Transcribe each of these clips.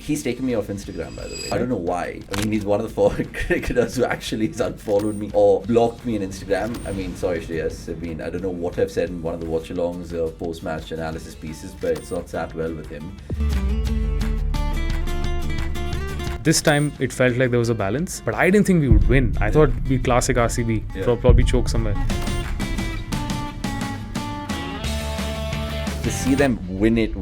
He's taken me off Instagram, by the way. I don't know why. I mean, he's one of the 4 cricketers who actually has unfollowed me or blocked me on Instagram. I mean, sorry, Shreyas. I mean, I don't know what I've said in one of the watch-alongs or post-match analysis pieces, but it's not sat well with him. This time, it felt like there was a balance, but I didn't think we would win. I thought we'd be classic RCB, probably choke somewhere. To see them win it,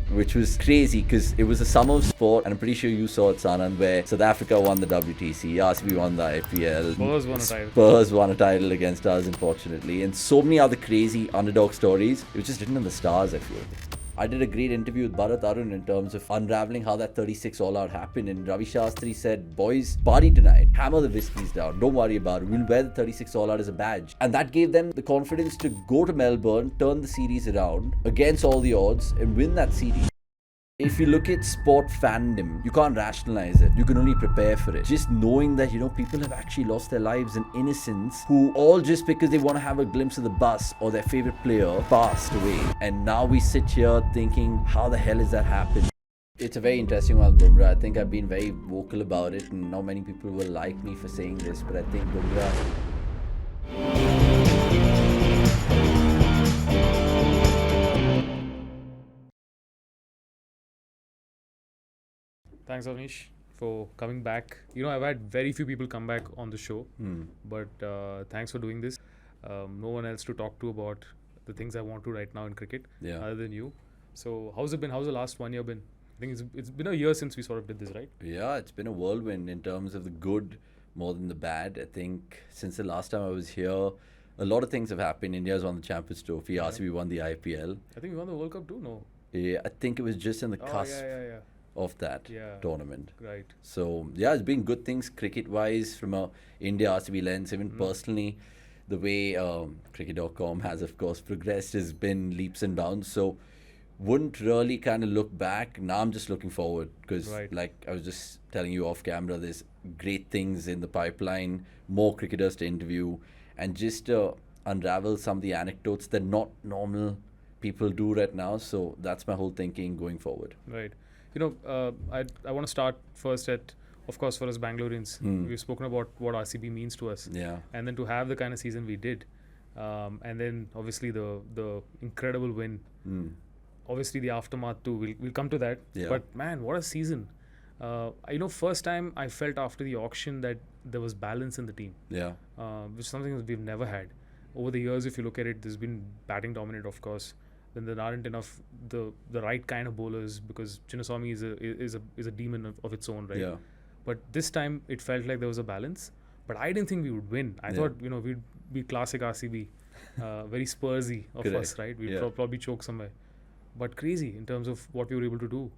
which was crazy because it was a summer of sport, and I'm pretty sure you saw it, Sanand, where South Africa won the WTC, RCB won the IPL, Spurs won a title against us, unfortunately, and so many other crazy underdog stories. It was just written in the stars, I feel. I did a great interview with Bharat Arun in terms of unraveling how that 36 all-out happened, and Ravi Shastri said, boys, party tonight, hammer the whiskies down, don't worry about it, we'll wear the 36 all-out as a badge. And that gave them the confidence to go to Melbourne, turn the series around against all the odds and win that series. If you look at sport fandom, you can't rationalize it. You can only prepare for it. Just knowing that, people have actually lost their lives in innocence, who all just because they want to have a glimpse of the bus or their favorite player passed away. And now we sit here thinking, how the hell has that happened? It's a very interesting one, Bumrah. I think I've been very vocal about it, and not many people will like me for saying this, but I think Bumrah... Thanks, Avanish, for coming back. I've had very few people come back on the show, but thanks for doing this. No one else to talk to about the things I want to right now in cricket, other than you. So how's it been? How's the last 1 year been? I think it's been a year since we sort of did this, right? Yeah, it's been a whirlwind in terms of the good more than the bad. I think since the last time I was here, a lot of things have happened. India's won the Champions Trophy, RCB won the IPL. I think we won the World Cup too, no? Yeah, I think it was just in the cusp of that tournament. Right. So, yeah, it's been good things cricket-wise from a India RCB lens. Even personally, the way cricket.com has, of course, progressed has been leaps and bounds. So, wouldn't really kind of look back. Now I'm just looking forward because, like I was just telling you off camera, there's great things in the pipeline, more cricketers to interview, and just unravel some of the anecdotes that not normal people do right now. So that's my whole thinking going forward. Right. I want to start first at, of course, for us Bangaloreans, we've spoken about what RCB means to us. Yeah. And then to have the kind of season we did, and then obviously the incredible win. Obviously the aftermath too. We'll come to that. Yeah. But man, what a season! First time I felt after the auction that there was balance in the team. Yeah. Which is something that we've never had. Over the years, if you look at it, there's been batting dominant, of course. Then there aren't enough the right kind of bowlers because Chinnaswamy is a demon of its own, right? Yeah. But this time it felt like there was a balance. But I didn't think we would win. I thought we'd be classic RCB, very Spursy of us, right? We'd probably choke somewhere. But crazy in terms of what we were able to do.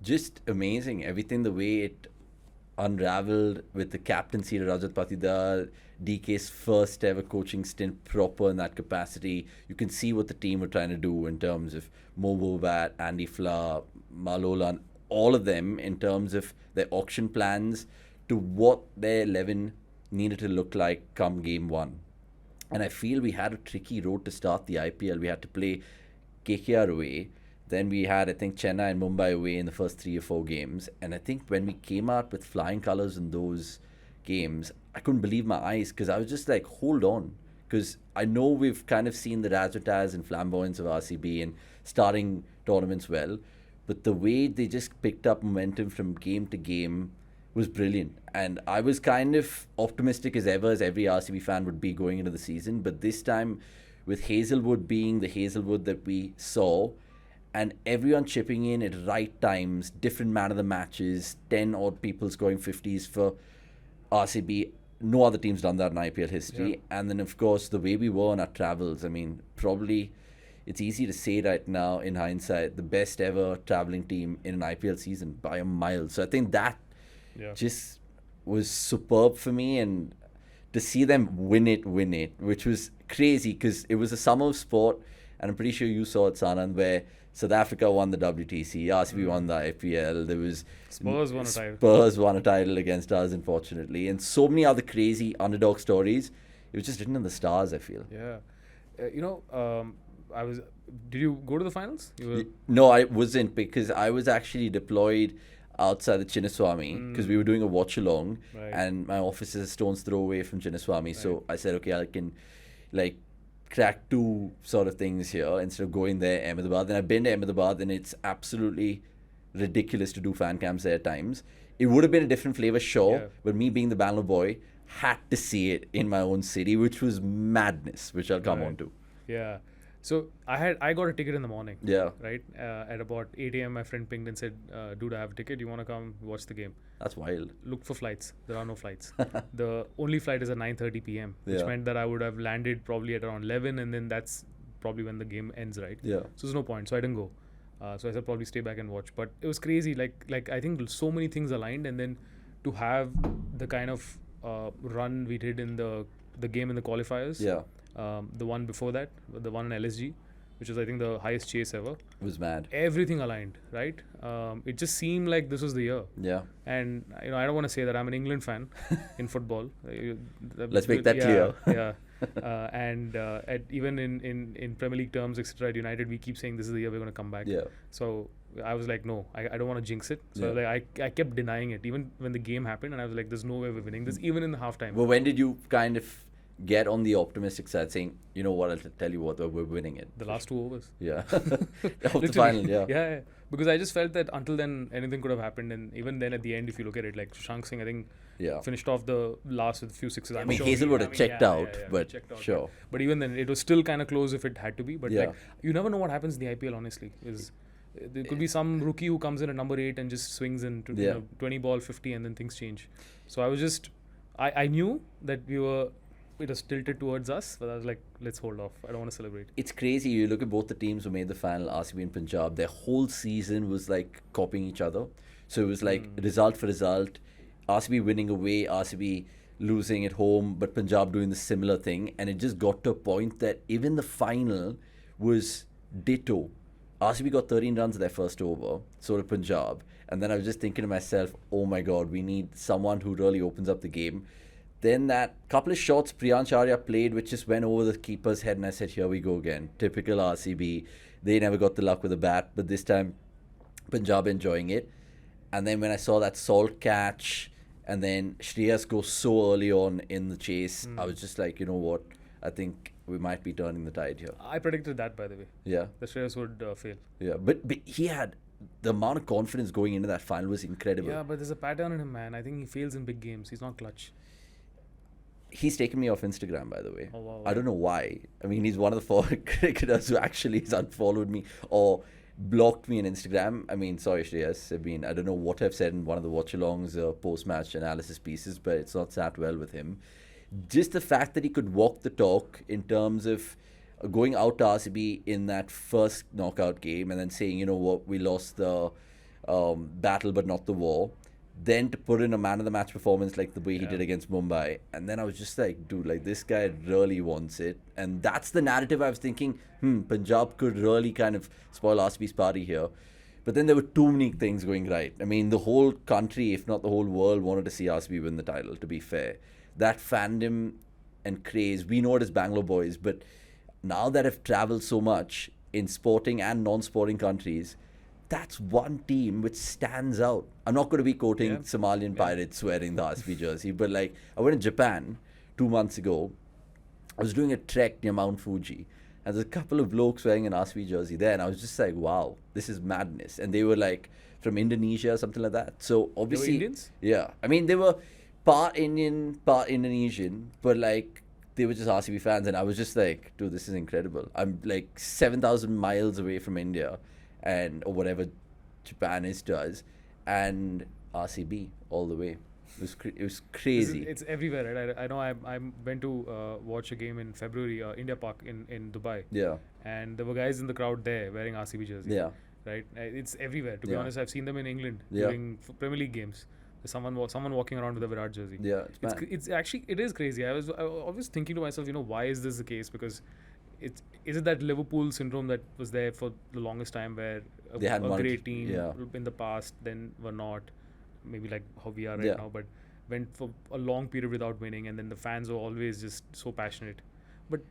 Just amazing. Everything, the way it unraveled with the captaincy of Rajat Patidar, DK's first ever coaching stint proper in that capacity. You can see what the team were trying to do in terms of Mo Bovat, Andy Flower, Malolan, all of them in terms of their auction plans to what their 11 needed to look like come game 1. And I feel we had a tricky road to start the IPL. We had to play KKR away. Then we had, I think, Chennai and Mumbai away in the first 3 or 4 games. And I think when we came out with flying colours in those games, I couldn't believe my eyes because I was just like, hold on. Because I know we've kind of seen the razzmatazz and flamboyance of RCB and starting tournaments well. But the way they just picked up momentum from game to game was brilliant. And I was kind of optimistic as ever, as every RCB fan would be going into the season. But this time, with Hazelwood being the Hazelwood that we saw, and everyone chipping in at right times, different man of the matches, 10 odd people scoring 50s for RCB. No other team's done that in IPL history. Yeah. And then, of course, the way we were on our travels. I mean, probably it's easy to say right now in hindsight, the best ever traveling team in an IPL season by a mile. So I think that just was superb for me. And to see them win it, which was crazy because it was a summer of sport. And I'm pretty sure you saw it, Sanand, where South Africa won the WTC, RCB won the IPL. There was Spurs won a title. Spurs won a title against us, unfortunately, and so many other crazy underdog stories. It was just written in the stars, I feel. Yeah, Did you go to the finals? No, I wasn't because I was actually deployed outside the Chinnaswamy because we were doing a watch along, Right. and my office is a stone's throw away from Chinnaswamy. So I said, okay, I can like crack two sort of things here instead of going there, Ahmedabad. And I've been to Ahmedabad, and it's absolutely ridiculous to do fan cams there at times. It would have been a different flavor, sure, Yeah. but me being the Bangalore boy, had to see it in my own city, which was madness, which I'll come Right. on to. Yeah. So I got a ticket in the morning. Yeah, Right. At about 8 a.m. my friend pinged and said, "Dude, I have a ticket. You want to come watch the game?" that's wild. Look for flights. There are no flights. The only flight is at 9:30 p.m., which Yeah. meant that I would have landed probably at around 11, and then that's probably when the game ends, right? Yeah. So there's no point. So I didn't go. So I said probably stay back and watch. But it was crazy. Like I think so many things aligned, and then to have the kind of run we did in the game in the qualifiers. Yeah, The one before that, the one in LSG, which was I think the highest chase ever. it was mad. Everything aligned, right? It just seemed like this was the year. Yeah. And I don't want to say that I'm an England fan in football. Let's make that clear. Yeah. And even in Premier League terms, etc. At United, we keep saying this is the year we're going to come back. Yeah. So I was like, no, I don't want to jinx it. So Yeah. I kept denying it, even when the game happened, and I was like, there's no way we're winning this, even in the halftime. Well, when did you kind of get on the optimistic side, saying, you know what, I'll tell you what, we're winning it? The last 2 overs. Yeah. Of the Literally. final, yeah. Yeah. Because I just felt that until then, anything could have happened. And even then, at the end, if you look at it, like Shashank Singh, I think, Yeah. finished off the last with a few sixes. I I'm mean, sure Hazelwood he- had checked out, but checked out, sure. But even then, it was still kind of close if it had to be. But Yeah. like, you never know what happens in the IPL, honestly. There could be some rookie who comes in at number 8 and just swings in to, Yeah. 20 ball 50, and then things change. So I was just, I knew that it was tilted towards us, but I was like, let's hold off. I don't want to celebrate. It's crazy. You look at both the teams who made the final, RCB and Punjab, their whole season was like copying each other. So it was like result for result. RCB winning away, RCB losing at home, but Punjab doing the similar thing. And it just got to a point that even the final was ditto. RCB got 13 runs their first over, so did Punjab. And then I was just thinking to myself, oh my God, we need someone who really opens up the game. Then that couple of shots Priyansh Arya played, which just went over the keeper's head, and I said, here we go again. Typical RCB. They never got the luck with the bat, but this time Punjab enjoying it. And then when I saw that Salt catch, and then Shreyas go so early on in the chase, I was just like, you know what? I think we might be turning the tide here. I predicted that, by the way. Yeah, The Shreyas would fail. yeah. But he had the amount of confidence going into that final was incredible. Yeah, but there's a pattern in him, man. I think he fails in big games. He's not clutch. He's taken me off Instagram, by the way. Oh, wow. I don't know why. I mean, he's one of the 4 cricketers who actually has unfollowed me or blocked me on Instagram. I mean, sorry, Shreyas. I mean, I don't know what I've said in one of the watch-alongs or post-match analysis pieces, but it's not sat well with him. Just the fact that he could walk the talk in terms of going out to RCB in that first knockout game and then saying, you know what, we lost the battle but not the war. Then to put in a man of the match performance like the way he did against Mumbai. And then I was just like, dude, like this guy really wants it. And that's the narrative I was thinking, Punjab could really kind of spoil RCB's party here. But then there were too many things going right. I mean, the whole country, if not the whole world, wanted to see RCB win the title, to be fair. That fandom and craze, we know it as Bangalore boys, but now that I've traveled so much in sporting and non-sporting countries, that's one team which stands out. I'm not going to be quoting Somalian pirates wearing the RCB jersey, but like I went to Japan 2 months ago. I was doing a trek near Mount Fuji, and there's a couple of blokes wearing an RCB jersey there, and I was just like, wow, this is madness. And they were like from Indonesia, something like that. So obviously, Indians? Yeah, I mean they were part Indian, part Indonesian, but like they were just RCB fans, and I was just like, dude, this is incredible. I'm like 7,000 miles away from India, and or whatever Japan is to us, and RCB all the way. It was crazy. It's everywhere, right? I know I went to watch a game in February, India Park in Dubai. Yeah, And there were guys in the crowd there wearing RCB jerseys. yeah, Right? It's everywhere. To be Yeah. honest, I've seen them in England Yeah. during Premier League games. There's someone walking around with a Virat jersey. yeah. It's mad. It's actually, it is crazy. I was always thinking to myself, why is this the case? Because is it that Liverpool syndrome that was there for the longest time, where They had a one- great team yeah. in the past then were not, maybe like how we are right Yeah. now, but went for a long period without winning, and then the fans were always just so passionate. But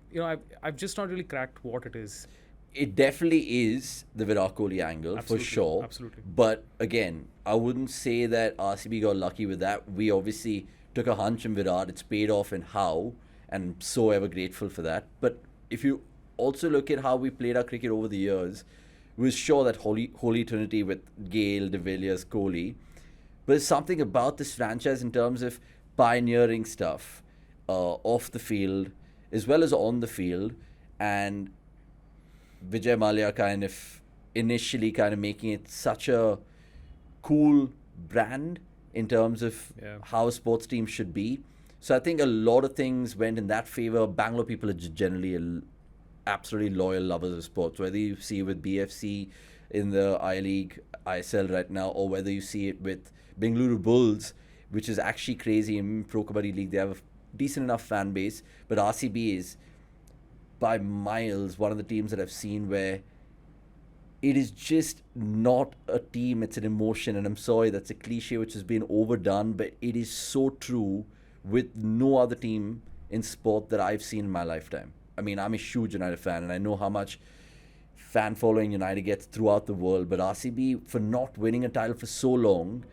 I've just not really cracked what it is. it definitely is the Virat Kohli angle, Absolutely, for sure. absolutely. But again, I wouldn't say that RCB got lucky with that. We obviously took a hunch in Virat. It's paid off in how, and I'm so ever grateful for that. But if you also look at how we played our cricket over the years, we were sure that Holy Trinity with Gale, De Villiers, Kohli. But there's something about this franchise in terms of pioneering stuff off the field as well as on the field, and Vijay Mallya kind of initially kind of making it such a cool brand in terms of how a sports team should be. So I think a lot of things went in that favor. Bangalore people are generally absolutely loyal lovers of sports, whether you see with BFC in the I-League, ISL right now, or whether you see it with Bengaluru Bulls, which is actually crazy. In Pro Kabaddi League, they have a decent enough fan base, but RCB is by miles one of the teams that I've seen where it is just not a team, it's an emotion. And I'm sorry, that's a cliche which has been overdone, but it is so true with no other team in sport that I've seen in my lifetime. I mean, I'm a huge United fan, and I know how much fan following United gets throughout the world, but RCB, for not winning a title for so long,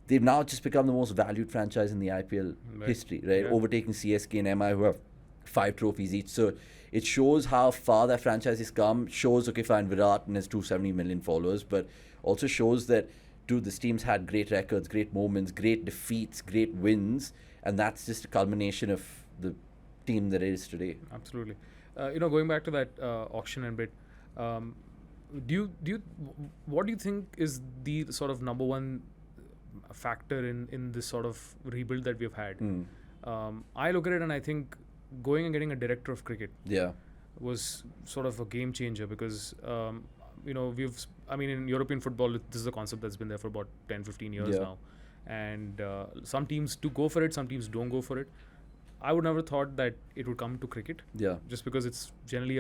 they've now just become the most valued franchise in the IPL history, right? Overtaking CSK and MI, who have 5 trophies each. So it shows how far that franchise has come. Shows, okay, fine, Virat and his 270 million followers, but also shows that, dude, this team's had great records, great moments, great defeats, great wins, and that's just a culmination of the team that it is today. Absolutely. Going back to that auction and bit, what do you think is the sort of number one factor in this sort of rebuild that we've had? I look at it and I think going and getting a director of cricket was sort of a game changer, because in European football, this is a concept that's been there for about 10-15 years now, and some teams do go for it, some teams don't go for it. I would never thought that it would come to cricket, just because it's generally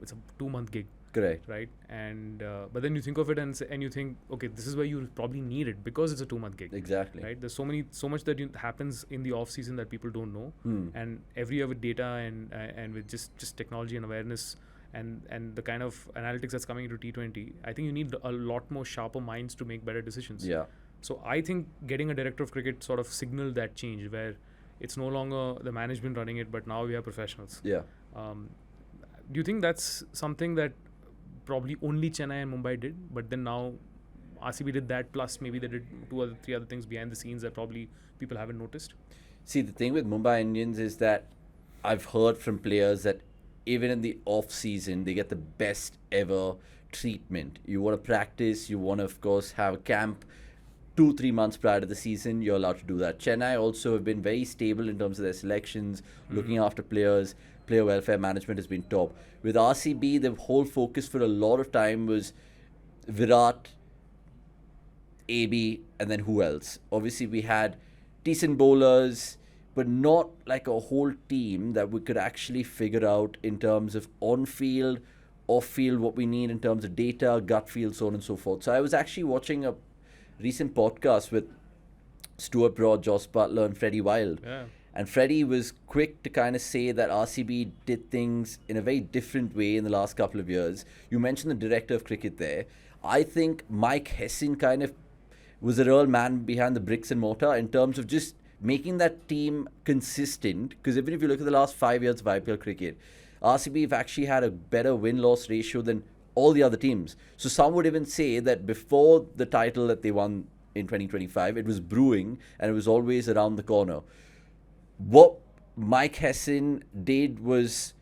it's a 2-month gig. Correct. Right, and but then you think of it and you think, okay, this is where you probably need it because it's a 2-month gig. Exactly. Right. There's so much that happens in the off season that people don't know, and every year with data and with just technology and awareness and the kind of analytics that's coming into T20, I think you need a lot more sharper minds to make better decisions. Yeah. So I think getting a director of cricket sort of signaled that change, where it's no longer the management running it, but now we are professionals. Yeah. Do you think that's something that probably only Chennai and Mumbai did, but then now RCB did that, plus maybe they did 3 other things behind the scenes that probably people haven't noticed? See, the thing with Mumbai Indians is that I've heard from players that even in the off season, they get the best ever treatment. You want to practice, you want to, of course, have a camp 2-3 months prior to the season, you're allowed to do that. Chennai also have been very stable in terms of their selections, looking after players. Player welfare management has been top. With RCB, the whole focus for a lot of time was Virat, AB, and then who else? Obviously, we had decent bowlers, but not like a whole team that we could actually figure out in terms of on-field, off-field, what we need in terms of data, gut feel, so on and so forth. So I was actually watching a recent podcast with Stuart Broad, Joss Butler, and Freddie Wild. Yeah. And Freddie was quick to kind of say that RCB did things in a very different way in the last couple of years. You mentioned the director of cricket there. I think Mike Hessin kind of was the real man behind the bricks and mortar in terms of just making that team consistent. Because even if you look at the last 5 years of IPL cricket, RCB have actually had a better win-loss ratio than all the other teams. So some would even say that before the title that they won in 2025, it was brewing and it was always around the corner. What Mike Hessin did was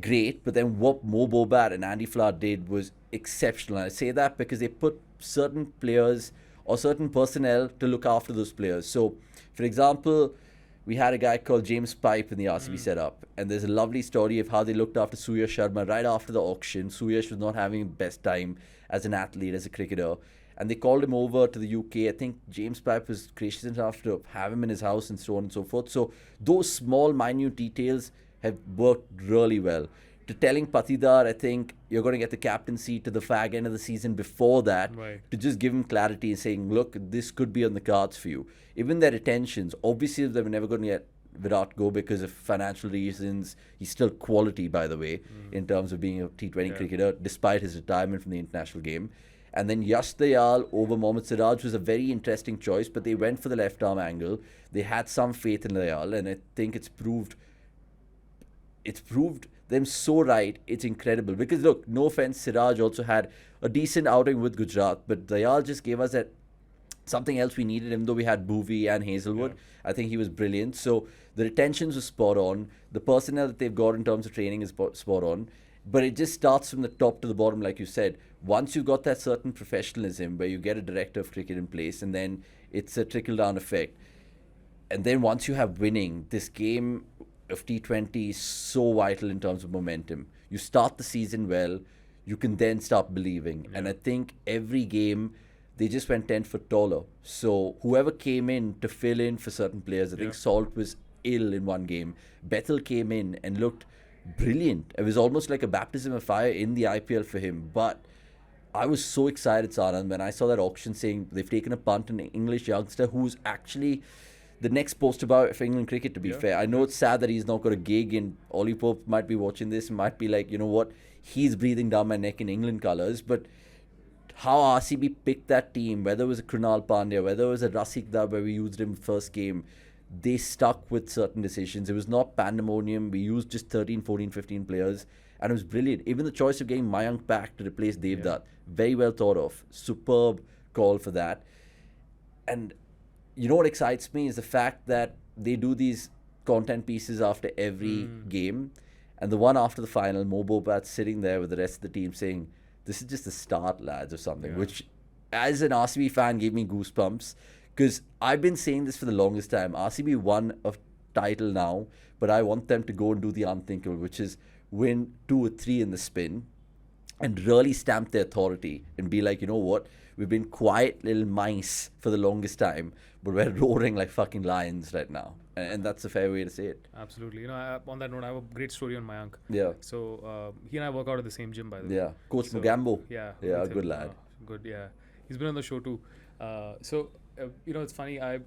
great, but then what Mo Bobat and Andy Flower did was exceptional. And I say that because they put certain players or certain personnel to look after those players. So, for example, we had a guy called James Pipe in the RCB setup, and there's a lovely story of how they looked after Suyash Sharma right after the auction. Suyash was not having the best time as an athlete, as a cricketer, and they called him over to the UK. I think James Pipe was gracious enough to have him in his house and so on and so forth. So those small, minute details have worked really well. To telling Patidar, I think you're going to get the captaincy to the fag end of the season before that, Right. to just give him clarity and saying, look, this could be on the cards for you. Even their retentions, obviously they were never going to get Virat go because of financial reasons. He's still quality, by the way, in terms of being a T20 cricketer, despite his retirement from the international game. And then Yash Dayal over Mohammad Siraj was a very interesting choice, but they went for the left arm angle. They had some faith in Dayal, and I think it's proved them so right. It's incredible. Because look, no offense, Siraj also had a decent outing with Gujarat, but Dayal just gave us that something else we needed, even though we had Bhuvi and Hazelwood. I think he was brilliant. So the retentions were spot on. The personnel that they've got in terms of training is spot on. But it just starts from the top to the bottom, like you said. Once you've got that certain professionalism where you get a director of cricket in place, and then it's a trickle-down effect. And then once you have winning, this game of T20 is so vital in terms of momentum. You start the season well, you can then start believing. And I think every game, they just went 10 foot taller. So whoever came in to fill in for certain players, I think Salt was ill in one game. Bethel came in and looked brilliant. It was almost like a baptism of fire in the IPL for him. But I was so excited, Sanand, when I saw that auction saying they've taken a punt on an English youngster who's actually the next poster boy for England cricket, to be fair. I know it's sad that he's not got a gig, and Ollie Pope might be watching this and might be like, you know what, he's breathing down my neck in England colours. But how RCB picked that team, whether it was a Krunal Pandya, whether it was a Rasik Dab where we used him first game, they stuck with certain decisions. It was not pandemonium. We used just 13, 14, 15 players, and it was brilliant. Even the choice of getting Mayank back to replace Devdutt, very well thought of. Superb call for that. And you know what excites me is the fact that they do these content pieces after every game, and the one after the final, Mo Bobat's sitting there with the rest of the team saying, "This is just the start, lads," or something, which as an RCB fan gave me goosebumps, because I've been saying this for the longest time. RCB won a title now, but I want them to go and do the unthinkable, which is win 2 or 3 in the spin and really stamp their authority and be like, you know what, we've been quiet little mice for the longest time, but we're roaring like fucking lions right now. And that's a fair way to say it. Absolutely. You know, on that note, I have a great story on Mayank. Yeah. So he and I work out at the same gym, by the way. Yeah. Coach Mugambo. Yeah. Yeah, good lad. Good, yeah. He's been on the show too. You know, it's funny. I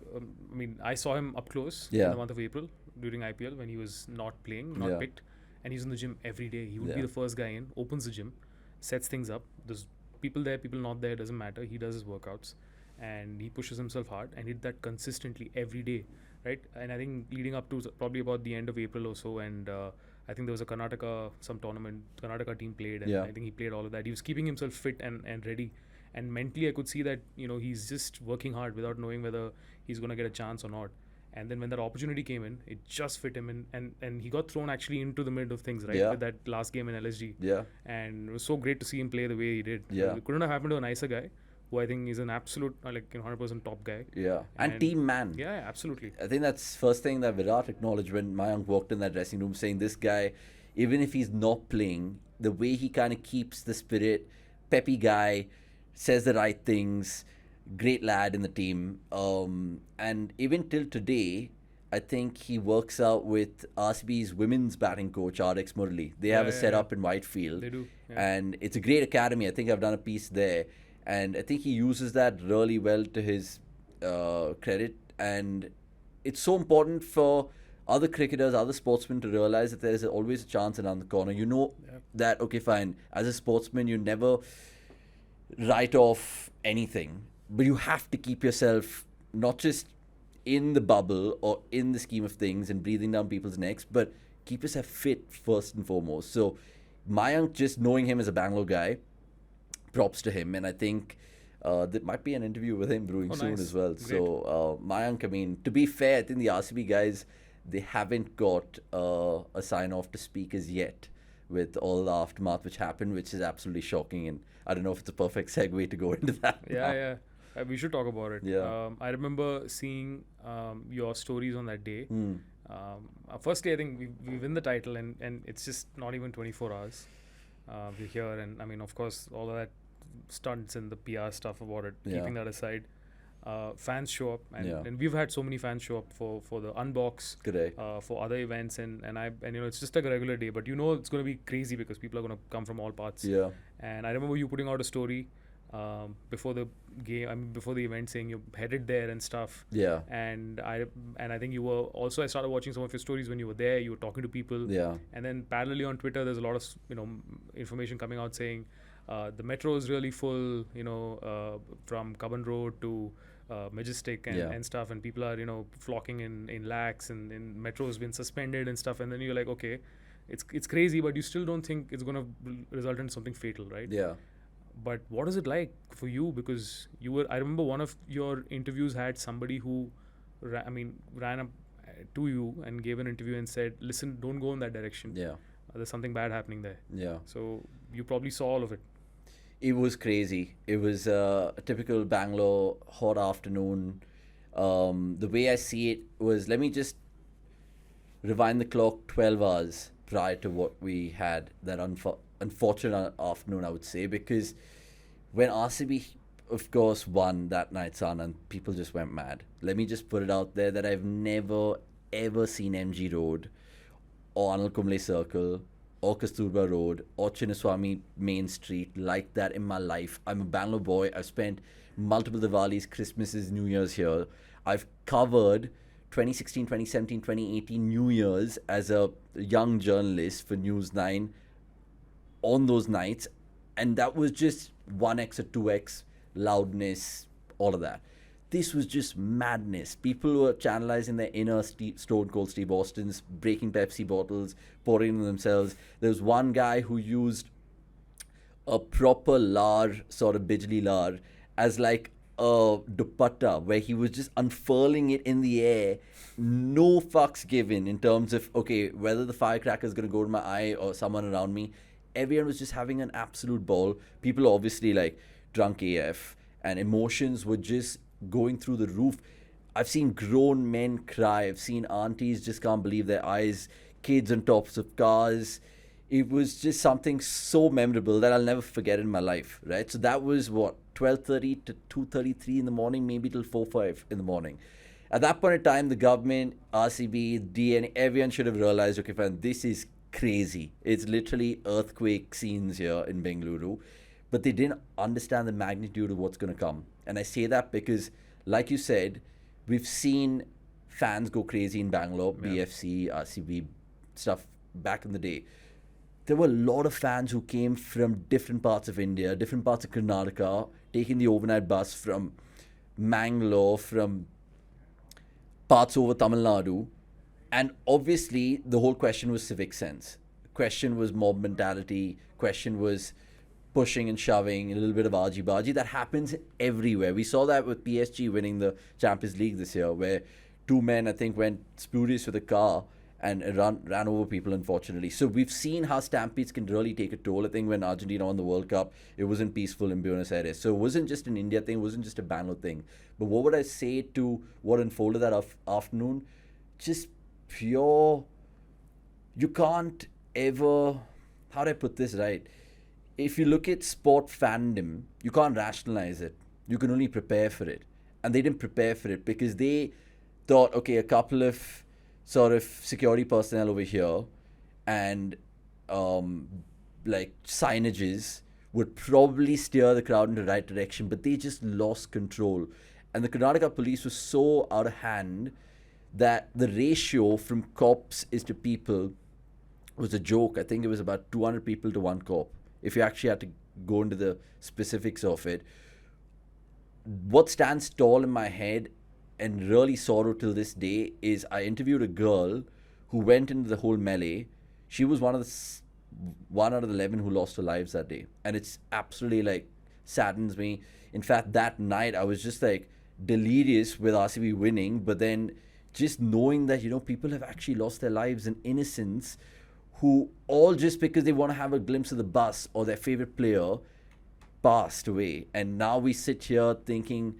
mean, I saw him up close in the month of April during IPL when he was not playing, not picked. And he's in the gym every day. He would be the first guy in, opens the gym, sets things up. There's people there, people not there, doesn't matter. He does his workouts and he pushes himself hard and did that consistently every day, right? And I think leading up to probably about the end of April or so, and I think there was a some tournament, Karnataka team played, and I think he played all of that. He was keeping himself fit and ready. And mentally, I could see that, you know, he's just working hard without knowing whether he's going to get a chance or not. And then when that opportunity came in, it just fit him in. And he got thrown actually into the mid of things, right? With that last game in LSG. Yeah. And it was so great to see him play the way he did. Yeah. It couldn't have happened to a nicer guy, who I think is an absolute, 100% top guy. Yeah. And team man. Yeah, absolutely. I think that's first thing that Virat acknowledged when Mayank walked in that dressing room, saying this guy, even if he's not playing, the way he kind of keeps the spirit, peppy guy, says the right things, great lad in the team. And even till today, I think he works out with RCB's women's batting coach, RX Murli. They have a setup in Whitefield. They do. Yeah. And it's a great academy. I think I've done a piece there. And I think he uses that really well to his credit. And it's so important for other cricketers, other sportsmen to realize that there's always a chance around the corner. You know that, okay, fine. As a sportsman, you never write off anything, but you have to keep yourself not just in the bubble or in the scheme of things and breathing down people's necks, but keep yourself fit first and foremost. So Mayank, just knowing him as a Bangalore guy, props to him. And I think there might be an interview with him brewing soon as well. Great. So Mayank, I mean, to be fair, I think the RCB guys, they haven't got a sign-off to speak as yet with all the aftermath which happened, which is absolutely shocking. And I don't know if it's a perfect segue to go into that. Yeah. We should talk about it. Yeah. I remember seeing your stories on that day. Firstly, I think we win the title, and it's just not even 24 hours. We're here, and I mean, of course, all of that stunts and the PR stuff about it, keeping that aside. Fans show up, and we've had so many fans show up for the unbox, for other events, and you know, it's just like a regular day, but you know it's going to be crazy because people are going to come from all parts. Yeah. And I remember you putting out a story before the game, I mean before the event, saying you're headed there and stuff. Yeah. And I think you were also, I started watching some of your stories when you were there. You were talking to people. Yeah. And then parallelly on Twitter, there's a lot of information coming out saying the metro is really full. From Cubbon Road to Majestic and stuff, and people are flocking in lakhs, and metro has been suspended and stuff. And then you're like, okay, it's crazy, but you still don't think it's gonna result in something fatal, right? Yeah. But what is it like for you? Because I remember one of your interviews had somebody who ran up to you and gave an interview and said, listen, don't go in that direction. Yeah. There's something bad happening there. Yeah. So you probably saw all of it. It was crazy. It was a typical Bangalore hot afternoon. The way I see it was, let me just rewind the clock 12 hours prior to what we had that unfortunate afternoon, I would say, because when RCB, of course, won that night, Son, and people just went mad. Let me just put it out there that I've never, ever seen MG Road or Anil Kumble Circle or Kasturba Road or Chinnaswamy Main Street like that in my life. I'm a Bangalore boy. I've spent multiple Diwalis, Christmases, New Year's here. I've covered 2016, 2017, 2018 New Year's as a young journalist for News 9 on those nights, and that was just 1x or 2x loudness, all of that. This was just madness. People were channelizing their inner Stone Cold Steve Austins, breaking Pepsi bottles, pouring them themselves. There was one guy who used a proper lar, sort of bijli lar, as like a dupatta, where he was just unfurling it in the air, no fucks given in terms of, okay, whether the firecracker is going to go to my eye or someone around me. Everyone was just having an absolute ball. People obviously like drunk AF, and emotions were just going through the roof. I've seen grown men cry. I've seen aunties just can't believe their eyes. Kids on tops of cars. It was just something so memorable that I'll never forget in my life, right? So that was what, 12:30 to 2:33 in the morning, maybe till 4-5 in the morning. At that point in time, the government, RCB, DN, everyone should have realized, okay, fine, this is crazy. It's literally earthquake scenes here in Bengaluru. But they didn't understand the magnitude of what's going to come. And I say that because, like you said, we've seen fans go crazy in Bangalore, BFC, RCB, stuff back in the day. There were a lot of fans who came from different parts of India, different parts of Karnataka, taking the overnight bus from Mangalore, from parts over Tamil Nadu. And obviously, the whole question was civic sense. Question was mob mentality. Question was pushing and shoving, a little bit of argy-bargy. That happens everywhere. We saw that with PSG winning the Champions League this year, where two men, I think, went spurious with a car and ran over people, unfortunately. So we've seen how stampedes can really take a toll. I think when Argentina won the World Cup, it wasn't peaceful in Buenos Aires. So it wasn't just an India thing, it wasn't just a Bangalore thing. But what would I say to what unfolded that afternoon? Just pure... You can't ever... How do I put this right? If you look at sport fandom, you can't rationalize it. You can only prepare for it. And they didn't prepare for it because they thought, okay, a couple of sort of security personnel over here and like signages would probably steer the crowd in the right direction, but they just lost control. And the Karnataka police was so out of hand that the ratio from cops is to people was a joke. I think it was about 200 people to one cop. If you actually had to go into the specifics of it. What stands tall in my head and really sorrow till this day is I interviewed a girl who went into the whole melee. She was one out of the 11 who lost their lives that day. And it's absolutely like saddens me. In fact, that night I was just like delirious with RCB winning, but then just knowing that, people have actually lost their lives in innocence, who all just because they want to have a glimpse of the bus or their favorite player passed away. And now we sit here thinking,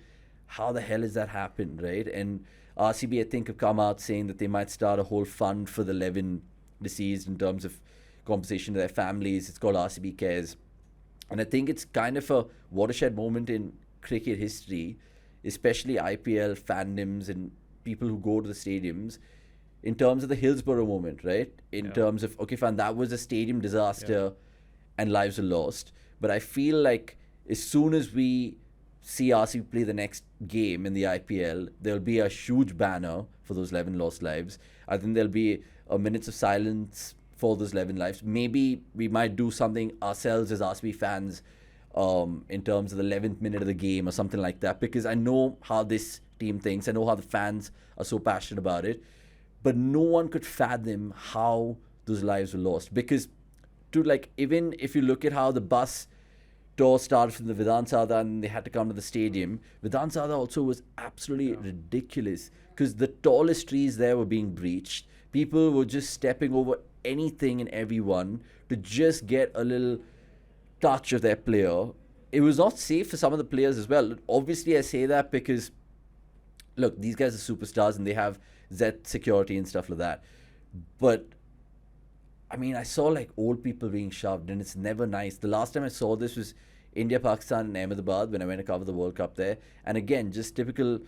how the hell has that happened, right? And RCB, I think, have come out saying that they might start a whole fund for the 11 deceased in terms of compensation to their families. It's called RCB Cares. And I think it's kind of a watershed moment in cricket history, especially IPL fandoms and people who go to the stadiums, in terms of the Hillsborough moment, right? In terms of, okay, fine, that was a stadium disaster and lives were lost. But I feel like as soon as we see RCB play the next game in the IPL, there'll be a huge banner for those 11 lost lives. I think there'll be a minutes of silence for those 11 lives. Maybe we might do something ourselves as RCB fans in terms of the 11th minute of the game or something like that, because I know how this team thinks. I know how the fans are so passionate about it. But no one could fathom how those lives were lost. Because, even if you look at how the bus tour started from the Vedant Sada and they had to come to the stadium, Vedant Sada also was absolutely ridiculous, because the tallest trees there were being breached. People were just stepping over anything and everyone to just get a little touch of their player. It was not safe for some of the players as well. Obviously, I say that because, look, these guys are superstars and they have Z security and stuff like that. But, I mean, I saw old people being shoved, and it's never nice. The last time I saw this was India, Pakistan, and Ahmedabad when I went to cover the World Cup there. And again, just typical,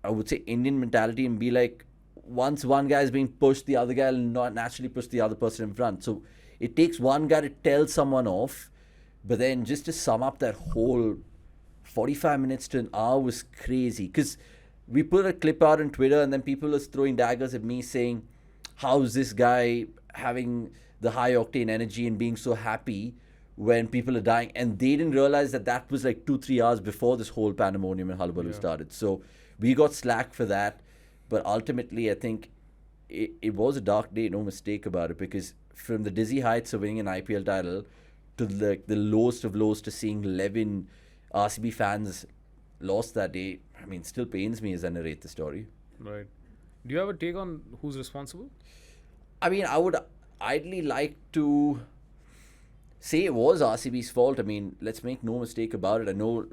I would say, Indian mentality, and be like, once one guy is being pushed, the other guy will not naturally push the other person in front. So it takes one guy to tell someone off. But then just to sum up that whole 45 minutes to an hour was crazy. Because we put a clip out on Twitter, and then people are throwing daggers at me saying, how's this guy having the high octane energy and being so happy when people are dying? And they didn't realize that was 2-3 hours before this whole pandemonium and hullabaloo started. So we got slack for that. But ultimately, I think it was a dark day, no mistake about it, because from the dizzy heights of winning an IPL title to the lowest of lows to seeing 11 RCB fans lost that day, I mean, still pains me as I narrate the story. Right. Do you have a take on who's responsible? I mean, I would idly like to say it was RCB's fault. I mean, let's make no mistake about it. I know,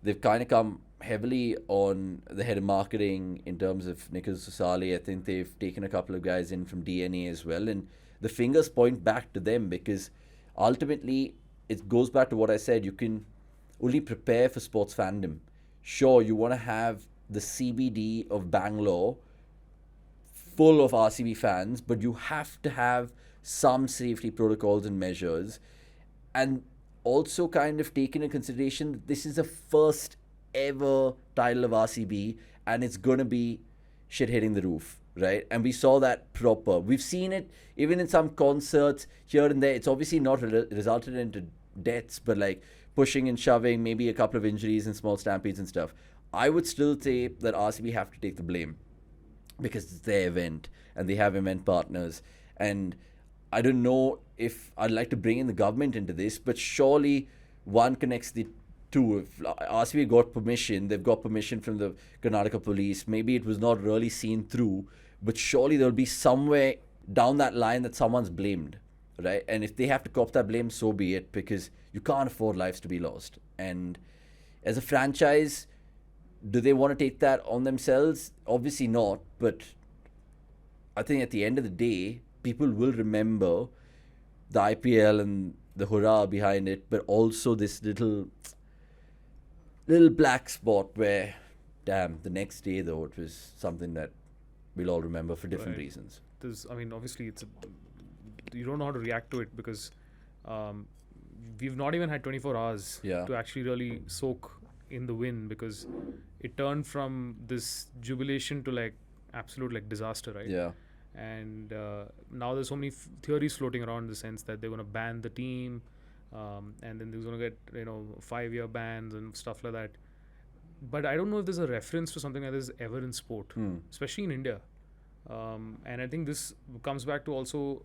they've kind of come heavily on the head of marketing in terms of Nicholas Sosali. I think they've taken a couple of guys in from DNA as well. And the fingers point back to them, because ultimately it goes back to what I said. You can only prepare for sports fandom. Sure, you want to have the CBD of Bangalore full of RCB fans, but you have to have some safety protocols and measures. And also kind of take into consideration that this is the first ever title of RCB, and it's going to be shit hitting the roof, right? And we saw that proper. We've seen it even in some concerts here and there. It's obviously not resulted into deaths, but pushing and shoving, maybe a couple of injuries and small stampedes and stuff. I would still say that RCB have to take the blame, because it's their event and they have event partners. And I don't know if I'd like to bring in the government into this, but surely one connects the two. If RCB got permission, they've got permission from the Karnataka police. Maybe it was not really seen through, but surely there'll be somewhere down that line that someone's blamed, right? And if they have to cop that blame, so be it, because you can't afford lives to be lost. And as a franchise, do they want to take that on themselves? Obviously not, but I think at the end of the day, people will remember the IPL and the hurrah behind it, but also this little black spot where, damn, the next day though, it was something that we'll all remember for different reasons. Obviously, you don't know how to react to it, because we've not even had 24 hours to actually really soak in the win, because it turned from this jubilation to absolute disaster, right? Yeah. And now there's so many theories floating around in the sense that they're going to ban the team, and then they're going to get 5-year bans and stuff like that. But I don't know if there's a reference to something like this ever in sport, especially in India. And I think this comes back to also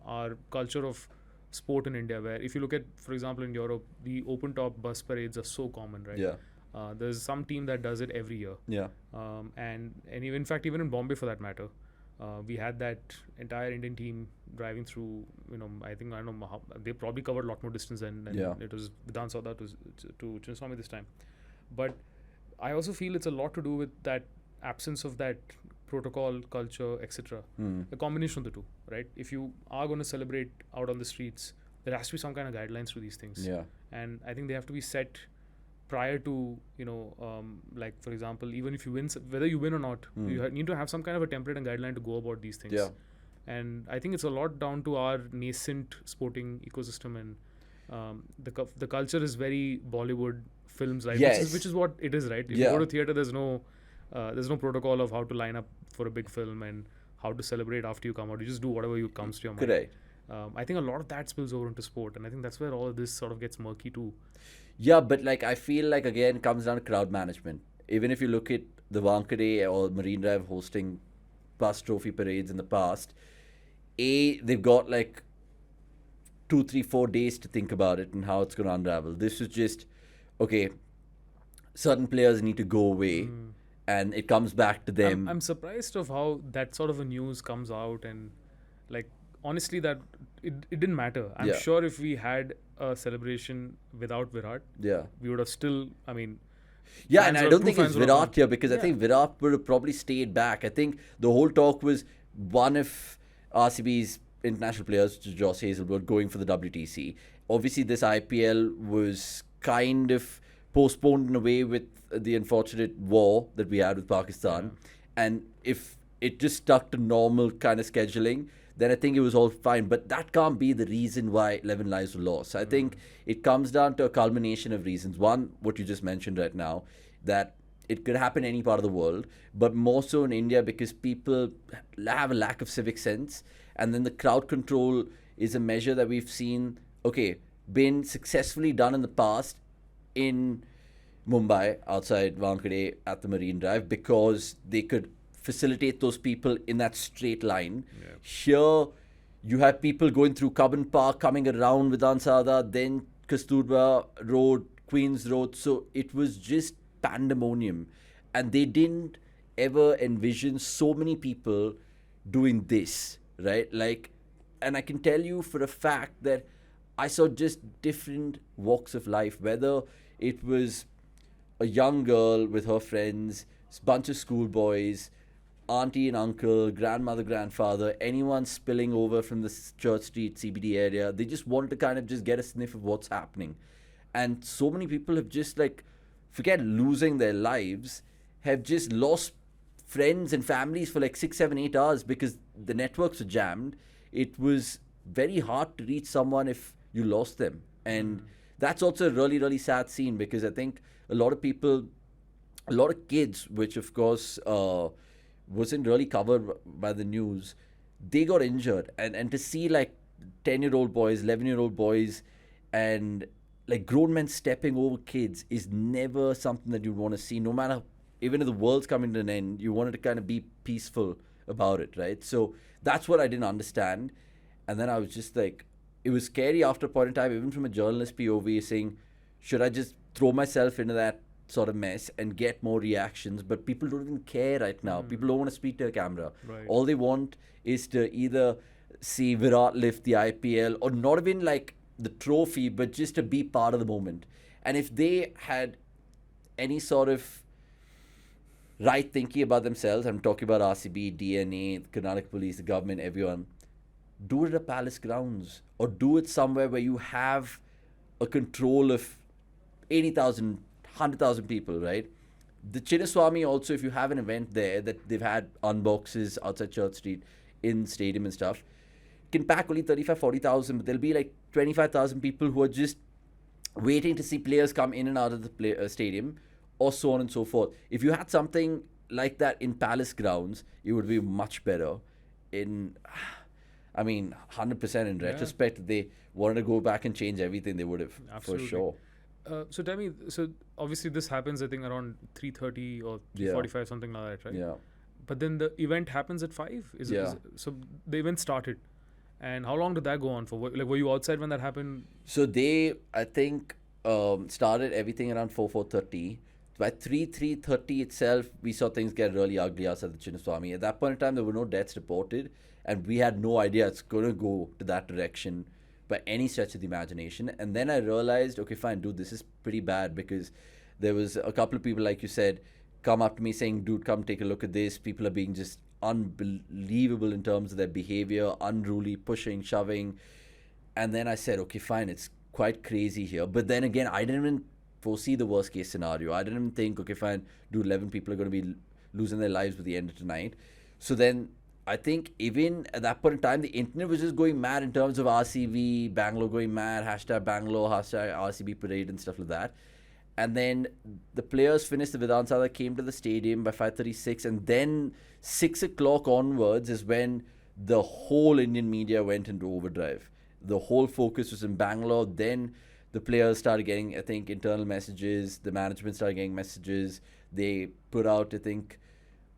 our culture of sport in India, where if you look at, for example, in Europe, the open top bus parades are so common, right? Yeah. There's some team that does it every year. Yeah. And even, in fact, even in Bombay for that matter, we had that entire Indian team driving through, I don't know how, they probably covered a lot more distance than it was Vedant Sada to Chinnaswamy this time. But I also feel it's a lot to do with that absence of that protocol, culture, etc. A combination of the two, right? If you are going to celebrate out on the streets, there has to be some kind of guidelines to these things. Yeah. And I think they have to be set prior to, for example, even if you win, whether you win or not, you need to have some kind of a template and guideline to go about these things. Yeah. And I think it's a lot down to our nascent sporting ecosystem and The culture is very Bollywood films, right? Yes. Which is what it is, right? If you go to theater, there's no protocol of how to line up for a big film and how to celebrate after you come out. You just do whatever comes to your mind. Correct. I think a lot of that spills over into sport, and I think that's where all of this sort of gets murky too. Yeah, but like I feel like again it comes down to crowd management. Even if you look at the Wankhede or Marine Drive hosting bus trophy parades in the past, they've got like 2, 3, 4 days to think about it and how it's going to unravel. This is just okay. Certain players need to go away, and it comes back to them. I'm surprised of how that sort of a news comes out, and like honestly, that it didn't matter. I'm sure if we had a celebration without Virat, we would have still. I mean. Yeah, and I don't think it's Virat here because I think Virat would have probably stayed back. I think the whole talk was one of RCB's international players, Josh Hazelwood, going for the WTC. Obviously, this IPL was kind of postponed in a way with the unfortunate war that we had with Pakistan. And if it just stuck to normal kind of scheduling, then I think it was all fine. But that can't be the reason why 11 lives were lost. I think it comes down to a culmination of reasons. One, what you just mentioned right now, that it could happen in any part of the world, but more so in India because people have a lack of civic sense. And then the crowd control is a measure that we've seen, been successfully done in the past in Mumbai, outside Wankhede at the Marine Drive, because they could facilitate those people in that straight line. Here, you have people going through Cubbon Park, coming around Vidhansada, then Kasturba Road, Queen's Road. So it was just pandemonium. And they didn't ever envision so many people doing this, right? Like, and I can tell you for a fact that I saw just different walks of life, whether it was a young girl with her friends, a bunch of schoolboys, auntie and uncle, grandmother, grandfather, anyone spilling over from the Church Street CBD area. They just wanted to kind of just get a sniff of what's happening. And so many people have just forget losing their lives, have just lost friends and families for 6, 7, 8 hours because the networks are jammed. It was very hard to reach someone if you lost them. And that's also a really, really sad scene because I think a lot of people, a lot of kids, which of course wasn't really covered by the news, they got injured. And to see 10-year-old boys, 11-year-old boys, and grown men stepping over kids is never something that you want to see. No matter, even if the world's coming to an end, you wanted to kind of be peaceful about it, right? So that's what I didn't understand. And then I was just it was scary after a point in time, even from a journalist POV, saying, should I just throw myself into that sort of mess and get more reactions? But people don't even care right now. People don't want to speak to a camera. Right. All they want is to either see Virat lift the IPL or not even the trophy, but just to be part of the moment. And if they had any sort of right thinking about themselves, I'm talking about RCB, DNA, the Karnataka police, the government, everyone, do it at Palace grounds or do it somewhere where you have a control of 80,000, 100,000 people, right? The Chinnaswamy also, if you have an event there that they've had unboxes outside Church Street in stadium and stuff, can pack only 35, 40,000, but there'll be 25,000 people who are just waiting to see players come in and out of the stadium, or so on and so forth. If you had something like that in Palace grounds, it would be much better. 100% in retrospect, if they wanted to go back and change everything, they would have. Absolutely. For sure. So tell me, so obviously this happens, I think, around 3:30 or 3:45, something like that, right? Yeah. But then the event happens at 5? So the event started. And how long did that go on for? Were you outside when that happened? So they, I think, started everything around 4:30. By 3:30 itself, we saw things get really ugly outside the Chinnaswamy. At that point in time, there were no deaths reported. And we had no idea it's going to go to that direction by any stretch of the imagination. And then I realized, okay, fine, dude, this is pretty bad, because there was a couple of people, like you said, come up to me saying, dude, come take a look at this. People are being just unbelievable in terms of their behavior, unruly, pushing, shoving. And then I said, okay, fine, it's quite crazy here. But then again, I didn't even foresee the worst case scenario. I didn't even think, okay, fine, dude, 11 people are going to be losing their lives by the end of tonight. So then I think even at that point in time, the internet was just going mad in terms of RCB, Bangalore going mad, hashtag Bangalore, hashtag RCB parade and stuff like that. And then the players finished the Vedanta, came to the stadium by 5:36, and then 6 o'clock onwards is when the whole Indian media went into overdrive. The whole focus was in Bangalore. Then the players started getting, I think, internal messages. The management started getting messages. They put out, I think,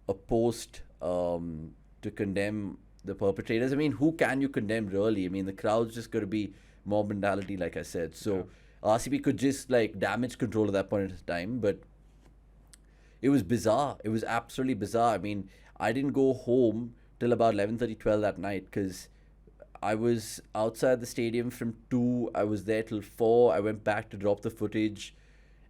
a post to condemn the perpetrators. I mean, who can you condemn really? I mean, the crowd's just going to be mob mentality, like I said. So RCB could just like damage control at that point in time, but it was bizarre. It was absolutely bizarre. I mean, I didn't go home till about 11:30, 12 that night because I was outside the stadium from 2. I was there till 4. I went back to drop the footage.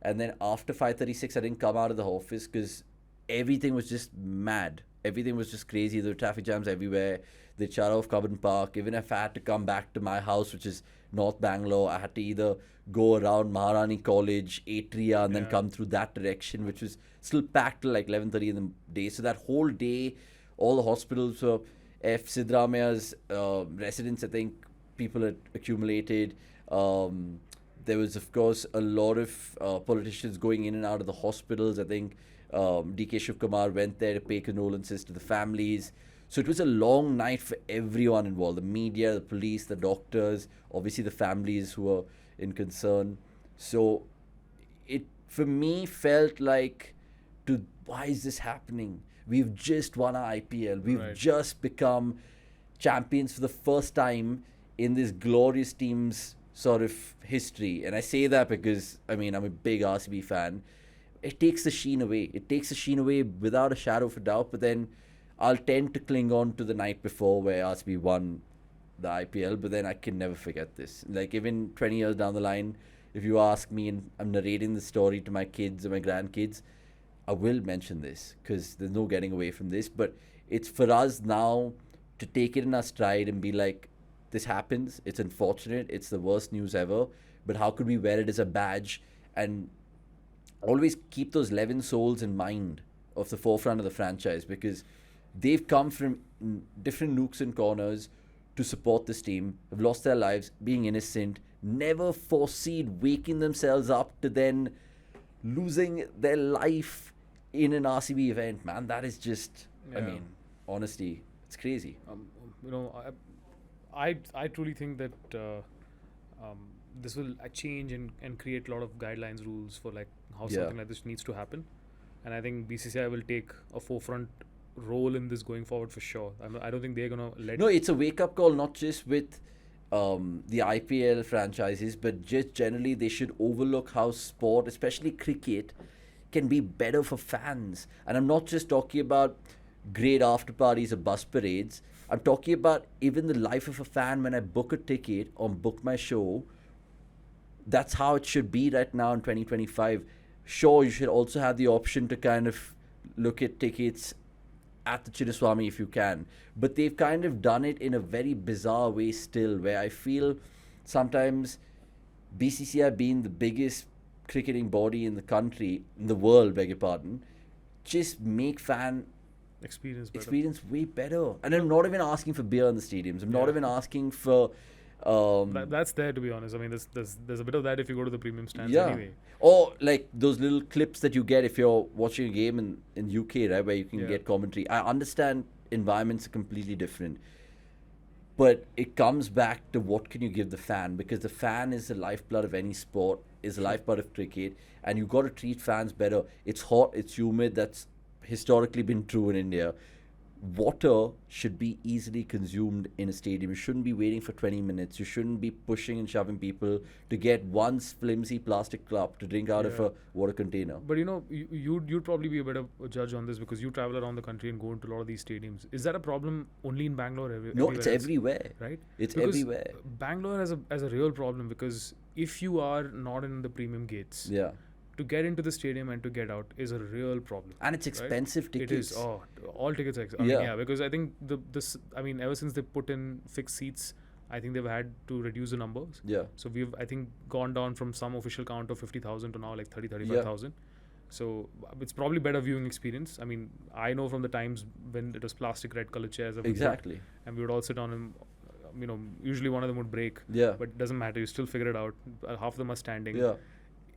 And then after 5:36, I didn't come out of the office because everything was just mad. Everything was just crazy. There were traffic jams everywhere. They shut off Covent Park. Even if I had to come back to my house, which is North Bangalore, I had to either go around Maharani College, Atria, and then come through that direction, which was still packed till like 11:30 in the day. So that whole day, all the hospitals were F. Sidramaia's residents, I think, people had accumulated. There was, of course, a lot of politicians going in and out of the hospitals. I think DK Shivkumar went there to pay condolences to the families. So it was a long night for everyone involved, the media, the police, the doctors, obviously the families who were in concern. So it, for me, felt like, why is this happening? We've just won our IPL. We've just become champions for the first time in this glorious team's sort of history. And I say that because, I mean, I'm a big RCB fan. It takes the sheen away. It takes the sheen away without a shadow of a doubt. But then I'll tend to cling on to the night before where RCB won the IPL. But then I can never forget this. Like, even 20 years down the line, if you ask me and I'm narrating the story to my kids or my grandkids, I will mention this because there's no getting away from this. But it's for us now to take it in our stride and be like, this happens. It's unfortunate. It's the worst news ever. But how could we wear it as a badge and always keep those 11 souls in mind of the forefront of the franchise, because they've come from different nooks and corners to support this team, have lost their lives, being innocent, never foreseed waking themselves up to then losing their life in an RCB event. Man, that is just, I mean, honestly, it's crazy. I truly think that this will change and create a lot of guidelines, rules for like how something like this needs to happen. And I think BCCI will take a forefront role in this going forward for sure. I don't think they're going to let... No, it's a wake-up call, not just with the IPL franchises, but just generally they should overlook how sport, especially cricket, can be better for fans. And I'm not just talking about great after parties or bus parades. I'm talking about even the life of a fan. When I book a ticket or book my show, that's how it should be right now in 2025. Sure, you should also have the option to kind of look at tickets at the Chinnaswamy if you can. But they've kind of done it in a very bizarre way still, where I feel sometimes BCCI being the biggest cricketing body in the country, in the world, beg your pardon, just make fan experience way better. And I'm not even asking for beer in the stadiums. I'm not even asking for... that's there, to be honest. I mean, there's a bit of that if you go to the premium stands anyway. Or like those little clips that you get if you're watching a game in UK, right, where you can get commentary. I understand environments are completely different, but it comes back to what can you give the fan, because the fan is the lifeblood of any sport, is the lifeblood of cricket, and you've got to treat fans better. It's hot, it's humid, that's historically been true in India. Water should be easily consumed in a stadium. You shouldn't be waiting for 20 minutes. You shouldn't be pushing and shoving people to get one flimsy plastic cup to drink out of a water container. But you'd probably be a better judge on this because you travel around the country and go into a lot of these stadiums. Is that a problem only in Bangalore? No, it's everywhere. Right? It's everywhere. Bangalore has a real problem because if you are not in the premium gates, to get into the stadium and to get out is a real problem. And it's expensive tickets. It is. All tickets are expensive. Because I think ever since they put in fixed seats, I think they've had to reduce the numbers. So we've, I think, gone down from some official count of 50,000 to now like 35,000. So it's probably better viewing experience. I mean, I know from the times when it was plastic red color chairs. Exactly. And we would all sit on and, usually one of them would break. Yeah. But it doesn't matter. You still figure it out. Half of them are standing. Yeah.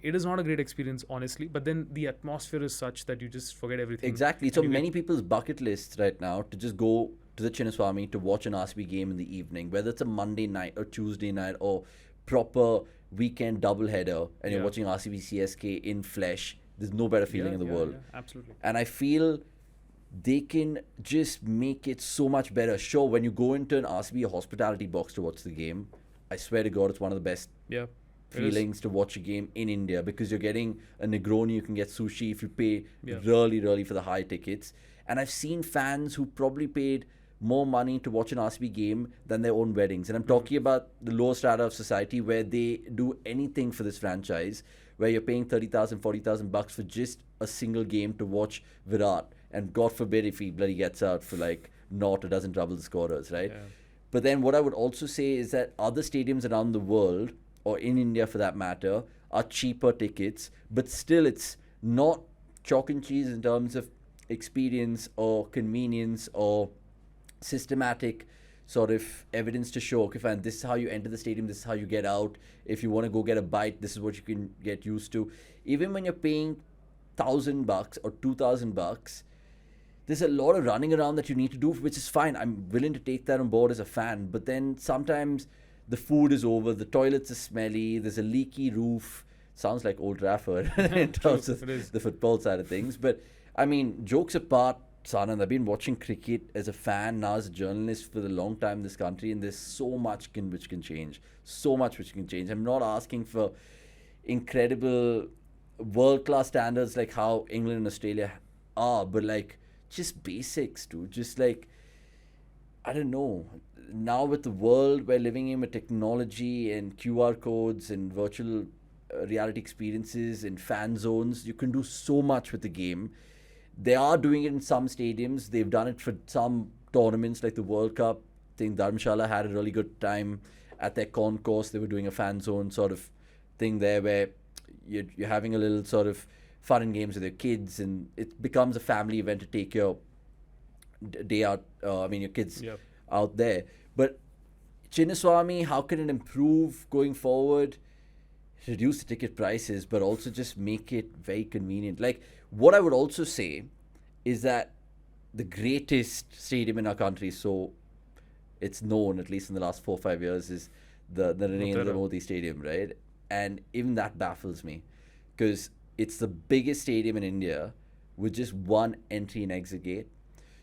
It is not a great experience, honestly. But then the atmosphere is such that you just forget everything. Exactly. So many people's bucket lists right now to just go to the Chinnaswamy to watch an RCB game in the evening, whether it's a Monday night or Tuesday night or proper weekend doubleheader, and you're watching RCB CSK in flesh. There's no better feeling in the world. Yeah, absolutely. And I feel they can just make it so much better. Sure, when you go into an RCB hospitality box to watch the game, I swear to God, it's one of the best feelings to watch a game in India, because you're getting a Negroni, you can get sushi if you pay really, really for the high tickets. And I've seen fans who probably paid more money to watch an RCB game than their own weddings. And I'm talking about the lower strata of society where they do anything for this franchise, where you're paying 30,000, 40,000 bucks for just a single game to watch Virat. And God forbid if he bloody gets out for like naught or doesn't trouble the scorers, right? Yeah. But then what I would also say is that other stadiums around the world, or in India for that matter, are cheaper tickets, but still it's not chalk and cheese in terms of experience or convenience or systematic sort of evidence to show, okay, fine, this is how you enter the stadium, this is how you get out. If you want to go get a bite, this is what you can get used to. Even when you're paying $1,000 or $2,000, there's a lot of running around that you need to do, which is fine. I'm willing to take that on board as a fan. But then sometimes the food is over, the toilets are smelly, there's a leaky roof. Sounds like Old Trafford in terms of the football side of things. But I mean, jokes apart, Sanand, I've been watching cricket as a fan, now as a journalist for the long time in this country, and there's so much which can change. So much which can change. I'm not asking for incredible world-class standards like how England and Australia are, but like just basics, dude. Just like, I don't know. Now with the world we're living in with technology and QR codes and virtual reality experiences and fan zones, you can do so much with the game. They are doing it in some stadiums. They've done it for some tournaments like the World Cup. I think Dharamshala had a really good time at their concourse. They were doing a fan zone sort of thing there where you're having a little sort of fun and games with your kids, and it becomes a family event to take your day out, your kids out there. But Chinnaswamy, how can it improve going forward? Reduce the ticket prices, but also just make it very convenient. Like, what I would also say is that the greatest stadium in our country, so it's known, at least in the last 4 or 5 years, is the Narendra Modi Stadium, right? And even that baffles me, because it's the biggest stadium in India with just one entry and exit gate.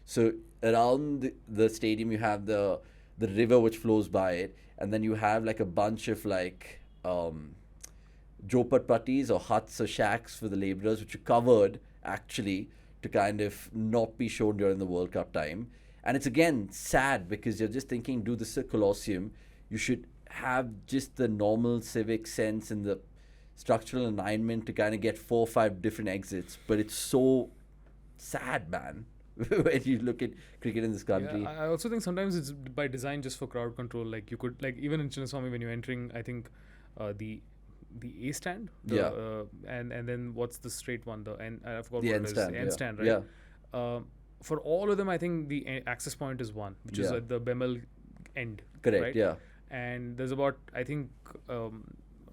So around the stadium, you have the river which flows by it, and then you have like a bunch of like jhopatpattis or huts or shacks for the labourers, which are covered actually to kind of not be shown during the World Cup time. And it's again sad, because you're just thinking, dude, this is a Colosseum. You should have just the normal civic sense and the structural alignment to kind of get 4 or 5 different exits. But it's so sad, man, when you look at cricket in this country. Yeah, I also think sometimes it's by design just for crowd control. Like you could, like even in Chinnaswamy, when you're entering, I think the A stand, and then what's the straight one? I forgot the what end it is. stand, The end stand, right? Yeah. For all of them, I think the access point is one, which is at the Bemel end. Correct. Right? Yeah. And there's about, I think,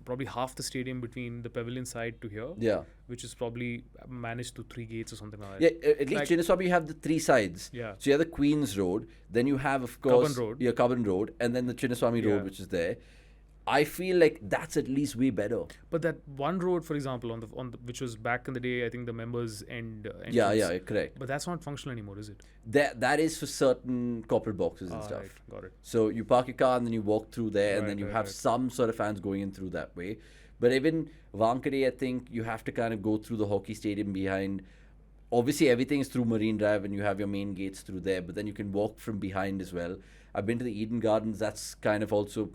probably half the stadium between the pavilion side to here. Yeah. Which is probably managed to 3 gates or something like Yeah, that. at least Chinnaswamy, you have the 3 sides. Yeah. So you have the Queen's Road, then you have, of course, Cubbon Road, and then the Chinnaswamy Road, which is there. I feel like that's at least way better. But that one road, for example, on the which was back in the day, I think the members end. Yeah, correct. But that's not functional anymore, is it? That is for certain corporate boxes and stuff. Right, got it. So you park your car and then you walk through there, and then you have some sort of fans going in through that way. But even Wankhede, I think you have to kind of go through the hockey stadium behind. Obviously, everything is through Marine Drive, and you have your main gates through there. But then you can walk from behind as well. I've been to the Eden Gardens. That's kind of also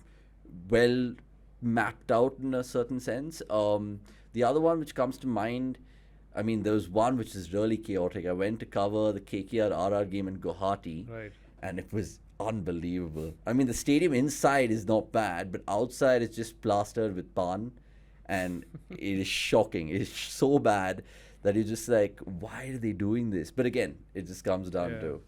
well mapped out in a certain sense. The other one which comes to mind, I mean, there was one which is really chaotic. I went to cover the KKR-RR game in Guwahati, and it was unbelievable. I mean, the stadium inside is not bad, but outside it's just plastered with pan, and it is shocking. It is so bad that you're just like, why are they doing this? But again, it just comes down to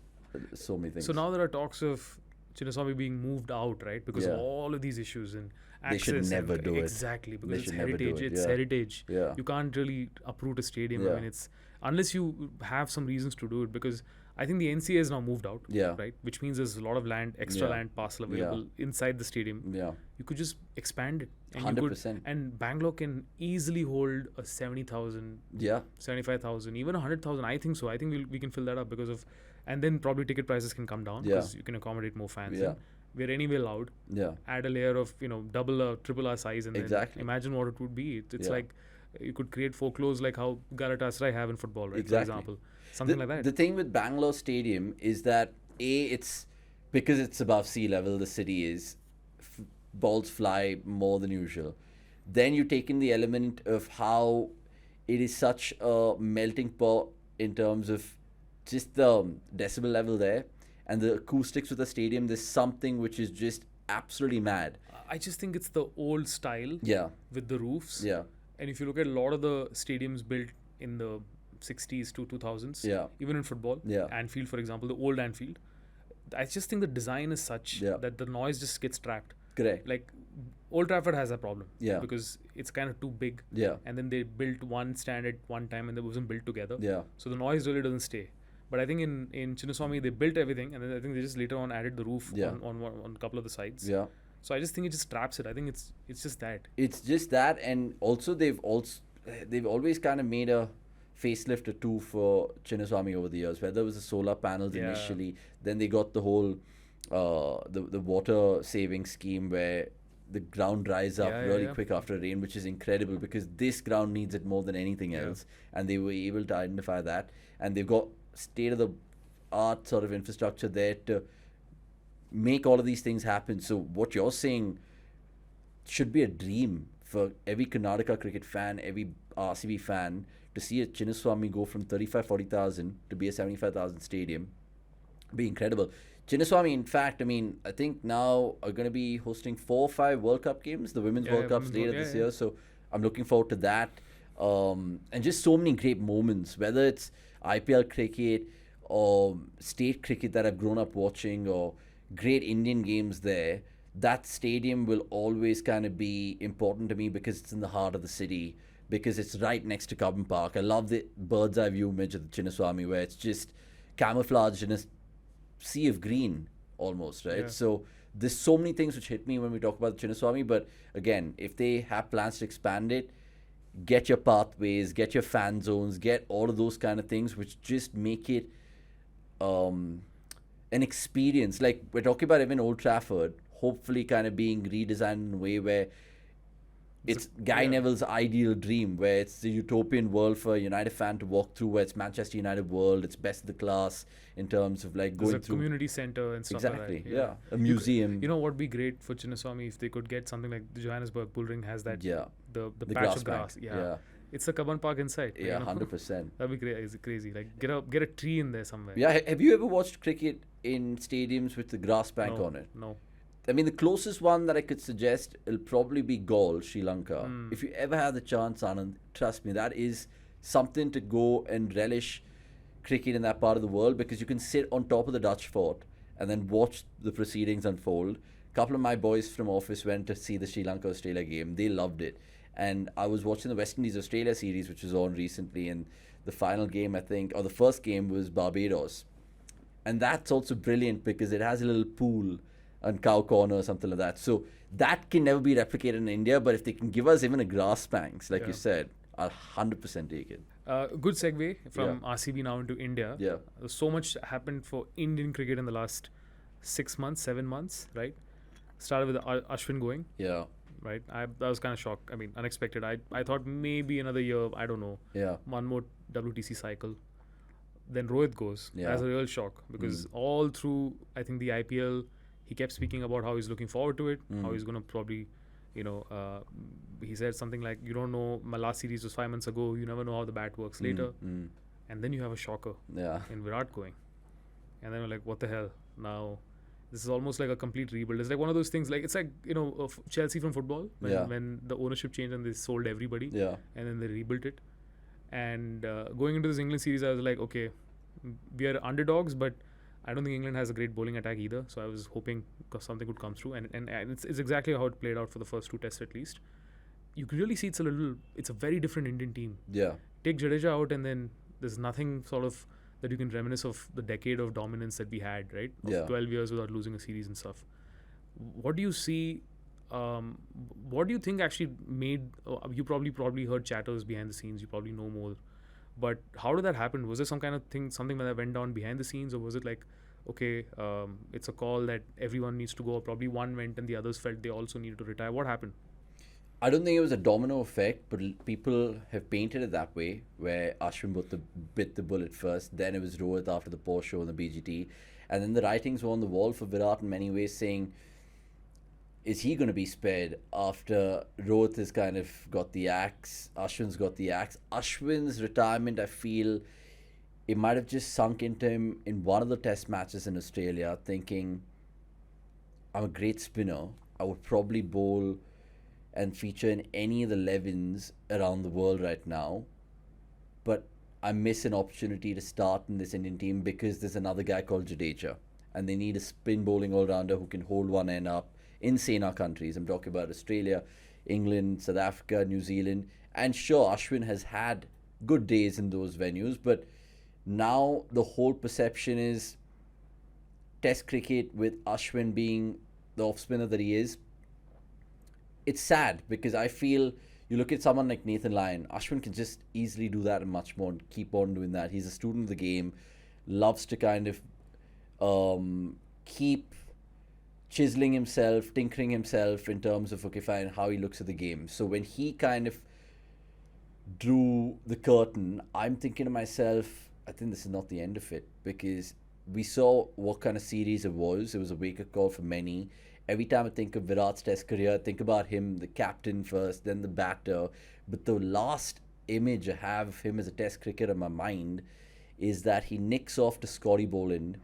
so many things. So now there are talks of Chinnaswamy being moved out, right? Because of all of these issues and access. They should never do it. Exactly, because it's heritage. It's heritage. Yeah. You can't really uproot a stadium. I mean, it's unless you have some reasons to do it. Because I think the NCA has now moved out, right? Which means there's a lot of land, extra land parcel available inside the stadium. Yeah. You could just expand it. And 100%. And Bangalore can easily hold a 70,000, 75,000, even 100,000. I think so. I think we can fill that up because of, and then probably ticket prices can come down because you can accommodate more fans. Yeah. We're anyway loud. Yeah. Add a layer of, double or triple our size, and then imagine what it would be. It's like you could create folklores like how Galatasaray have in football, right? For example, something like that. The thing with Bangalore Stadium is that it's because it's above sea level. The city is balls fly more than usual. Then you take in the element of how it is such a melting pot in terms of just the decibel level there. And the acoustics with the stadium, there's something which is just absolutely mad. I just think it's the old style with the roofs. Yeah. And if you look at a lot of the stadiums built in the 60s to 2000s, even in football, Anfield, for example, the old Anfield, I just think the design is such that the noise just gets trapped. Correct. Like Old Trafford has that problem because it's kind of too big. Yeah. And then they built one stand at one time and it wasn't built together. Yeah. So the noise really doesn't stay. But I think in Chinnaswamy, they built everything, and then I think they just later on added the roof on a couple of the sides. Yeah. So I just think it just traps it. I think it's just that. It's just that, and also they've always kind of made a facelift or two for Chinnaswamy over the years. Whether it was the solar panels initially, then they got the whole the water saving scheme where the ground dries up really quick after rain, which is incredible because this ground needs it more than anything else, and they were able to identify that, and they've got state-of-the-art sort of infrastructure there to make all of these things happen. So what you're saying should be a dream for every Karnataka cricket fan, every RCB fan, to see a Chinnaswamy go from 40,000 to be a 75,000 stadium. Be incredible. Chinnaswamy, in fact, I think now are going to be hosting 4 or 5 World Cup games, the Women's World Cups later this year. So I'm looking forward to that. And just so many great moments, whether it's IPL cricket or state cricket that I've grown up watching or great Indian games there. That stadium will always kind of be important to me because it's in the heart of the city, because it's right next to Cubban Park. I love the bird's eye view image of the Chinnaswamy where it's just camouflaged in a sea of green almost, right? Yeah. So there's so many things which hit me when we talk about the Chinnaswamy, but again, if they have plans to expand it, get your pathways, get your fan zones, get all of those kind of things which just make it an experience. Like we're talking about even Old Trafford, hopefully kind of being redesigned in a way where it's Guy Neville's ideal dream, where it's the utopian world for a United fan to walk through, where it's Manchester United world, it's best of the class in terms of like going through. There's a community center and stuff like that. Exactly, yeah. A museum. You know what would be great for Chinnaswamy if they could get something like the Johannesburg Bull Ring has that, the patch of grass. Yeah. It's a Cubban Park inside. Yeah, 100%. That'd be crazy. Like get a tree in there somewhere. Yeah, have you ever watched cricket in stadiums with the grass bank on it? No. The closest one that I could suggest will probably be Galle, Sri Lanka. If you ever have the chance, Anand, trust me, that is something to go and relish cricket in that part of the world, because you can sit on top of the Dutch fort and then watch the proceedings unfold. A couple of my boys from office went to see the Sri Lanka-Australia game. They loved it. And I was watching the West Indies-Australia series, which was on recently, and the final game, I think, or the first game was Barbados. And that's also brilliant because it has a little pool and cow corner or something like that. So that can never be replicated in India, but if they can give us even a grass banks, like you said, I'll 100% take it. Good segue from RCB now into India. Yeah. So much happened for Indian cricket in the last 6 months, 7 months, right? Started with Ashwin going. Yeah. Right? That was kind of shock. Unexpected. I thought maybe another year, I don't know. Yeah. One more WTC cycle. Then Rohit goes. Yeah. That's a real shock because all through, I think, the IPL, he kept speaking about how he's looking forward to it, how he's going to probably, he said something like, you don't know, my last series was 5 months ago, you never know how the bat works later. And then you have a shocker in Virat going. And then we're like, what the hell? Now, this is almost like a complete rebuild. It's like one of those things, like it's like, Chelsea from football, when the ownership changed and they sold everybody. Yeah. And then they rebuilt it. And going into this England series, I was like, okay, we are underdogs, but I don't think England has a great bowling attack either. So I was hoping something would come through, and it's exactly how it played out for the first two tests at least. You can really see it's a very different Indian team. Yeah. Take Jadeja out, and then there's nothing sort of that you can reminisce of the decade of dominance that we had, right? Of 12 years without losing a series and stuff. What do you see? What do you think actually made? You probably heard chatters behind the scenes. You probably know more. But how did that happen? Was there some kind of thing, something that went down behind the scenes, or was it like, okay, it's a call that everyone needs to go? Probably one went and the others felt they also needed to retire. What happened? I don't think it was a domino effect, but people have painted it that way, where Ashwin bit the bullet first, then it was Rohit after the post show on the BGT, and then the writings were on the wall for Virat in many ways saying, is he going to be spared after Rohit has kind of got the axe, Ashwin's got the axe. Ashwin's retirement, I feel, it might have just sunk into him in one of the test matches in Australia, thinking, I'm a great spinner, I would probably bowl and feature in any of the 11s around the world right now, but I miss an opportunity to start in this Indian team because there's another guy called Jadeja, and they need a spin bowling all-rounder who can hold one end up in saner countries. I'm talking about Australia, England, South Africa, New Zealand, and sure, Ashwin has had good days in those venues, but now the whole perception is Test cricket with Ashwin being the off-spinner that he is. It's sad because I feel you look at someone like Nathan Lyon, Ashwin can just easily do that and much more and keep on doing that. He's a student of the game, loves to kind of keep chiseling himself, tinkering himself in terms of, okay, fine, how he looks at the game. So when he kind of drew the curtain, I'm thinking to myself, I think this is not the end of it, because we saw what kind of series it was. It was a wake-up call for many. Every time I think of Virat's test career, I think about him, the captain first, then the batter. But the last image I have of him as a test cricketer in my mind is that he nicks off to Scotty Boland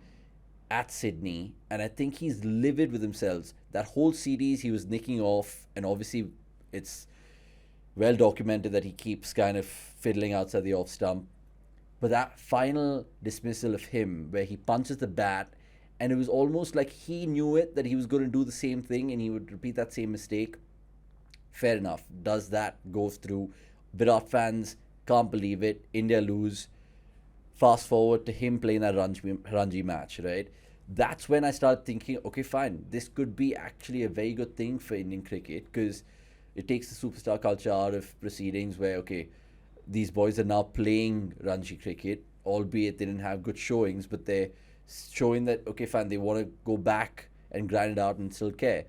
at Sydney, and I think he's livid with himself. That whole series he was nicking off, and obviously it's well documented that he keeps kind of fiddling outside the off stump. But that final dismissal of him, where he punches the bat, and it was almost like he knew it, that he was going to do the same thing and he would repeat that same mistake. Fair enough. Does that, goes through. Virat fans can't believe it. India lose. Fast forward to him playing that Ranji match, right? That's when I started thinking, okay, fine, this could be actually a very good thing for Indian cricket, because it takes the superstar culture out of proceedings where, okay, these boys are now playing Ranji cricket, albeit they didn't have good showings, but they're showing that, okay, fine, they want to go back and grind it out and still care.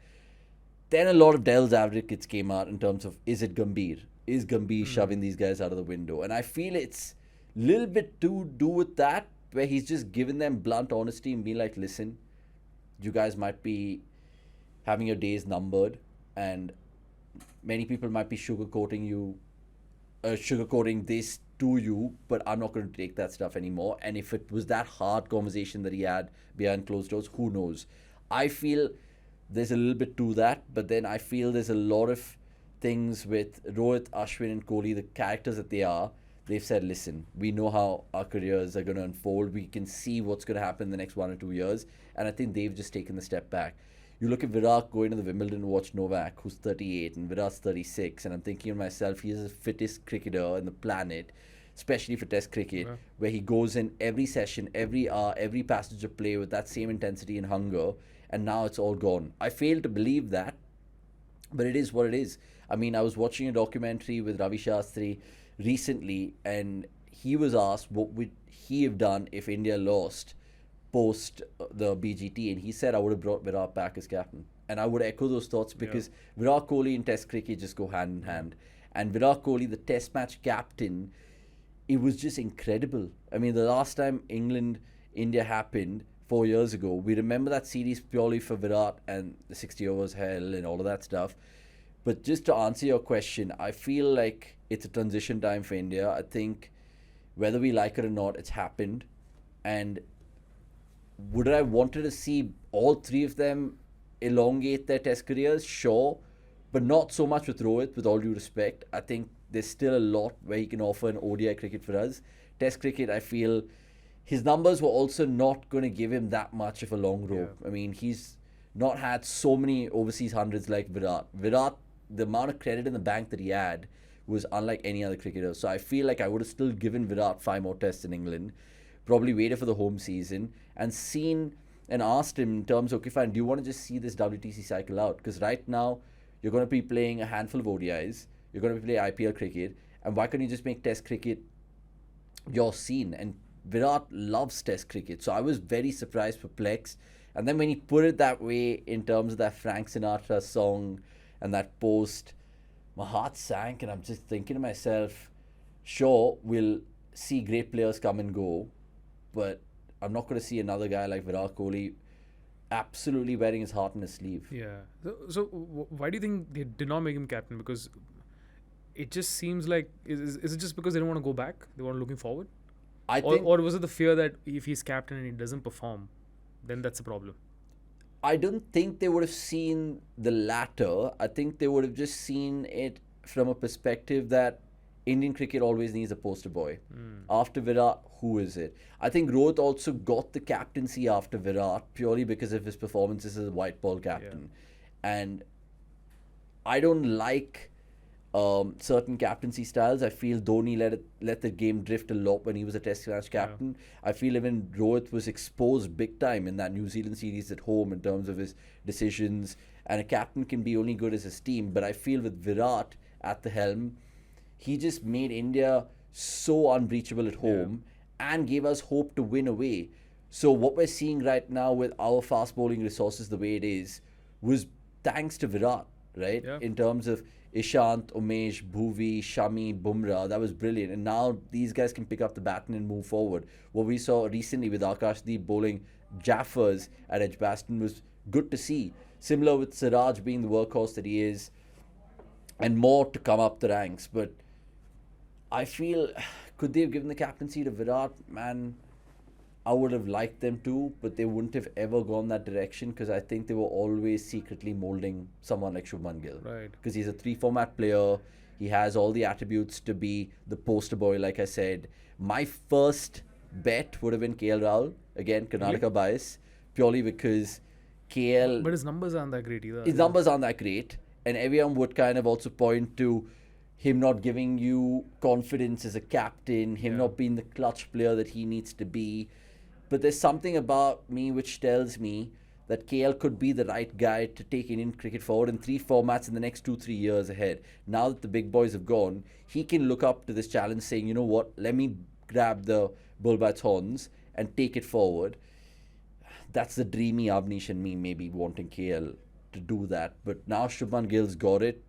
Then a lot of devil's advocates came out in terms of, is it Gambhir? Is Gambhir shoving these guys out of the window? And I feel it's a little bit to do with that, where he's just giving them blunt honesty and being like, listen, you guys might be having your days numbered, and many people might be sugarcoating this to you, but I'm not going to take that stuff anymore. And if it was that hard conversation that he had behind closed doors, who knows? I feel there's a little bit to that, but then I feel there's a lot of things with Rohit, Ashwin and Kohli, the characters that they are. They've said, listen, we know how our careers are going to unfold. We can see what's going to happen in the next 1 or 2 years. And I think they've just taken the step back. You look at Virat going to the Wimbledon to watch Novak, who's 38, and Virat's 36. And I'm thinking to myself, he's the fittest cricketer on the planet, especially for Test cricket, where he goes in every session, every hour, every passage of play with that same intensity and hunger. And now it's all gone. I fail to believe that, but it is what it is. I mean, I was watching a documentary with Ravi Shastri recently, and he was asked what would he have done if India lost post the BGT, and he said, I would have brought Virat back as captain. And I would echo those thoughts, because Virat Kohli and Test cricket just go hand in hand. And Virat Kohli, the Test match captain, it was just incredible. I mean, the last time England-India happened 4 years ago, we remember that series purely for Virat and the 60 overs hell and all of that stuff. But just to answer your question, I feel like it's a transition time for India. I think whether we like it or not, it's happened. And would I wanted to see all three of them elongate their Test careers? Sure. But not so much with Rohit, with all due respect. I think there's still a lot where he can offer in ODI cricket for us. Test cricket, I feel his numbers were also not going to give him that much of a long rope. I mean, he's not had so many overseas hundreds like Virat. Virat, the amount of credit in the bank that he had was unlike any other cricketer. So I feel like I would have still given Virat 5 more tests in England, probably waited for the home season and seen and asked him in terms of, okay, fine, do you want to just see this WTC cycle out? Because right now, you're going to be playing a handful of ODIs, you're going to be playing IPL cricket, and why can't you just make test cricket your scene? And Virat loves test cricket. So I was very surprised, perplexed. And then when he put it that way in terms of that Frank Sinatra song and that post, my heart sank, and I'm just thinking to myself, sure, we'll see great players come and go, but I'm not going to see another guy like Virat Kohli absolutely wearing his heart on his sleeve. Yeah. So why do you think they did not make him captain? Because it just seems like, is it just because they don't want to go back? They want looking forward? Or was it the fear that if he's captain and he doesn't perform, then that's a problem? I don't think they would have seen the latter. I think they would have just seen it from a perspective that Indian cricket always needs a poster boy. After Virat, who is it? I think Rohit also got the captaincy after Virat purely because of his performances as a white ball captain. And I don't like certain captaincy styles. I feel Dhoni let the game drift a lot when he was a test match captain. I feel even Rohit was exposed big time in that New Zealand series at home in terms of his decisions. And a captain can be only good as his team. But I feel with Virat at the helm, he just made India so unbreachable at home and gave us hope to win away. So what we're seeing right now with our fast bowling resources the way it is was thanks to Virat, right? In terms of Ishant, Umesh, Bhuvi, Shami, Bumrah, that was brilliant. And now these guys can pick up the baton and move forward. What we saw recently with Akashdeep bowling Jaffers at Edgbaston was good to see. Similar with Siraj being the workhorse that he is, and more to come up the ranks. But I feel, could they have given the captaincy to Virat? Man, I would have liked them to, but they wouldn't have ever gone that direction because I think they were always secretly molding someone like Shubman Gill. Right. Because he's a 3-format player. He has all the attributes to be the poster boy, like I said. My first bet would have been KL Rahul. Again, Karnataka bias. Purely because KL... But his numbers aren't that great either. His numbers aren't that great. And everyone would kind of also point to him not giving you confidence as a captain, him not being the clutch player that he needs to be. But there's something about me which tells me that KL could be the right guy to take Indian cricket forward in 3 formats in the next 2-3 years ahead. Now that the big boys have gone, he can look up to this challenge saying, you know what, let me grab the bull by its horns and take it forward. That's the dreamy Avanish and me maybe wanting KL to do that. But now Shubman Gill's got it.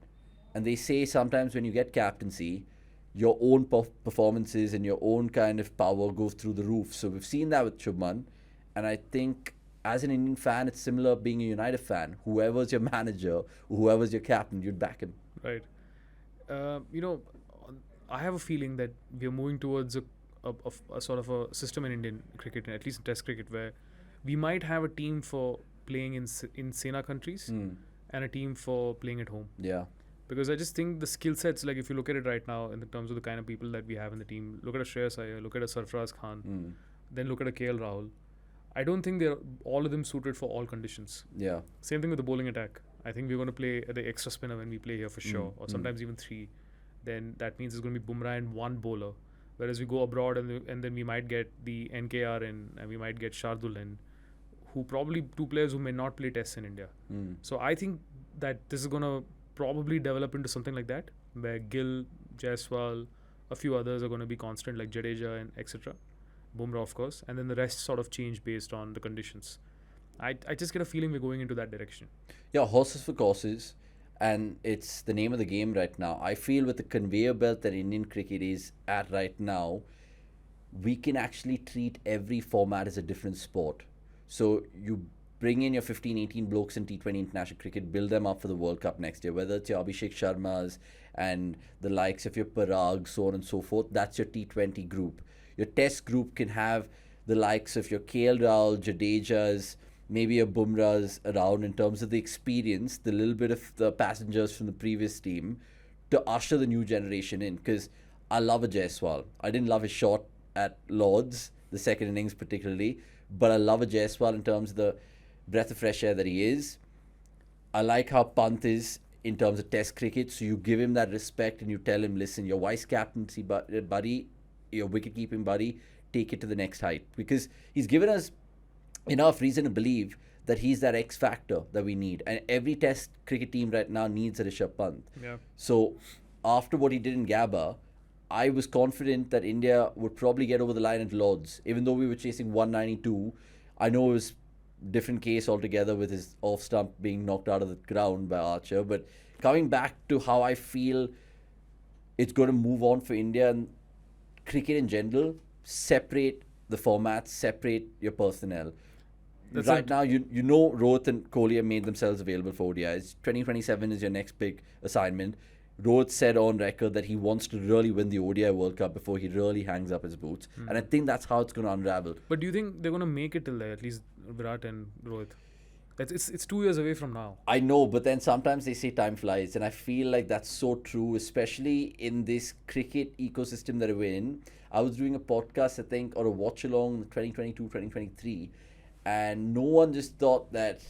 And they say sometimes when you get captaincy, your own performances and your own kind of power goes through the roof. So we've seen that with Shubman. And I think as an Indian fan, it's similar being a United fan. Whoever's your manager, whoever's your captain, you'd back him. Right. I have a feeling that we're moving towards a sort of a system in Indian cricket, at least in Test cricket, where we might have a team for playing in Sena countries and a team for playing at home. Yeah. Because I just think the skill sets, like if you look at it right now in the terms of the kind of people that we have in the team, look at a Shreyas Iyer, look at a Sarfaraz Khan, then look at a KL Rahul. I don't think they're all of them suited for all conditions. Yeah. Same thing with the bowling attack. I think we're going to play the extra spinner when we play here for sure, or sometimes even 3. Then that means it's going to be Bumrah and 1 bowler. Whereas we go abroad and then we might get the NKR in and we might get Shardul in, who probably 2 players who may not play tests in India. So I think that this is going to probably develop into something like that, where Gill, Jaiswal, a few others are going to be constant, like Jadeja and etc. Bumrah, of course, and then the rest sort of change based on the conditions. I just get a feeling we're going into that direction. Yeah, horses for courses, and it's the name of the game right now. I feel with the conveyor belt that Indian cricket is at right now, we can actually treat every format as a different sport. So you bring in your 15, 18 blokes in T20 international cricket, build them up for the World Cup next year, whether it's your Abhishek Sharmas and the likes of your Parag, so on and so forth. That's your T20 group. Your Test group can have the likes of your KL Rahul, Jadejas, maybe your Bumrahs around in terms of the experience, the little bit of the passengers from the previous team to usher the new generation in, because I love a Jaiswal. I didn't love his shot at Lords, the second innings particularly, but I love a Jaiswal in terms of the breath of fresh air that he is. I like how Pant is in terms of Test cricket, so you give him that respect and you tell him, listen, your vice captaincy buddy, your wicket keeping buddy, take it to the next height, because he's given us enough reason to believe that he's that X factor that we need, and every Test cricket team right now needs a Rishabh Pant. Yeah. So after what he did in Gabba, I was confident that India would probably get over the line at Lords, even though we were chasing 192. I know it was different case altogether with his off stump being knocked out of the ground by Archer, but coming back to how I feel it's going to move on for India and cricket in general, separate the formats, separate your personnel. That's right now, you know Rohit and Kohli have made themselves available for ODIs. 2027 is your next big assignment. Rohit said on record that he wants to really win the ODI World Cup before he really hangs up his boots. And I think that's how it's going to unravel. But do you think they're going to make it till there, at least Virat and Rohit? It's 2 years away from now. I know, but then sometimes they say time flies, and I feel like that's so true, especially in this cricket ecosystem that we're in. I was doing a podcast, I think, or a watch along 2022, 2023, and no one just thought that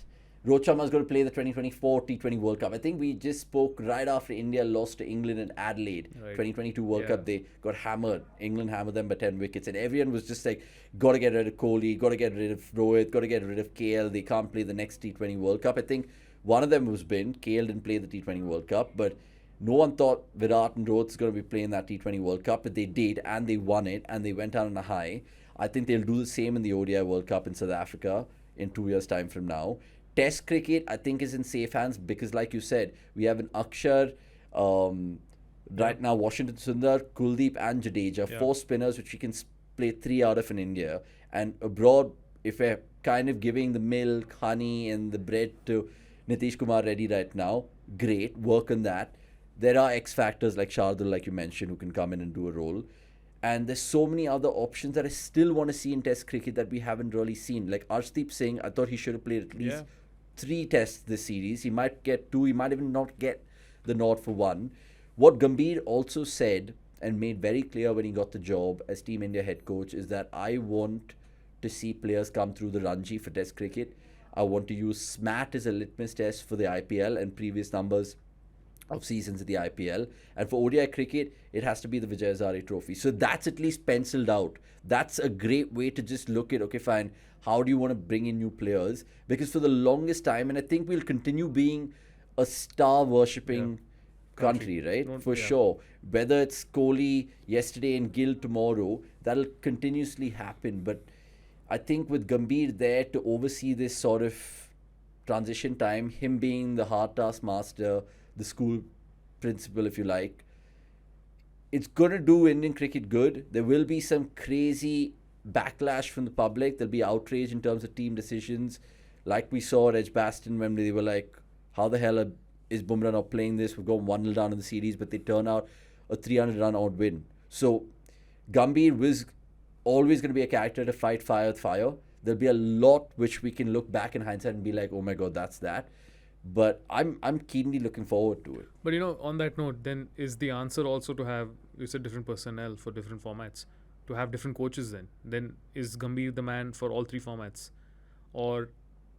Rohit Sharma is going to play the 2024 T20 World Cup. I think we just spoke right after India lost to England in Adelaide. Right. 2022 World Cup, they got hammered. England hammered them by 10 wickets. And everyone was just like, got to get rid of Kohli, got to get rid of Rohit, got to get rid of KL. They can't play the next T20 World Cup. I think one of them was Bin. KL didn't play the T20 World Cup. But no one thought Virat and Rohit's going to be playing that T20 World Cup. But they did, and they won it, and they went out on a high. I think they'll do the same in the ODI World Cup in South Africa in 2 years' time from now. Test cricket, I think, is in safe hands because, like you said, we have an Akshar, right now Washington Sundar, Kuldeep and Jadeja, 4 spinners which we can play 3 out of in India. And abroad, if we're kind of giving the milk, honey and the bread to Nitish Kumar Reddy right now, great, work on that. There are X factors like Shardul, like you mentioned, who can come in and do a role. And there's so many other options that I still want to see in Test cricket that we haven't really seen. Like Arshdeep Singh, I thought he should have played at least 3 tests this series. He might get 2. He might even not get the nod for 1. What Gambhir also said and made very clear when he got the job as Team India head coach is that I want to see players come through the Ranji for Test cricket. I want to use SMAT as a litmus test for the IPL and previous numbers of seasons of the IPL. And for ODI cricket, it has to be the Vijay Hazare Trophy. So that's at least penciled out. That's a great way to just look at, okay, fine, how do you want to bring in new players? Because for the longest time, and I think we'll continue being a star-worshipping country, right? For sure. Whether it's Kohli yesterday and Gill tomorrow, that'll continuously happen. But I think with Gambhir there to oversee this sort of transition time, him being the hard task master, the school principal, if you like, it's going to do Indian cricket good. There will be some crazy backlash from the public. There'll be outrage in terms of team decisions, like we saw at Edgbaston when they were like, how the hell is Bumrah not playing this? We've gone 1-0 down in the series, but they turn out a 300-run odd win. So Gambhir was always going to be a character to fight fire with fire. There'll be a lot which we can look back in hindsight and be like, oh my God, that's that. But I'm keenly looking forward to it. But on that note, then is the answer also to have, you said, different personnel for different formats, to have different coaches then is Gambhir the man for all 3 formats? Or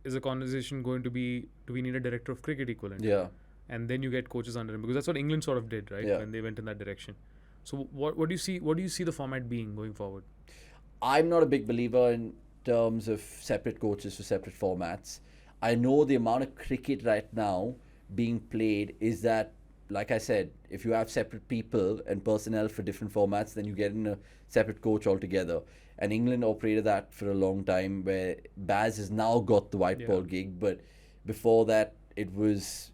is the conversation going to be, do we need a director of cricket equivalent? Yeah. And then you get coaches under him, because that's what England sort of did, right? Yeah. When they went in that direction. So what do you see the format being going forward? I'm not a big believer in terms of separate coaches for separate formats. I know the amount of cricket right now being played is that, like I said, if you have separate people and personnel for different formats, then you get in a separate coach altogether. And England operated that for a long time, where Baz has now got the white ball gig, but before that it was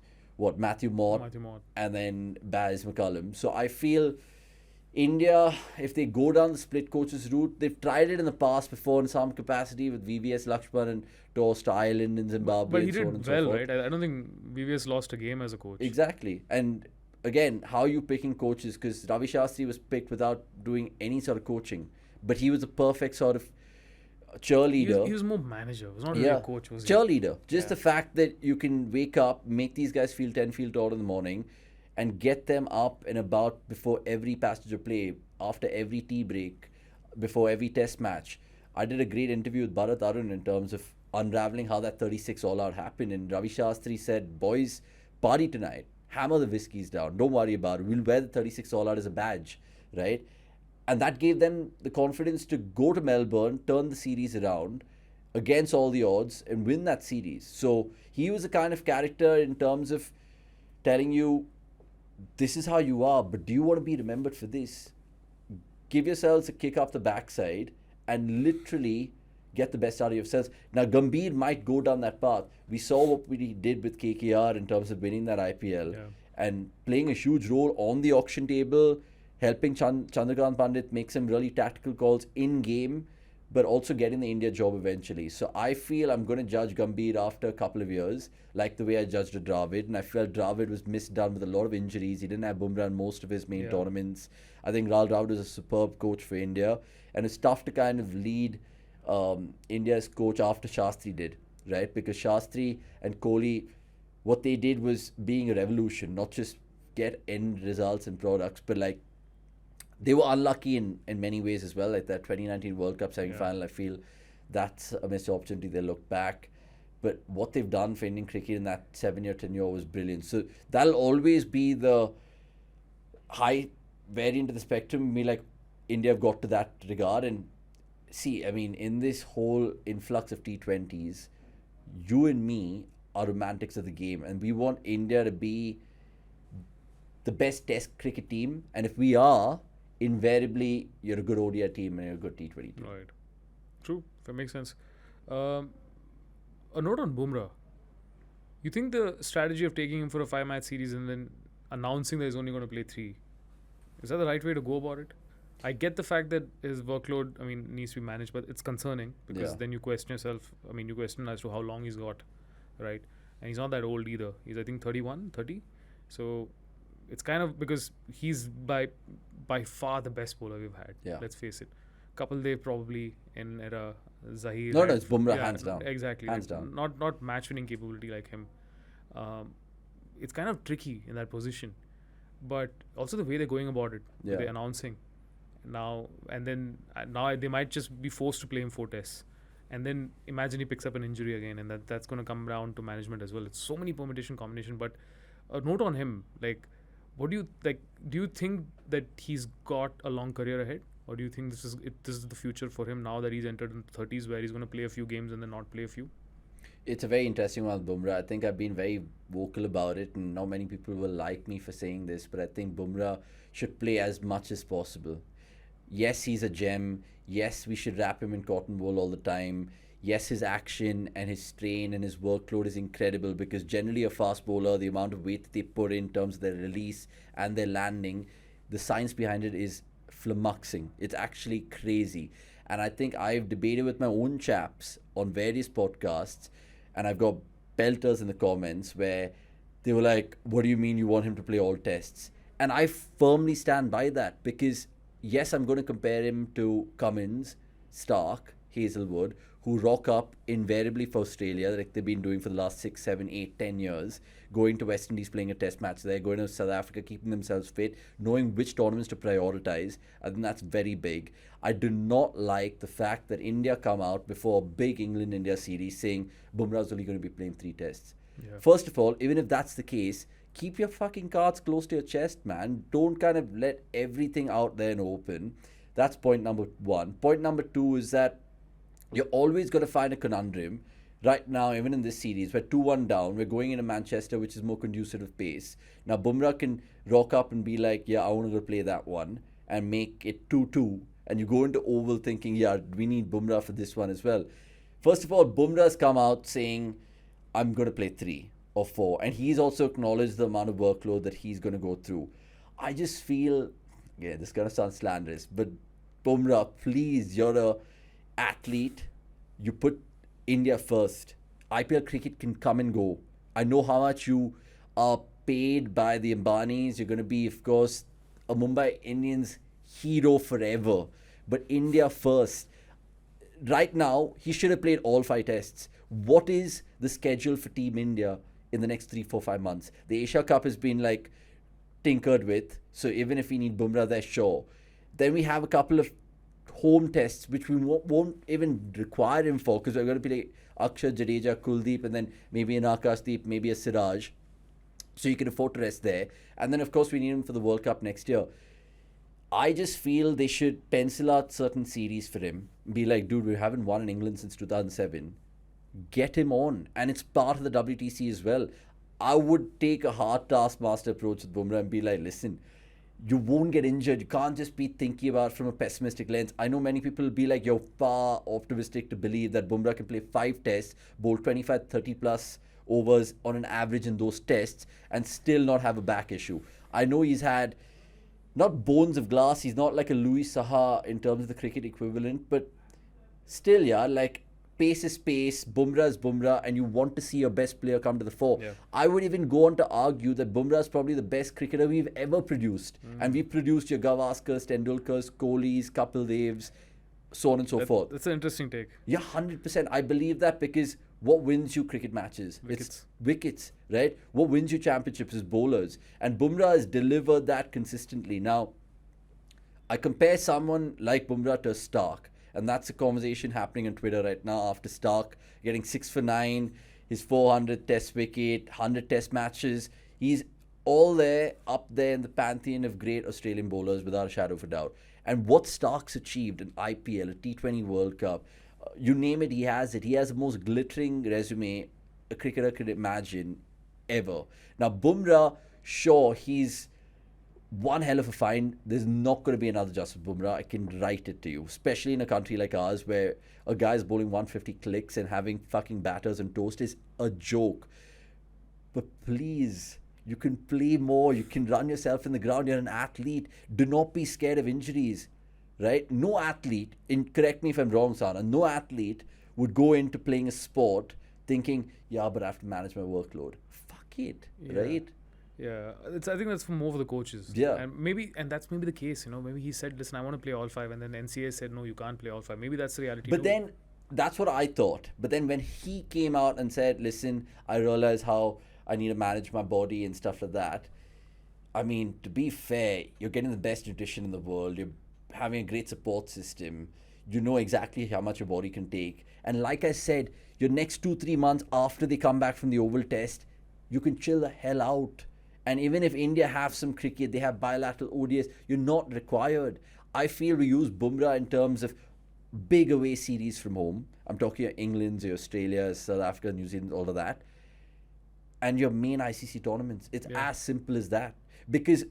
Matthew Mott and then Baz McCullum. So I feel India, if they go down the split coaches route, they've tried it in the past before in some capacity with VVS Lakshman and tossed to Ireland and Zimbabwe. But he and so did on and well, so forth. right? I don't think VVS lost a game as a coach. Exactly. And again, how are you picking coaches? Because Ravi Shastri was picked without doing any sort of coaching. But he was a perfect sort of cheerleader. He was more manager. He was not really a coach, was he? Cheerleader. Just the fact that you can wake up, make these guys feel 10 feet tall in the morning, and get them up and about before every passenger play, after every tea break, before every test match. I did a great interview with Bharat Arun in terms of unraveling how that 36 all-out happened. And Ravi Shastri said, boys, party tonight. Hammer the whiskies down. Don't worry about it. We'll wear the 36 all-out as a badge, right? And that gave them the confidence to go to Melbourne, turn the series around against all the odds and win that series. So he was a kind of character in terms of telling you, this is how you are, but do you want to be remembered for this? Give yourselves a kick up the backside and literally get the best out of yourselves. Now, Gambhir might go down that path. We saw what we did with KKR in terms of winning that IPL and playing a huge role on the auction table, helping Chandrakant Pandit make some really tactical calls in-game, but also getting the India job eventually. So I feel I'm going to judge Gambhir after a couple of years, like the way I judged Dravid. And I felt Dravid was misdone with a lot of injuries. He didn't have Bumrah in most of his main tournaments. I think Rahul Dravid was a superb coach for India. And it's tough to kind of lead India's coach after Shastri did, right? Because Shastri and Kohli, what they did was being a revolution, not just get end results and products, but like they were unlucky in many ways as well. Like that 2019 World Cup semi-final, I feel that's a missed opportunity. They look back. But what they've done for Indian cricket in that 7-year tenure was brilliant. So that'll always be the high variant of the spectrum. Like India have got to that regard. And see, I mean, in this whole influx of T20s, you and me are romantics of the game. And we want India to be the best test cricket team. And if we are, invariably, you're a good ODI team and you're a good T20 team. Right. True. That makes sense. A note on Bumrah. You think the strategy of taking him for a 5-match series and then announcing that he's only going to play 3, is that the right way to go about it? I get the fact that his workload, needs to be managed, but it's concerning because then you question yourself. You question as to how long he's got, right? And he's not that old either. He's, I think, 31, 30. So it's kind of because he's by far the best bowler we've had. Yeah. Let's face it. Kapil Dev probably in era, Zahir. No, it's Bumrah hands down. Exactly. Hands down. Not match winning capability like him. It's kind of tricky in that position. But also the way they're going about it. They're announcing now they might just be forced to play him 4 tests. And then imagine he picks up an injury again, and that's going to come down to management as well. It's so many combination. But a note on him, like, what do you like? Do you think that he's got a long career ahead, or do you think this is the future for him now that he's entered in the 30s, where he's going to play a few games and then not play a few? It's a very interesting one, Bumrah. I think I've been very vocal about it, and not many people will like me for saying this, but I think Bumrah should play as much as possible. Yes, he's a gem. Yes, we should wrap him in cotton wool all the time. Yes, his action and his strain and his workload is incredible, because generally a fast bowler, the amount of weight that they put in terms of their release and their landing, the science behind it is flummoxing. It's actually crazy. And I think I've debated with my own chaps on various podcasts, and I've got belters in the comments where they were like, what do you mean you want him to play all tests? And I firmly stand by that, because yes, I'm going to compare him to Cummins, Stark, Hazelwood, who rock up invariably for Australia, like they've been doing for the last 6, 7, 8, 10 years, going to West Indies, playing a test match there, going to South Africa, keeping themselves fit, knowing which tournaments to prioritize. I think that's very big. I do not like the fact that India come out before a big England-India series saying Bumrah's only going to be playing 3 tests. Yeah. First of all, even if that's the case, keep your fucking cards close to your chest, man. Don't kind of let everything out there and open. That's point number 1. Point number 2 is that you're always going to find a conundrum. Right now, even in this series, we're 2-1 down. We're going into Manchester, which is more conducive of pace. Now, Bumrah can rock up and be like, yeah, I want to go play that one, and make it 2-2. And you go into Oval thinking, yeah, we need Bumrah for this one as well. First of all, Bumrah's come out saying, I'm going to play 3 or 4. And he's also acknowledged the amount of workload that he's going to go through. I just feel, this is going to sound slanderous, but Bumrah, please, you're a athlete. You put India first. IPL cricket can come and go. I know how much you are paid by the Ambanis. You're going to be, of course, a Mumbai Indians hero forever. But India first. Right now, he should have played all 5 tests. What is the schedule for Team India in the next 3, 4, 5 months? The Asia Cup has been like tinkered with. So even if we need Bumrah there, sure. Then we have a couple of home tests which we won't even require him for, because we're going to play Akshar, Jadeja, Kuldeep, and then maybe an Akashdeep, maybe a Siraj. So you can afford to rest there. And then, of course, we need him for the World Cup next year. I just feel they should pencil out certain series for him. Be like, dude, we haven't won in England since 2007. Get him on. And it's part of the WTC as well. I would take a hard taskmaster approach with Bumrah and be like, listen, you won't get injured. You can't just be thinking about it from a pessimistic lens. I know many people will be like, you're far optimistic to believe that Bumrah can play 5 tests, bowl 25, 30 plus overs on an average in those tests and still not have a back issue. I know he's had not bones of glass. He's not like a Louis Saha in terms of the cricket equivalent, but still, yeah, like pace is pace, Bumrah is Bumrah, and you want to see your best player come to the fore. Yeah. I would even go on to argue that Bumrah is probably the best cricketer we've ever produced. And we've produced your Gavaskars, Tendulkars, Kohlis, Kapil Devs, so on and so forth. That's an interesting take. Yeah, 100%. I believe that because what wins you cricket matches? It's wickets, right? What wins you championships is bowlers. And Bumrah has delivered that consistently. Now, I compare someone like Bumrah to Stark. And that's a conversation happening on Twitter right now after Stark getting 6 for 9, his 400th test wicket, 100 test matches. He's all there, up there in the pantheon of great Australian bowlers without a shadow of a doubt. And what Stark's achieved in IPL, a T20 World Cup, you name it, he has it. He has the most glittering resume a cricketer could imagine ever. Now, Bumrah, sure, he's one hell of a find. There's not going to be another Jasprit Bumrah. I can write it to you, especially in a country like ours where a guy's bowling 150 clicks and having fucking batters and toast is a joke. But please, you can play more. You can run yourself in the ground. You're an athlete. Do not be scared of injuries, right? No athlete, correct me if I'm wrong, Sana, no athlete would go into playing a sport thinking, yeah, but I have to manage my workload. Fuck it, right? Yeah, I think that's for more for the coaches. Yeah. And that's maybe the case, maybe he said, listen, I want to play all 5, and then NCA said, no, you can't play all 5. Maybe that's the reality But too. then, that's what I thought. But then when he came out and said, listen, I realize how I need to manage my body and stuff like that. I mean, to be fair, you're getting the best nutrition in the world. You're having a great support system. You know exactly how much your body can take. And like I said, your next 2-3 months after they come back from the Oval Test, you can chill the hell out. And even if India have some cricket, they have bilateral ODIs, you're not required. I feel we use Bumrah in terms of big away series from home. I'm talking England, Australia, South Africa, New Zealand, all of that. And your main ICC tournaments. It's as simple as that. Because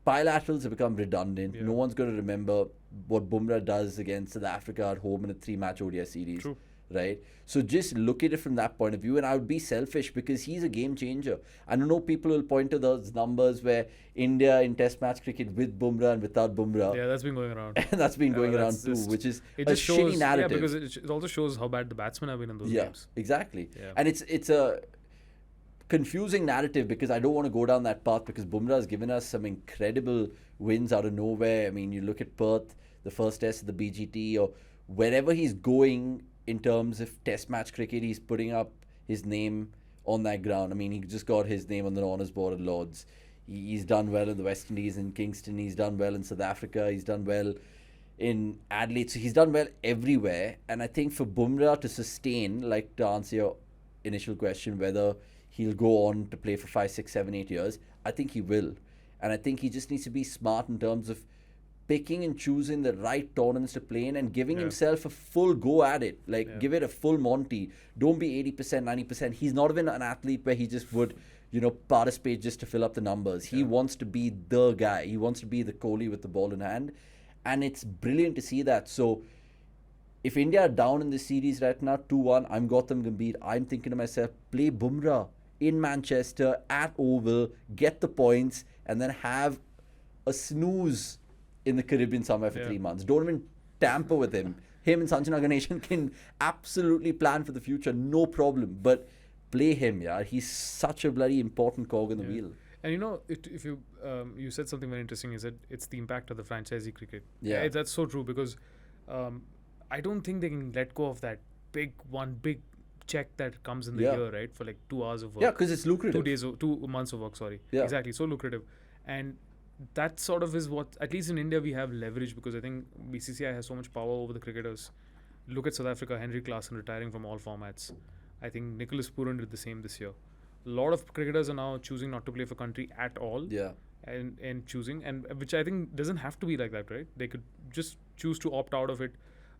bilaterals have become redundant. No one's going to remember what Bumrah does against South Africa at home in a 3-match ODI series. True. Right? So just look at it from that point of view. And I would be selfish because he's a game changer. I don't know, people will point to those numbers where India in test match cricket with Bumrah and without Bumrah. Yeah, that's been going around. And that's been going around too, which is a shitty narrative. Yeah, because it also shows how bad the batsmen have been in those games. Exactly. Yeah. And it's a confusing narrative because I don't want to go down that path because Bumrah has given us some incredible wins out of nowhere. I mean, you look at Perth, the first test of the BGT, or wherever he's going in terms of test match cricket, he's putting up his name on that ground. I mean, he just got his name on the honours board at Lords. He's done well in the West Indies and Kingston. He's done well in South Africa. He's done well in Adelaide. So he's done well everywhere. And I think for Bumrah to sustain, like to answer your initial question, whether he'll go on to play for 5, 6, 7, 8 years, I think he will. And I think he just needs to be smart in terms of picking and choosing the right tournaments to play in and giving himself a full go at it. Give it a full Monty. Don't be 80%, 90%. He's not even an athlete where he just would, participate just to fill up the numbers. He wants to be the guy. He wants to be the Kohli with the ball in hand. And it's brilliant to see that. So, if India are down in this series right now, 2-1, I'm Gautam Gambhir. I'm thinking to myself, play Bumrah in Manchester, at Oval, get the points, and then have a snooze in the Caribbean somewhere for 3 months. Don't even tamper with him. Him and Sanjana Ganeshan can absolutely plan for the future, no problem. But play him, yeah. He's such a bloody important cog in the wheel. And if you you said something very interesting, is that it's the impact of the franchisee cricket. Yeah. That's so true because I don't think they can let go of that big check that comes in the year, right? For like 2 hours of work. Yeah, because it's lucrative. 2 months of work, sorry. Yeah. Exactly, so lucrative. And that sort of is what, at least in India, we have leverage, because I think BCCI has so much power over the cricketers. Look at South Africa, Henry Klaasen retiring from all formats. I think Nicholas Pooran did the same this year. A lot of cricketers are now choosing not to play for country at all. Yeah. And choosing, and which I think doesn't have to be like that, right? They could just choose to opt out of it,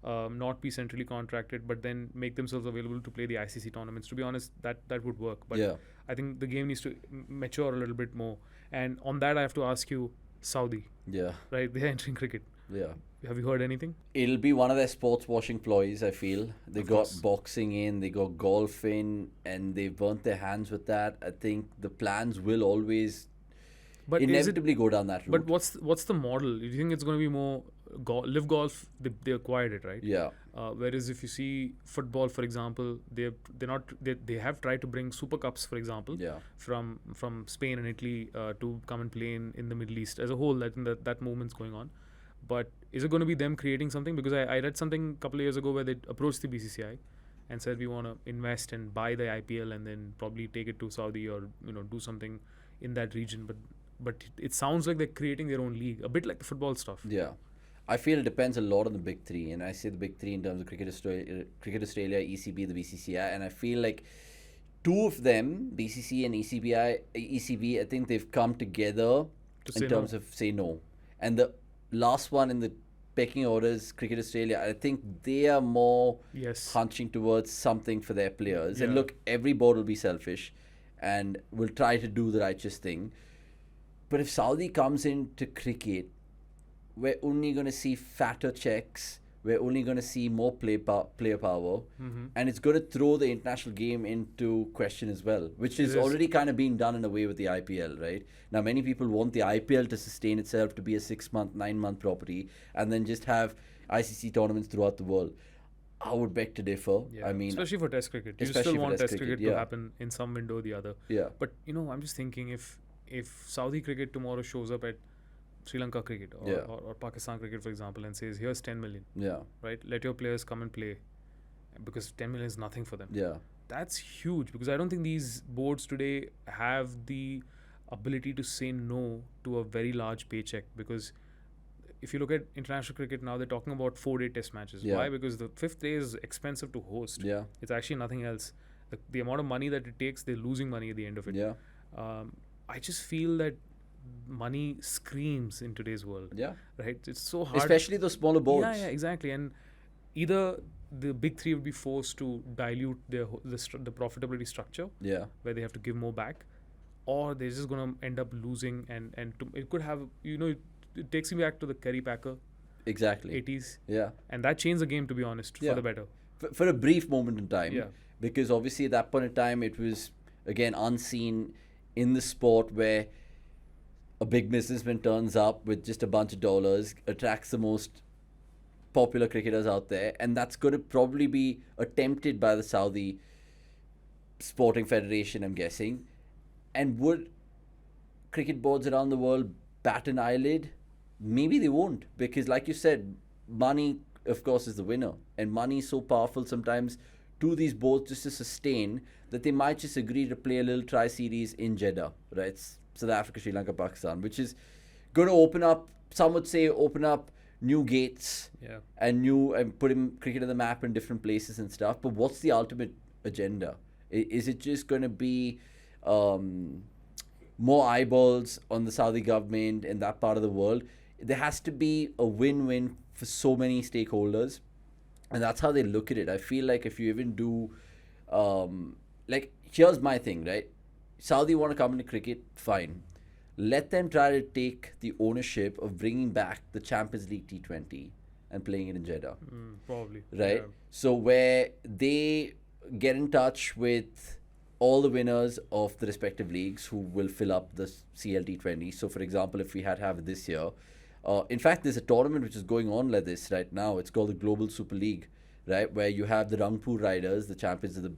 not be centrally contracted, but then make themselves available to play the ICC tournaments. To be honest, that would work. But Yeah. I think the game needs to mature a little bit more. And on that, I have to ask you, Saudi, Yeah. right? They're entering cricket. Yeah. Have you heard anything? It'll be one of their sports washing ploys, I feel. They Of got course. boxing in, they got golf in, and they've burnt their hands with that. I think the plans will always But is it, inevitably go down that route. but what's the model? Do you think it's going to be more live golf? They acquired it, right? Yeah. Whereas if you see football, for example, they have tried to bring Super Cups, for example, Yeah. from Spain and Italy to come and play in the Middle East as a whole. I think that movement's going on. But is it going to be them creating something? Because I read something a couple of years ago where they approached the BCCI and said we want to invest and buy the IPL and then probably take it to Saudi, or do something in that region. But it sounds like they're creating their own league, a bit like the football stuff. Yeah. I feel it depends a lot on the big three. And I say the big three in terms of Cricket Australia, ECB, the BCCI. And I feel like two of them, BCC and ECB, I think they've come together in terms of say no. And the last one in the pecking orders, Cricket Australia, I think they are more hunching towards something for their players. Yeah. And look, every board will be selfish and will try to do the righteous thing. But if Saudi comes into cricket, we're only going to see fatter checks. We're only going to see more player power. Mm-hmm. And it's going to throw the international game into question as well, which is already kind of being done in a way with the IPL, right? Now, many people want the IPL to sustain itself, to be a 6-month, 9-month property, and then just have ICC tournaments throughout the world. I would beg to differ. Yeah. I mean, especially for Test cricket. You especially still for want Test Test cricket cricket, to happen in some window or the other. yeah. But, I'm just thinking if Saudi cricket tomorrow shows up at Sri Lanka cricket or Pakistan cricket, for example, and says, here's 10 million, Yeah. right? Let your players come and play, because 10 million is nothing for them. Yeah. That's huge, because I don't think these boards today have the ability to say no to a very large paycheck. Because if you look at international cricket now, they're talking about 4-day test matches. Yeah. Why? Because the 5th day is expensive to host. Yeah. It's actually nothing else. The amount of money that it takes, they're losing money at the end of it. Yeah. I just feel that money screams in today's world. Yeah. Right? It's so hard. Especially those smaller boards. Yeah, exactly. And either the big three would be forced to dilute the profitability structure, where they have to give more back, or they're just going to end up losing. And it could have, it takes me back to the Kerry Packer. Exactly. 80s. Yeah. And that changed the game, to be honest, for the better. For a brief moment in time. Yeah. Because obviously at that point in time, it was, again, unseen in the sport, where a big businessman turns up with just a bunch of dollars, attracts the most popular cricketers out there, and that's going to probably be attempted by the Saudi Sporting Federation, I'm guessing. And would cricket boards around the world bat an eyelid? Maybe they won't, because like you said, money, of course, is the winner, and money is so powerful sometimes to these boards just to sustain that they might just agree to play a little tri-series in Jeddah, right? South Africa, Sri Lanka, Pakistan, which is going to open up, some would say, new gates and putting cricket on the map in different places and stuff. But what's the ultimate agenda? Is it just going to be more eyeballs on the Saudi government in that part of the world? There has to be a win-win for so many stakeholders, and that's how they look at it. I feel like if you even do, here's my thing, right? Saudi want to come into cricket, fine. Let them try to take the ownership of bringing back the Champions League T20 and playing it in Jeddah. Probably. Right? Yeah. So where they get in touch with all the winners of the respective leagues who will fill up the CLT20. So for example, if we have it this year, in fact, there's a tournament which is going on like this right now. It's called the Global Super League, right? Where you have the Rangpur Riders, the champions of the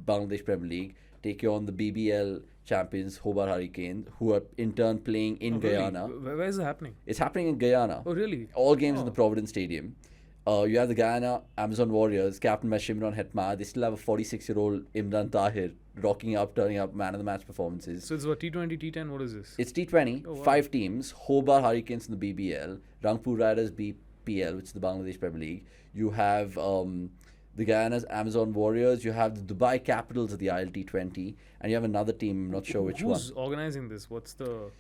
Bangladesh Premier League, take on the BBL champions, Hobart Hurricanes, who are in turn playing in Guyana. Really? Where is it happening? It's happening in Guyana. Oh, really? All games in the Providence Stadium. You have the Guyana Amazon Warriors, captained by Shimron Hetmar. They still have a 46-year-old Imran Tahir rocking up, turning up man of the match performances. So it's what, T20, T10, what is this? It's T20, Oh, wow. 5 teams. Hobart Hurricanes in the BBL, Rangpur Riders BPL, which is the Bangladesh Premier League. You have the Guyana's Amazon Warriors. You have the Dubai Capitals of the ILT20, and you have another team. I'm not sure which one. Who's organizing this? What's the...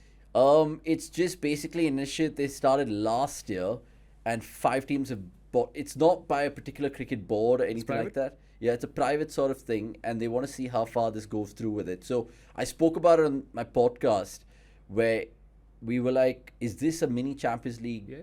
It's just basically an initiative they started last year, and 5 teams have bought. It's not by a particular cricket board or anything like that. Yeah, it's a private sort of thing, and they want to see how far this goes through with it. So I spoke about it on my podcast, where we were like, "Is this a mini Champions League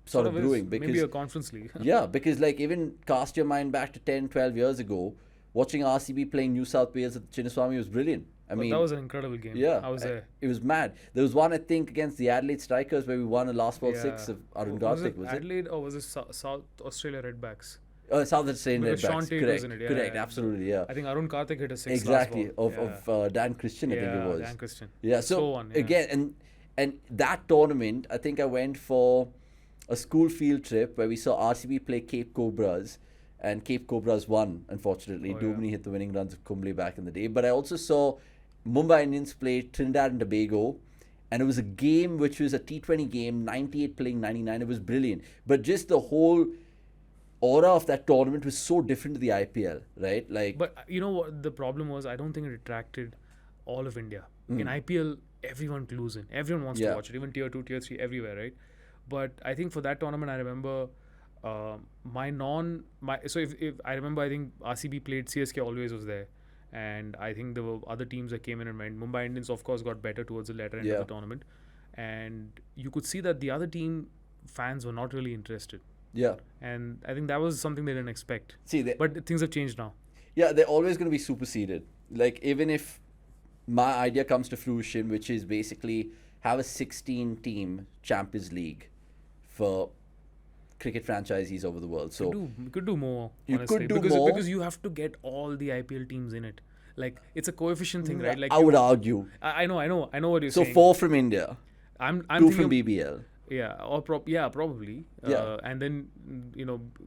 sort of brewing?" Because maybe a conference league. Yeah, because like even cast your mind back to 10, 12 years ago, watching RCB playing New South Wales at Chinnaswamy was brilliant. I mean, that was an incredible game. Yeah, I was there. It was mad. There was one, I think, against the Adelaide Strikers where we won a last ball 6 of Arun Garthik. Was it Adelaide or was it South Australia Redbacks? South Australian Because Redbacks. Sean Tate Correct. was in it. Correct. Absolutely. Yeah. I think Arun Karthik hit a 6 exactly last ball. of Dan Christian. I think it was. Dan Christian. Yeah. So again, and that tournament, I think I went for a school field trip where we saw RCB play Cape Cobras. And Cape Cobras won, unfortunately. Dubney hit the winning runs of Kumble back in the day. But I also saw Mumbai Indians play Trinidad and Tobago, and it was a game which was a T20 game, 98 playing 99. It was brilliant. But just the whole aura of that tournament was so different to the IPL, right? Like, but you know what the problem was? I don't think it attracted all of India. In IPL, everyone clues in. Everyone wants to watch it, even tier 2, tier 3, everywhere, right? But I think for that tournament, I remember so if I remember, I think RCB played, CSK always was there. And I think there were other teams that came in and went. Mumbai Indians, of course, got better towards the latter end of the tournament. And you could see that the other team fans were not really interested. Yeah. And I think that was something they didn't expect. But things have changed now. Yeah, they're always going to be superseded. Like, even if my idea comes to fruition, which is basically have a 16-team Champions League for cricket franchisees over the world. So you could do more. You honestly, could do more because you have to get all the IPL teams in it. Like, it's a coefficient thing, right? Like, I would argue. I know what you're saying. So 4 from India. I'm 2 from BBL. Yeah, or probably. And then,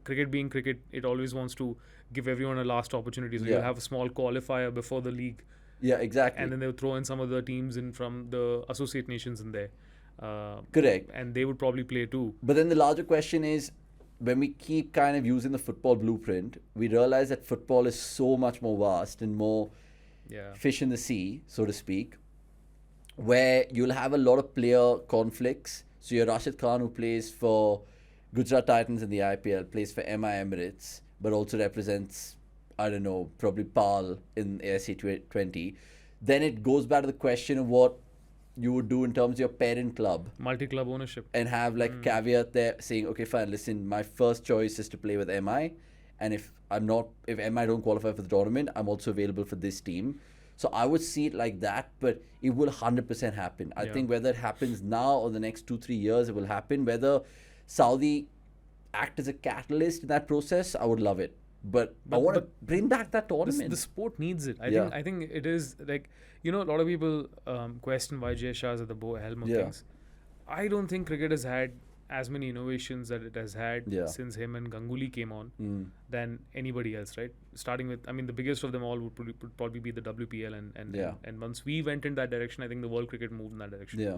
cricket being cricket, it always wants to give everyone a last opportunity. So you'll have a small qualifier before the league. Yeah, exactly. And then they'll throw in some of the teams in from the associate nations in there. Correct. And they would probably play too. But then the larger question is, when we keep kind of using the football blueprint, we realize that football is so much more vast and more fish in the sea, so to speak, where you'll have a lot of player conflicts. So your Rashid Khan, who plays for Gujarat Titans in the IPL, plays for MI Emirates, but also represents, I don't know, probably PAL in ASA 20. Then it goes back to the question of what you would do in terms of your parent club. Multi-club ownership. And have like caveat there saying, okay, fine, listen, my first choice is to play with MI. And if MI don't qualify for the tournament, I'm also available for this team. So I would see it like that, but it will 100% happen. I think whether it happens now or the next 2-3 years, it will happen. Whether Saudi act as a catalyst in that process, I would love it. But I want to bring back that tournament. The sport needs it. I think it is like, a lot of people question why Jay Shah is at the helm of things. I don't think cricket has had as many innovations that it has had since him and Ganguly came on than anybody else, right? Starting with, the biggest of them all would probably be the WPL, and once we went in that direction, I think the world cricket moved in that direction. Yeah.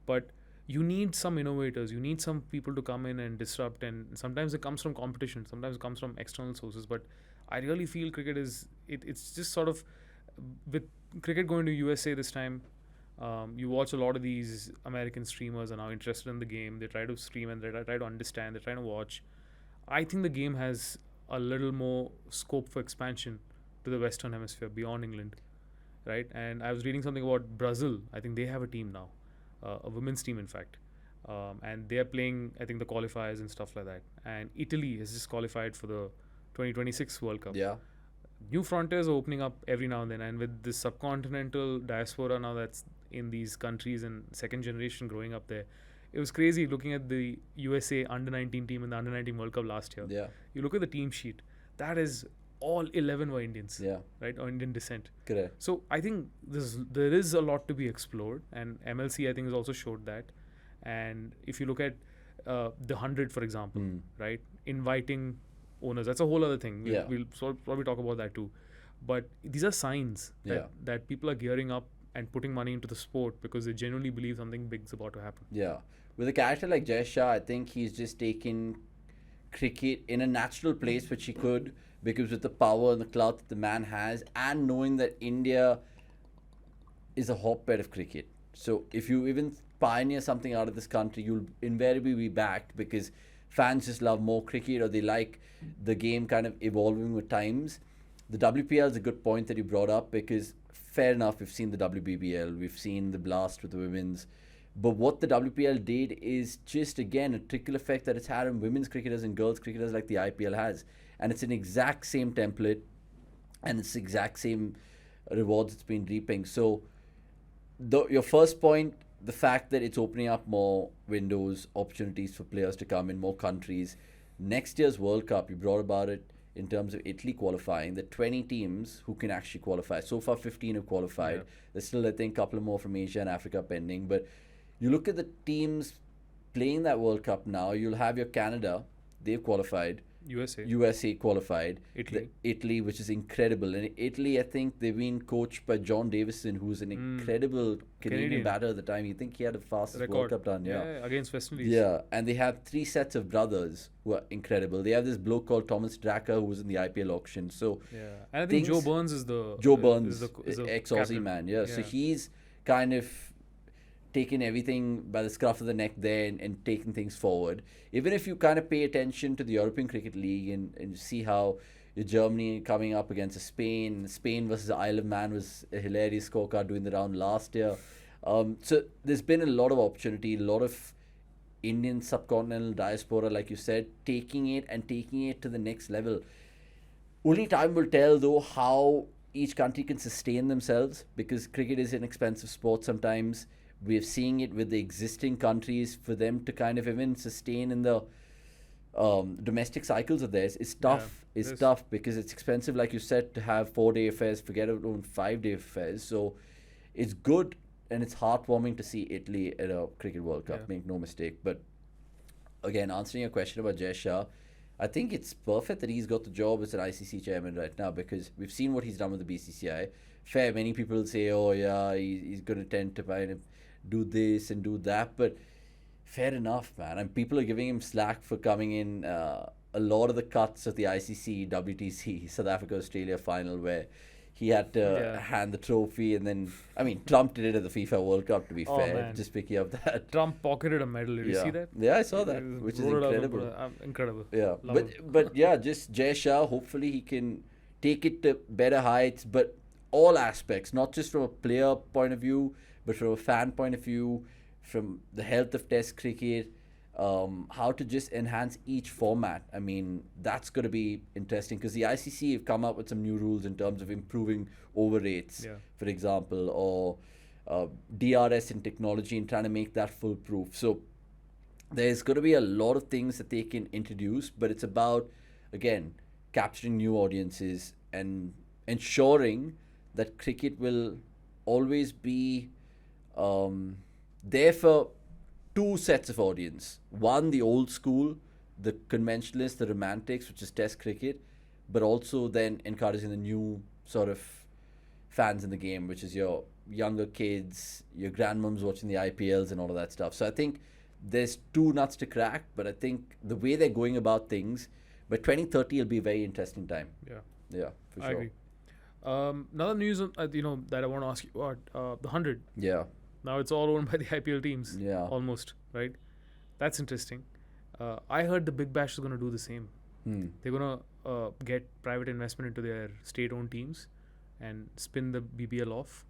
But you need some innovators. You need some people to come in and disrupt. And sometimes it comes from competition. Sometimes it comes from external sources. But I really feel cricket is... It's just sort of... With cricket going to USA this time, you watch a lot of these American streamers are now interested in the game. They try to stream and they try to understand. They're trying to watch. I think the game has a little more scope for expansion to the Western Hemisphere beyond England, right? And I was reading something about Brazil. I think they have a team now. A women's team, in fact. And they are playing, I think, the qualifiers and stuff like that. And Italy has just qualified for the 2026 World Cup. Yeah. New frontiers are opening up every now and then. And with this subcontinental diaspora now that's in these countries and second generation growing up there, it was crazy looking at the USA under-19 team in the under-19 World Cup last year. Yeah. You look at the team sheet. That is all 11 were Indians, yeah, right, or Indian descent. Correct. So I think there is a lot to be explored, and MLC I think has also showed that. And if you look at the 100, for example, right? Inviting owners. That's a whole other thing. We'll probably talk about that too. But these are signs that people are gearing up and putting money into the sport because they genuinely believe something big's about to happen. Yeah. With a character like Jay Shah, I think he's just taken cricket in a natural place, which he could, because with the power and the clout that the man has, and knowing that India is a hotbed of cricket. So if you even pioneer something out of this country, you'll invariably be backed because fans just love more cricket, or they like the game kind of evolving with times. The WPL is a good point that you brought up, because fair enough, we've seen the WBBL, we've seen the blast with the women's, but what the WPL did is just, again, a trickle effect that it's had on women's cricketers and girls cricketers like the IPL has. And it's an exact same template, and it's the exact same rewards it's been reaping. So your first point, the fact that it's opening up more windows, opportunities for players to come in more countries. Next year's World Cup, you brought about it in terms of Italy qualifying, the 20 teams who can actually qualify. So far, 15 have qualified. Yeah. There's still, I think, a couple more from Asia and Africa pending. But you look at the teams playing that World Cup now, you'll have your Canada, they've qualified. USA qualified. Italy, which is incredible. And Italy, I think they've been coached by John Davison, who's an incredible Canadian batter at the time. You think he had the fastest World Cup run. Yeah, against West Indies. Yeah, and they have 3 sets of brothers who are incredible. They have this bloke called Thomas Draka, who was in the IPL auction. So yeah, and I think Joe Burns is the ex-Aussie man. Yeah, so he's kind of taking everything by the scruff of the neck there and taking things forward. Even if you kind of pay attention to the European Cricket League and see how Germany coming up against Spain versus the Isle of Man was a hilarious scorecard doing the round last year. So there's been a lot of opportunity, a lot of Indian subcontinental diaspora, like you said, taking it to the next level. Only time will tell, though, how each country can sustain themselves, because cricket is an expensive sport sometimes. We're seeing it with the existing countries. For them to kind of even sustain in the domestic cycles of theirs is tough. Yeah, it's tough because it's expensive, like you said, to have 4-day affairs, forget about 5-day affairs. So it's good and it's heartwarming to see Italy at a Cricket World Cup, make no mistake. But again, answering your question about Jay Shah, I think it's perfect that he's got the job as an ICC chairman right now, because we've seen what he's done with the BCCI. Fair, many people say, oh yeah, he's going to tend to kind of do this and do that, but fair enough, man. And people are giving him slack for coming in a lot of the cuts of the ICC, WTC, South Africa, Australia final, where he had to hand the trophy, and then, I mean, Trump did it at the FIFA World Cup, to be fair, man. Just picking up that. Trump pocketed a medal. Did you see that? Yeah, I saw that, which is incredible. Incredible. Yeah, but yeah, just Jay Shah, hopefully he can take it to better heights, but all aspects, not just from a player point of view, but from a fan point of view, from the health of Test cricket, how to just enhance each format. I mean, that's going to be interesting, because the ICC have come up with some new rules in terms of improving over rates, for example, or DRS in technology, and trying to make that foolproof. So there's going to be a lot of things that they can introduce, but it's about, again, capturing new audiences and ensuring that cricket will always be there for 2 sets of audience. One, the old school, the conventionalists, the romantics, which is Test cricket, but also then encouraging the new sort of fans in the game, which is your younger kids, your grandmoms watching the IPLs and all of that stuff. So I think there's 2 nuts to crack, but I think the way they're going about things, by 2030 will be a very interesting time. Yeah, for sure. I agree. Another news that I want to ask you about, the 100. Yeah. Now it's all owned by the IPL teams. Yeah. Almost, right? That's interesting. I heard the Big Bash is going to do the same. They're going to get private investment into their state-owned teams and spin the BBL off.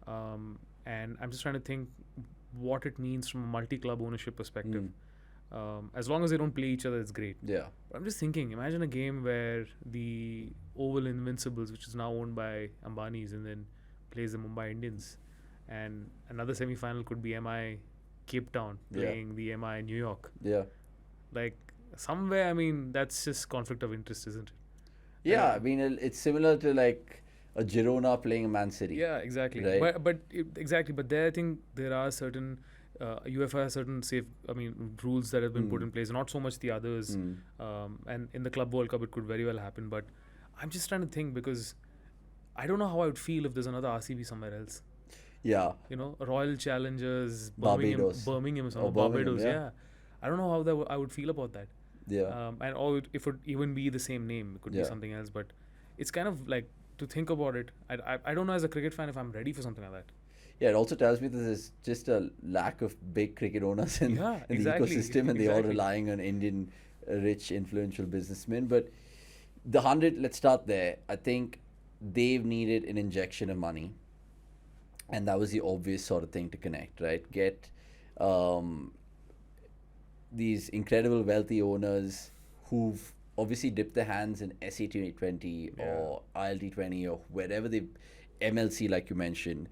And I'm just trying to think what it means from a multi-club ownership perspective. As long as they don't play each other, it's great. Yeah. But I'm just thinking, imagine a game where the Oval Invincibles, which is now owned by Ambani's, and then plays the Mumbai Indians. And another semi-final could be MI Cape Town playing the MI New York. Yeah. Like, somewhere, I mean, that's just conflict of interest, isn't it? Yeah, I mean, it's similar to like a Girona playing a Man City. Yeah, exactly. Right? But exactly. But there, I think there are certain UEFA has certain rules that have been put in place. Not so much the others. And in the Club World Cup, it could very well happen. But I'm just trying to think, because I don't know how I would feel if there's another RCB somewhere else. Yeah. Royal Challengers, Barbados. Birmingham, Barbados, yeah. I don't know how I would feel about that. Yeah. Or if it would even be the same name, it could be something else. But it's kind of like, to think about it, I don't know as a cricket fan if I'm ready for something like that. Yeah, it also tells me that there's just a lack of big cricket owners in the ecosystem, and they're all relying on Indian rich, influential businessmen. But the 100, let's start there. I think they've needed an injection of money, and that was the obvious sort of thing to connect, right? Get these incredible wealthy owners who've obviously dipped their hands in SA20 or ILT20 or wherever they, MLC like you mentioned.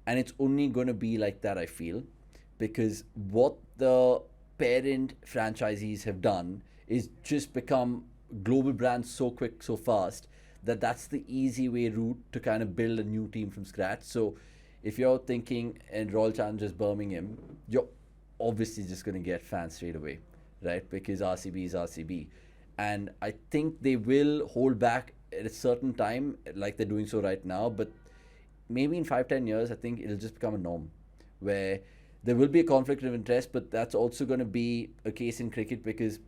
And it's only going to be like that, I feel, because what the parent franchisees have done is just become global brands so quick, so fast, that that's the easy way route to kind of build a new team from scratch. So if you're thinking in Royal Challengers Birmingham, you're obviously just going to get fans straight away, right? Because RCB is RCB. And I think they will hold back at a certain time, like they're doing so right now, but maybe in 5-10 years, I think it'll just become a norm where there will be a conflict of interest, but that's also going to be a case in cricket, because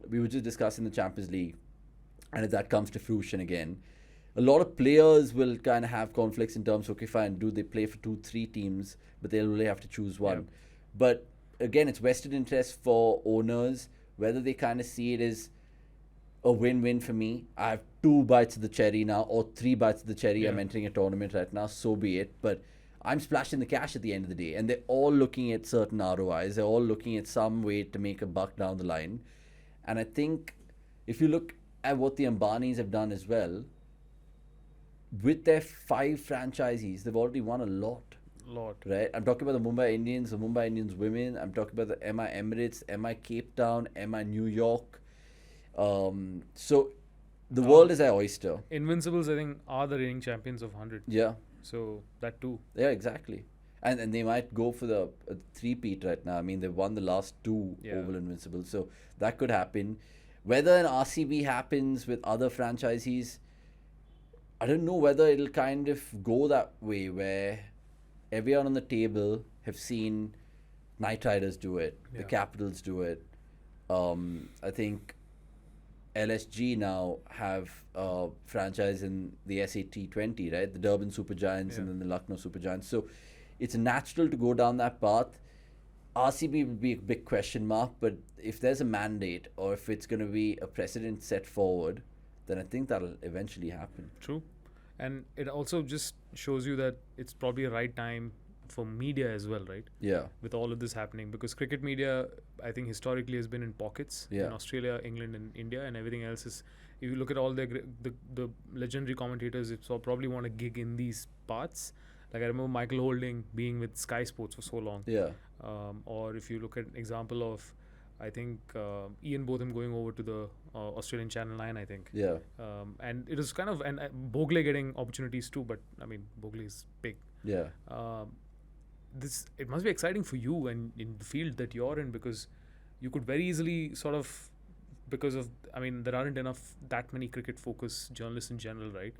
we were just discussing the Champions League, and if that comes to fruition again, a lot of players will kind of have conflicts in terms of, okay, fine, do they play for 2-3 teams, but they'll really have to choose one. Yeah. But again, it's vested interest for owners, whether they kind of see it as a win-win for me. I have 2 bites of the cherry now, or 3 bites of the cherry. I'm entering a tournament right now, so be it. But I'm splashing the cash at the end of the day. And they're all looking at certain ROIs. They're all looking at some way to make a buck down the line. And I think if you look at what the Ambanis have done as well, with their 5 franchisees, they've already won a lot. Right? I'm talking about the Mumbai Indians, the Mumbai Indians women. I'm talking about the MI Emirates, MI Cape Town, MI New York. So the world is their oyster. Invincibles, I think, are the reigning champions of 100. Yeah. So that too. Yeah, exactly. And they might go for the 3-peat right now. I mean, they've won the last 2 Oval Invincibles. So that could happen. Whether an RCB happens with other franchisees, I don't know whether it'll kind of go that way, where everyone on the table have seen Knight Riders do it, the Capitals do it. I think LSG now have a franchise in the SAT20, right? The Durban Super Giants and then the Lucknow Super Giants. So it's natural to go down that path. RCB would be a big question mark, but if there's a mandate, or if it's going to be a precedent set forward, then I think that'll eventually happen. True. And it also just shows you that it's probably a right time for media as well, right? Yeah. With all of this happening, because cricket media, I think historically has been in pockets in Australia, England, and India, and everything else is. If you look at all the legendary commentators, it's all probably want to gig in these parts. Like I remember Michael Holding being with Sky Sports for so long. Yeah. Or if you look at an example of, I think Ian Botham going over to the Australian Channel 9, I think. Yeah. And it was kind of, and Bogle getting opportunities too, but I mean Bogle is big. Yeah. It must be exciting for you and in the field that you're in, because you could very easily sort of, because of, I mean, there aren't that many cricket focused journalists in general, right?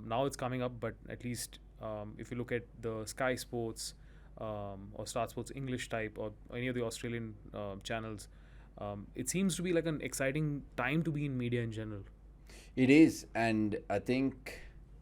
Now it's coming up, but at least if you look at the Sky Sports or Star Sports English type, or any of the Australian channels, it seems to be like an exciting time to be in media in general. It is, and I think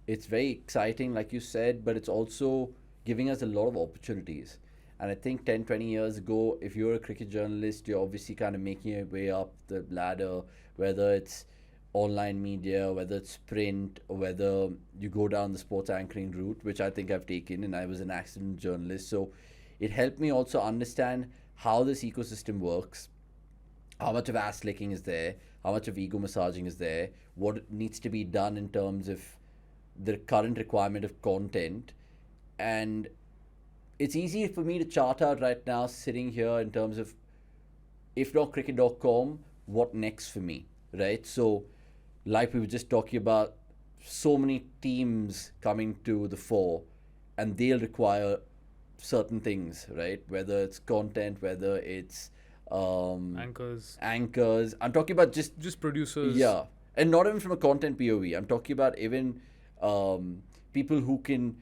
it's very exciting, like you said, but it's also giving us a lot of opportunities. And I think 10-20 years ago, if you're a cricket journalist, you're obviously kind of making your way up the ladder, whether it's online media, whether it's print, or whether you go down the sports anchoring route, which I think I've taken, and I was an accident journalist. So it helped me also understand how this ecosystem works, how much of ass licking is there, how much of ego massaging is there, what needs to be done in terms of the current requirement of content. And it's easy for me to chart out right now, sitting here, in terms of, if not cricket.com, what next for me, right? So like we were just talking about, so many teams coming to the fore, and they'll require certain things, right? Whether it's content, whether it's Anchors. I'm talking about Just producers. yeah, and not even from a content POV. I'm talking about even people who can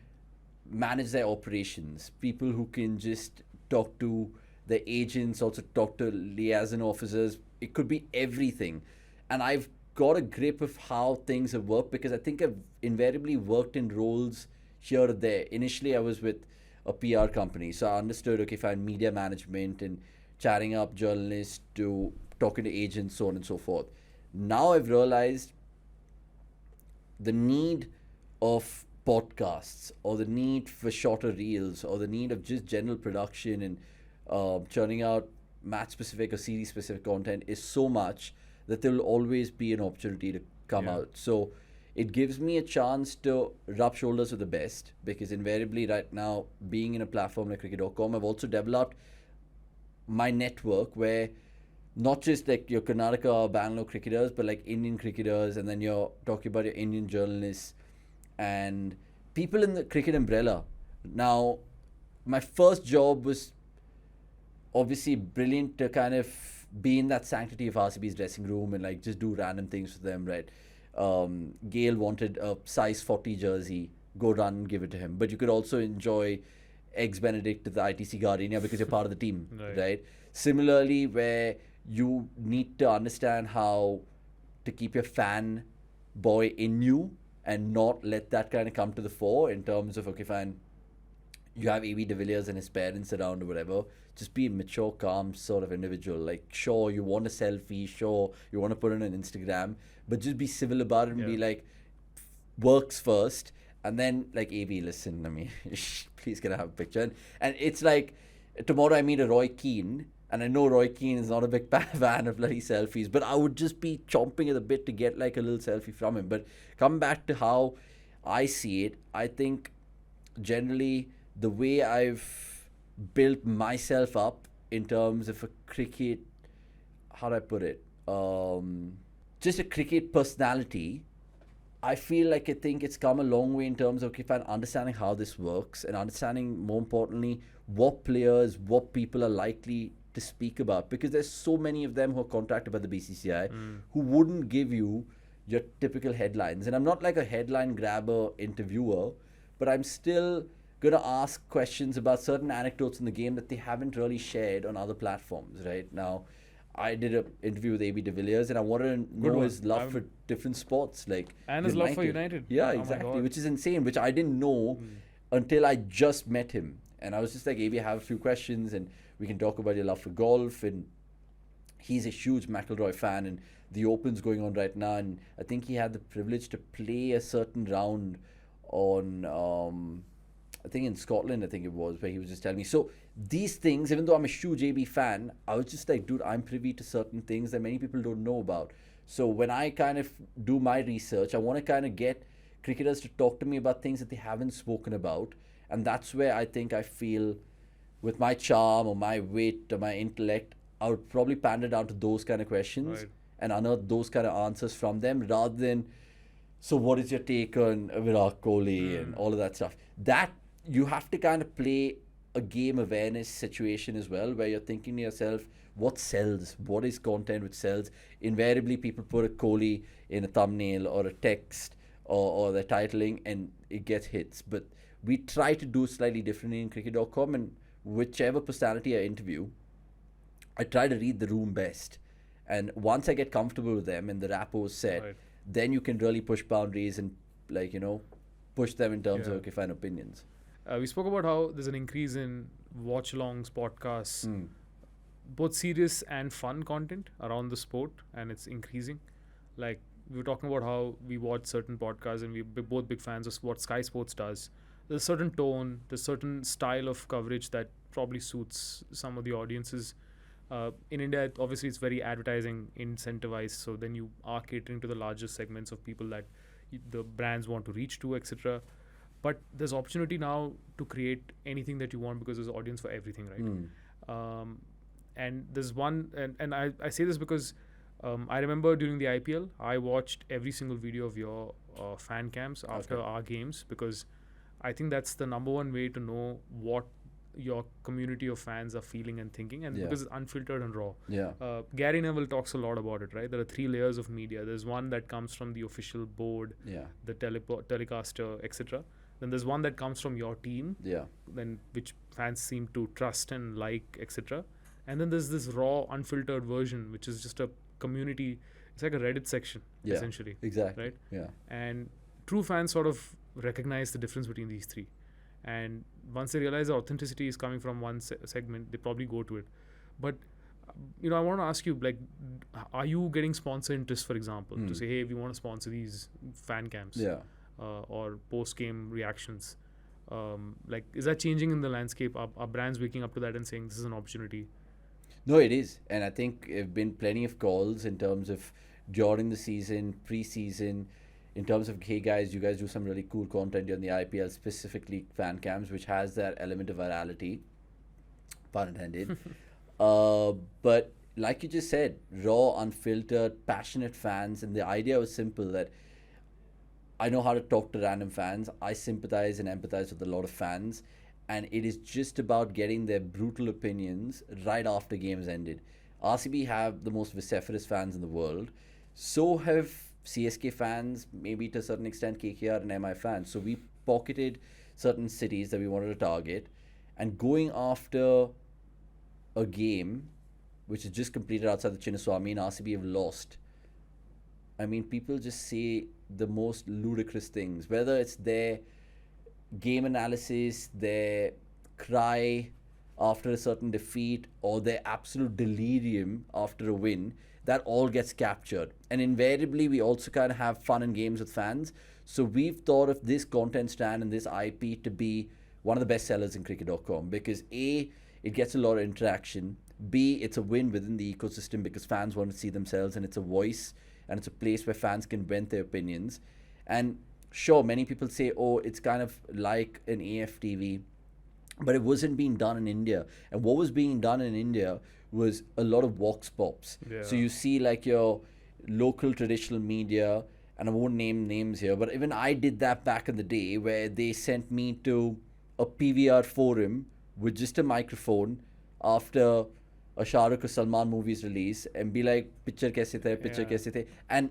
manage their operations, people who can just talk to the agents, also talk to liaison officers. It could be everything. And I've got a grip of how things have worked because I think I've invariably worked in roles here or there. Initially, I was with a PR company, so I understood, okay, fine, media management and chatting up journalists to talking to agents, so on and so forth. Now I've realized the need of podcasts or the need for shorter reels or the need of just general production and churning out match specific or series specific content is so much that there will always be an opportunity to come out. So it gives me a chance to rub shoulders with the best because invariably right now, being in a platform like cricket.com, I've also developed my network where not just like your Karnataka or Bangalore cricketers, but like Indian cricketers, and then you're talking about your Indian journalists and people in the cricket umbrella. Now, my first job was obviously brilliant to kind of be in that sanctity of RCB's dressing room and like just do random things for them, right? Gail wanted a size 40 jersey, go run and give it to him. But you could also enjoy Eggs Benedict to the ITC Gardenia because you're part of the team, right? Similarly, where you need to understand how to keep your fan boy in you and not let that kind of come to the fore in terms of, okay, fine, you have AB de Villiers and his parents around or whatever. Just be a mature, calm sort of individual. Like, sure, you want a selfie, sure, you want to put it on Instagram, but just be civil about it and be like, works first. And then, like, AB, listen, I mean, please can I have a picture? And it's like, tomorrow I meet a Roy Keane, and I know Roy Keane is not a big fan of bloody selfies, but I would just be chomping at the bit to get like a little selfie from him. But come back to how I see it, I think generally the way I've built myself up in terms of a cricket, how do I put it? Just a cricket personality. I feel like I think it's come a long way in terms of, okay, fine, understanding how this works and understanding, more importantly, what players, what people are likely to speak about, because there's so many of them who are contracted by the BCCI who wouldn't give you your typical headlines. And I'm not like a headline grabber interviewer, but I'm still going to ask questions about certain anecdotes in the game that they haven't really shared on other platforms, right? Now, I did an interview with AB de Villiers and I wanted to know his love for different sports, like and his love for United. Yeah, exactly, which is insane, which I didn't know until I just met him. And I was just like, AB, I have a few questions and we can talk about your love for golf. And he's a huge McIlroy fan and the Open's going on right now. And I think he had the privilege to play a certain round on, I think in Scotland, I think it was, where he was just telling me. So these things, even though I'm a huge AB fan, I was just like, dude, I'm privy to certain things that many people don't know about. So when I kind of do my research, I want to kind of get cricketers to talk to me about things that they haven't spoken about. And that's where I think I feel with my charm or my wit or my intellect, I would probably pander down to those kind of questions and unearth those kind of answers from them rather than, so what is your take on Virat Kohli and all of that stuff. That you have to kind of play a game awareness situation as well, where you're thinking to yourself, what sells? What is content which sells? Invariably, people put a Kohli in a thumbnail or a text or the titling and it gets hits. But we try to do slightly differently in cricket.com, and whichever personality I interview, I try to read the room best. And once I get comfortable with them and the rapport is set, then you can really push boundaries and, like, you know, push them in terms of, okay, fine, opinions. We spoke about how there's an increase in watch-alongs, podcasts, both serious and fun content around the sport, and it's increasing. Like, we were talking about how we watch certain podcasts and we're both big fans of what Sky Sports does. There's a certain tone, there's a certain style of coverage that probably suits some of the audiences. In India, obviously, it's very advertising incentivized, so then you are catering to the largest segments of people that the brands want to reach to, etc. But there's opportunity now to create anything that you want because there's an audience for everything, right? And there's one, and I say this because I remember during the IPL, I watched every single video of your fan cams after our games, because I think that's the number one way to know what your community of fans are feeling and thinking, and Yeah. because it's unfiltered and raw. Yeah. Gary Neville talks a lot about it, right? There are 3 layers of media. There's one that comes from the official board, Yeah. the telecaster, etc. Then there's one that comes from your team, Yeah. then which fans seem to trust and like, etc. And then there's this raw, unfiltered version, which is just a community. It's like a Reddit section, Yeah. essentially. Exactly. Right? Yeah. And true fans sort of recognize the difference between these 3. And once they realize the authenticity is coming from one segment, they probably go to it. But I want to ask you, like, are you getting sponsor interest, for example, to say, hey, we want to sponsor these fan camps, Yeah. or post-game reactions? Like, is that changing in the landscape? Are brands waking up to that and saying this is an opportunity? No, it is. And I think there have been plenty of calls in terms of during the season, pre-season, in terms of, hey guys, you guys do some really cool content on the IPL, specifically fan cams, which has that element of virality, pun intended. But like you just said, raw, unfiltered, passionate fans. And the idea was simple, that I know how to talk to random fans. I sympathize and empathize with a lot of fans. And it is just about getting their brutal opinions right after games ended. RCB have the most vociferous fans in the world. So have CSK fans, maybe to a certain extent KKR and MI fans. So we pocketed certain cities that we wanted to target. And going after a game which is just completed outside the Chinnaswamy and RCB have lost, I mean, people just say the most ludicrous things, whether it's their game analysis, their cry after a certain defeat, or their absolute delirium after a win. That all gets captured. And invariably, we also kind of have fun and games with fans. So we've thought of this content strand and this IP to be one of the best sellers in cricket.com, because A, it gets a lot of interaction. B, it's a win within the ecosystem because fans want to see themselves, and it's a voice and it's a place where fans can vent their opinions. And sure, many people say, oh, it's kind of like an AFTV, but it wasn't being done in India. And what was being done in India was a lot of vox pops. Yeah. So you see like your local traditional media, and I won't name names here, but even I did that back in the day, where they sent me to a PVR forum with just a microphone after a Shah Rukh or Salman movie's release and be like, picture kaise the? And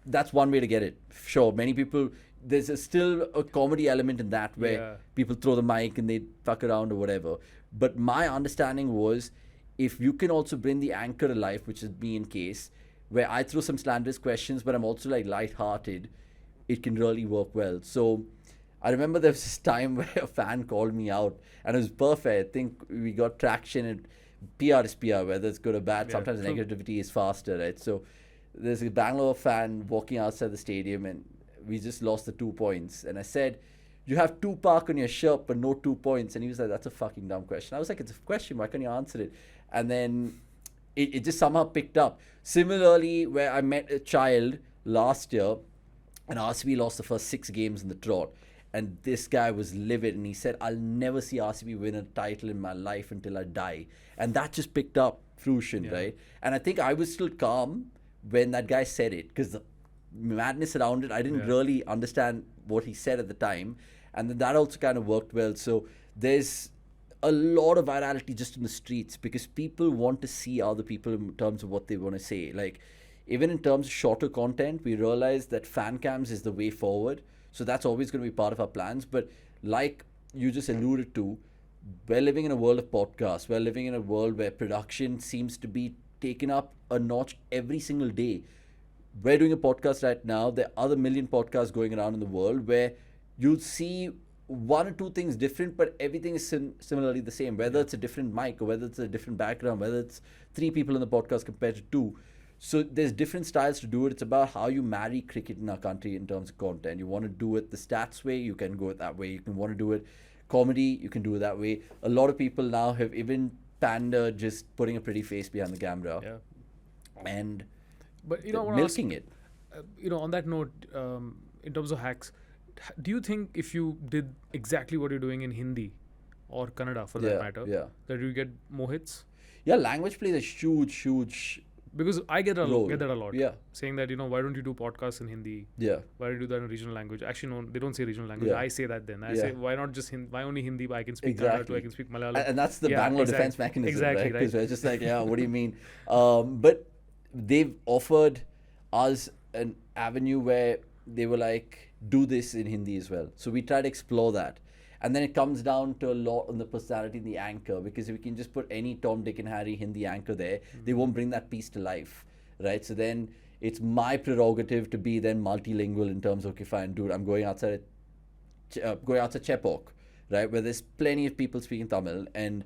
that's one way to get it. Sure, many people, there's still a comedy element in that where people throw the mic and they fuck around or whatever. But my understanding was, if you can also bring the anchor to life, which is me in case, where I throw some slanderous questions, but I'm also like lighthearted, it can really work well. So I remember there was this time where a fan called me out, and it was perfect. I think we got traction, and PR is PR, whether it's good or bad. Yeah, Sometimes true. negativity is faster, right? So there's a Bangalore fan walking outside the stadium, and we just lost the 2 points. And I said, you have Tupac on your shirt, but no 2 points. And he was like, that's a fucking dumb question. I was like, it's a question. Why can't you answer it? And then it just somehow picked up. Similarly, where I met a child last year, and RCB lost the first 6 games in the trot. And this guy was livid, and he said, I'll never see RCB win a title in my life until I die. And that just picked up fruition, right? And I think I was still calm when that guy said it, because the madness around it, I didn't really understand what he said at the time. And then that also kind of worked well. So there's a lot of virality just in the streets, because people want to see other people in terms of what they want to say. Like, even in terms of shorter content, we realize that fan cams is the way forward. So that's always going to be part of our plans. But like you just alluded to, we're living in a world of podcasts. We're living in a world where production seems to be taken up a notch every single day. We're doing a podcast right now. There are other million podcasts going around in the world where you'll see 1 or 2 things different, but everything is similarly the same. Whether it's a different mic, or whether it's a different background, whether it's 3 people in the podcast compared to 2. So there's different styles to do it. It's about how you marry cricket in our country in terms of content. You want to do it the stats way, you can go it that way. You can want to do it comedy, you can do it that way. A lot of people now have even pandered just putting a pretty face behind the camera. And but milking it. On that note, in terms of hacks, do you think if you did exactly what you're doing in Hindi or Kannada for that matter, that you get more hits? Yeah, language plays a huge Because I get role. that a lot. Yeah. Saying that, why don't you do podcasts in Hindi? Yeah. Why don't you do that in regional language? Actually, no, they don't say regional language. Yeah. I say that then. I Yeah. say, why not just why only Hindi? But I can speak Exactly. Kannada too. I can speak Malayalam. And that's the Bangalore defense mechanism, exactly, right? Because we're just like, yeah, what do you mean? But they've offered us an avenue where they were like, do this in Hindi as well. So we try to explore that. And then it comes down to a lot on the personality and the anchor, because if we can just put any Tom, Dick and Harry Hindi anchor there, they won't bring that piece to life, right? So then it's my prerogative to be then multilingual in terms of, okay, fine, dude, I'm going outside Chepauk, right, where there's plenty of people speaking Tamil, and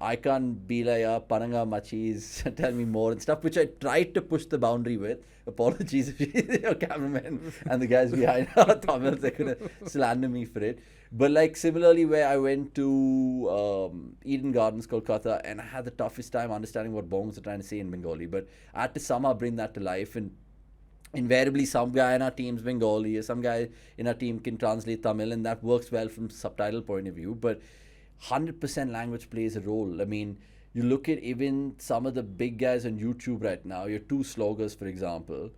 I can't be like, Pananga Machis, tell me more and stuff, which I tried to push the boundary with. Apologies if your cameraman and the guys behind are Tamils, they're going to slander me for it. But like similarly, where I went to Eden Gardens, Kolkata, and I had the toughest time understanding what bongs are trying to say in Bengali. But I had to somehow bring that to life, and invariably some guy in our team's Bengali or some guy in our team can translate Tamil, and that works well from subtitle point of view. But 100% language plays a role. I mean, you look at even some of the big guys on YouTube right now, your two sloggers, for example.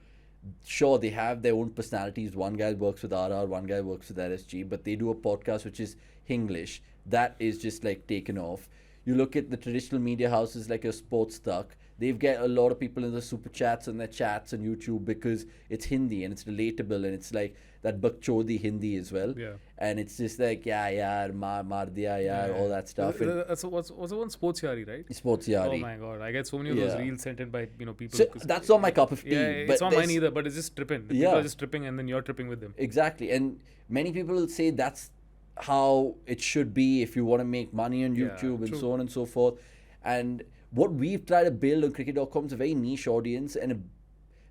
Sure, they have their own personalities. One guy works with RR, one guy works with RSG, but they do a podcast which is Hinglish. That is just like taken off. You look at the traditional media houses like your Sports Stuck, they've got a lot of people in the super chats and their chats on YouTube because it's Hindi and it's relatable, and it's like that bakchodi Hindi as well. Yeah. And it's just like, yeah, yaar, mar diya, yaar, all that stuff. That's what's the one? Sports Yari, right? Sports Yari. Oh my god, I get so many of those reels sent in by people. So that's not my cup of tea. Yeah, but it's not mine either, but it's just tripping. People are just tripping, and then you're tripping with them. Exactly. And many people will say that's how it should be if you want to make money on YouTube and so on and so forth. And what we've tried to build on cricket.com is a very niche audience and a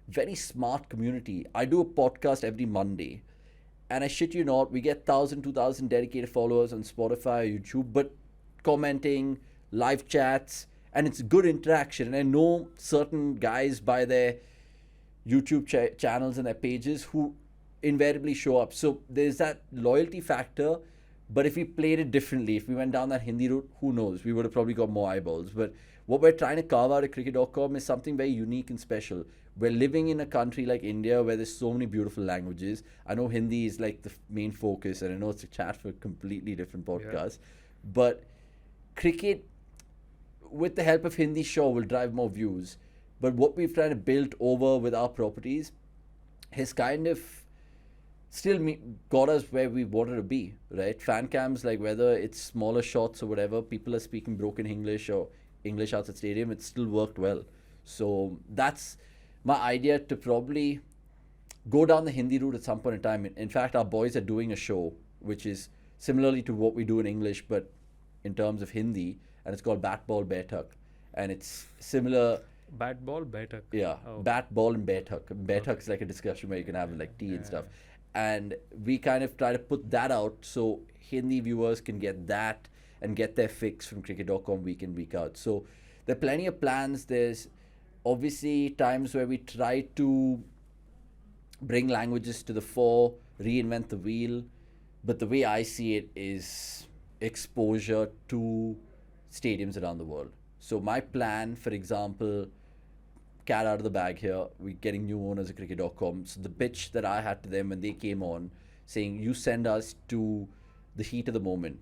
very smart community. I do a podcast every Monday, and I shit you not, we get 1,000, 2,000 dedicated followers on Spotify or YouTube, but commenting, live chats, and it's good interaction. And I know certain guys by their YouTube channels and their pages who invariably show up. So there's that loyalty factor. But if we played it differently, if we went down that Hindi route, who knows? We would have probably got more eyeballs. But what we're trying to carve out at cricket.com is something very unique and special. We're living in a country like India where there's so many beautiful languages. I know Hindi is like the main focus, and I know it's a chat for a completely different podcast. Yeah. But cricket, with the help of Hindi, sure, will drive more views. But what we've tried to build over with our properties has kind of still got us where we wanted to be, right? Fan cams, like whether it's smaller shots or whatever, people are speaking broken English or English outside stadium, it still worked well. So that's my idea, to probably go down the Hindi route at some point in time. In fact, our boys are doing a show which is similarly to what we do in English, but in terms of Hindi, and it's called Bat Ball Baitak, and it's similar. Bat Ball Baitak? Yeah, Bat Ball and Baitak. Baitak is like a discussion where you can have like tea and stuff. And we kind of try to put that out so Hindi viewers can get that and get their fix from cricket.com week in, week out. So there are plenty of plans. There's obviously times where we try to bring languages to the fore, reinvent the wheel. But the way I see it is exposure to stadiums around the world. So my plan, for example, cat out of the bag here, we're getting new owners at cricket.com. So the pitch that I had to them when they came on, saying, you send us to the heat of the moment.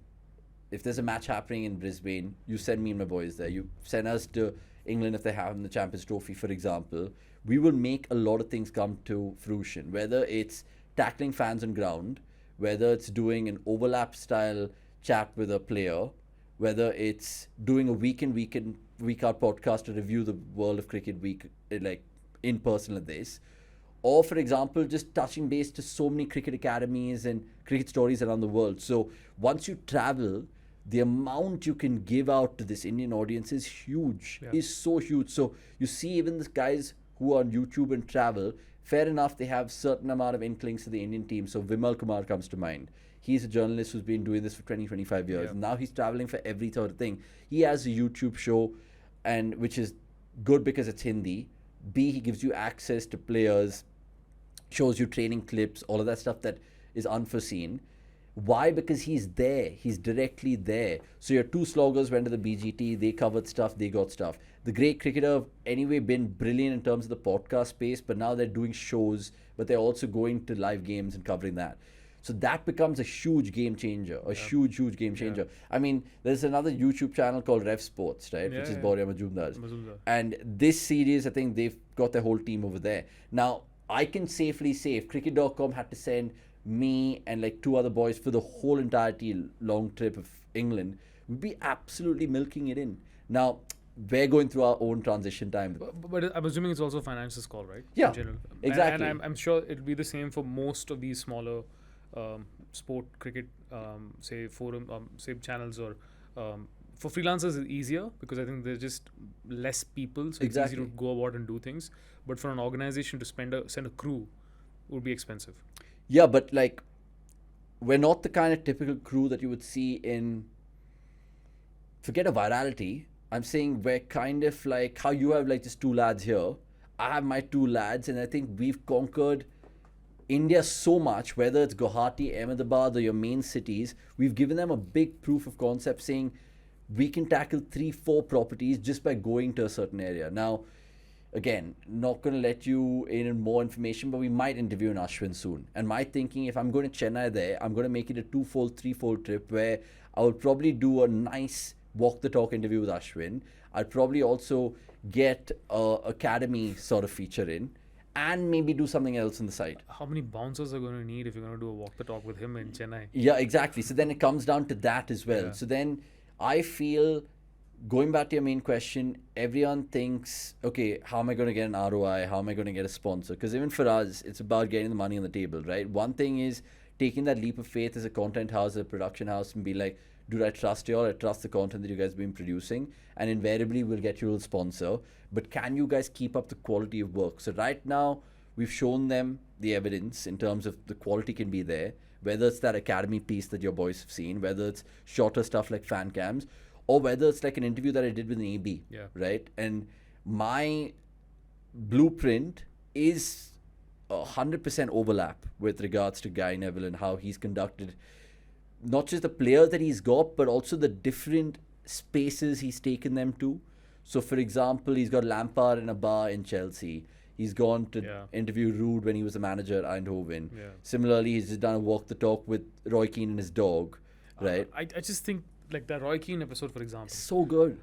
If there's a match happening in Brisbane, you send me and my boys there. You send us to England if they have the Champions Trophy, for example. We will make a lot of things come to fruition, whether it's tackling fans on ground, whether it's doing an overlap style chat with a player, whether it's doing a week out podcast to review the world of cricket week, like in person like this, or for example just touching base to so many cricket academies and cricket stories around the world. So once you travel, the amount you can give out to this Indian audience is huge, is so huge. So you see even the guys who are on YouTube and travel, fair enough, they have certain amount of inklings to the Indian team. So Vimal Kumar comes to mind. He's a journalist who's been doing this for 20, 25 years. Now he's traveling for every third thing. He has a YouTube show, and which is good because it's Hindi. B, he gives you access to players, shows you training clips, all of that stuff that is unforeseen. Why? Because he's there. He's directly there. So your two sloggers went to the BGT. They covered stuff. They got stuff. The great cricketer have anyway been brilliant in terms of the podcast space, but now they're doing shows, but they're also going to live games and covering that. So that becomes a huge game changer, huge game changer. Yeah. I mean, there's another YouTube channel called Rev Sports, right, which is Boria Majumdar's. And this series, I think they've got their whole team over there. Now, I can safely say if Cricket.com had to send me and like two other boys for the whole entirety long trip of England, we'd be absolutely milking it in. Now, we're going through our own transition time. But I'm assuming it's also a finances call, right? Yeah, in general. exactly. And I'm sure it'll be the same for most of these smaller sport cricket, say say channels or for freelancers it's easier because I think there's just less people, so it's easy to go about and do things. But for an organization to send a crew would be expensive. Yeah, but like we're not the kind of typical crew that you would see in, forget a virality, I'm saying we're kind of like how you have like just two lads here. I have my two lads, and I think we've conquered India so much, whether it's Guwahati, Ahmedabad, or your main cities. We've given them a big proof of concept saying we can tackle 3-4 properties just by going to a certain area. Now, again, not going to let you in more information, but we might interview an Ashwin soon. And my thinking, if I'm going to Chennai there, I'm going to make it a 2-fold, 3-fold trip where I will probably do a nice walk the talk interview with Ashwin. I'd probably also get a academy sort of feature in and maybe do something else on the side. How many bouncers are going to need if you're going to do a walk the talk with him in Chennai? Yeah, exactly. So then it comes down to that as well. Yeah. So then I feel, going back to your main question, everyone thinks, okay, how am I going to get an ROI? How am I going to get a sponsor? Because even for us, it's about getting the money on the table, right? One thing is taking that leap of faith as a content house, a production house, and be like, dude, I trust you all. I trust the content that you guys have been producing, and invariably we'll get you a sponsor. But can you guys keep up the quality of work? So right now, we've shown them the evidence in terms of the quality can be there, whether it's that academy piece that your boys have seen, whether it's shorter stuff like fan cams, or whether it's like an interview that I did with an AB, right? And my blueprint is 100% overlap with regards to Guy Neville and how he's conducted not just the players that he's got, but also the different spaces he's taken them to. So, for example, he's got Lampard in a bar in Chelsea. He's gone to interview Ruud when he was a manager at Eindhoven. Yeah. Similarly, he's just done a walk the talk with Roy Keane and his dog, right? I just think, like that Roy Keane episode, for example. So good.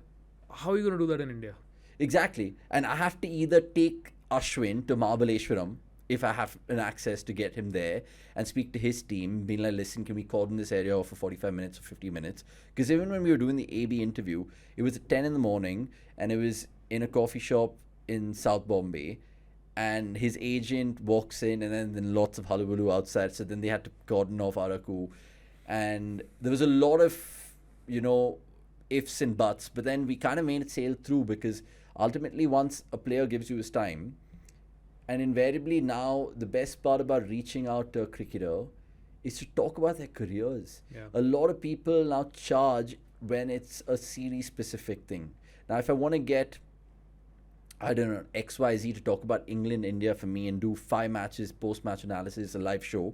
How are you going to do that in India? Exactly. And I have to either take Ashwin to Mahabaleshwaram, if I have an access to get him there, and speak to his team, being like, listen, can we cordon this area off for 45 minutes or 50 minutes? Because even when we were doing the AB interview, it was at 10 in the morning, and it was in a coffee shop in South Bombay, and his agent walks in, and then lots of hullabaloo outside, so then they had to cordon off Araku, and there was a lot of, ifs and buts, but then we kind of made it sail through, because ultimately once a player gives you his time, and invariably now the best part about reaching out to a cricketer is to talk about their careers. Yeah. A lot of people now charge when it's a series specific thing. Now if I want to get, I don't know, XYZ to talk about England, India for me and do 5 matches, post-match analysis, a live show,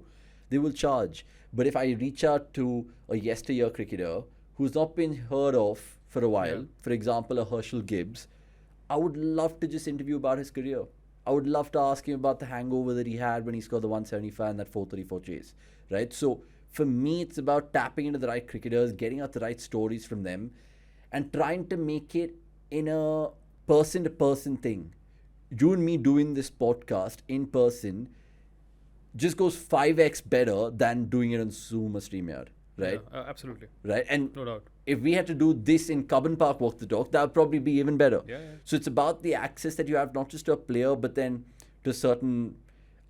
they will charge. But if I reach out to a yesteryear cricketer who's not been heard of for a while, for example, a Herschel Gibbs, I would love to just interview about his career. I would love to ask him about the hangover that he had when he scored the 175 and that 434 chase, right? So for me, it's about tapping into the right cricketers, getting out the right stories from them, and trying to make it in a person-to-person thing. You and me doing this podcast in person just goes 5x better than doing it on Zoom or StreamYard, right? Yeah, absolutely. Right? And no doubt. If we had to do this in Cubbon Park Walk the Talk, that would probably be even better. Yeah. So it's about the access that you have, not just to a player, but then to a certain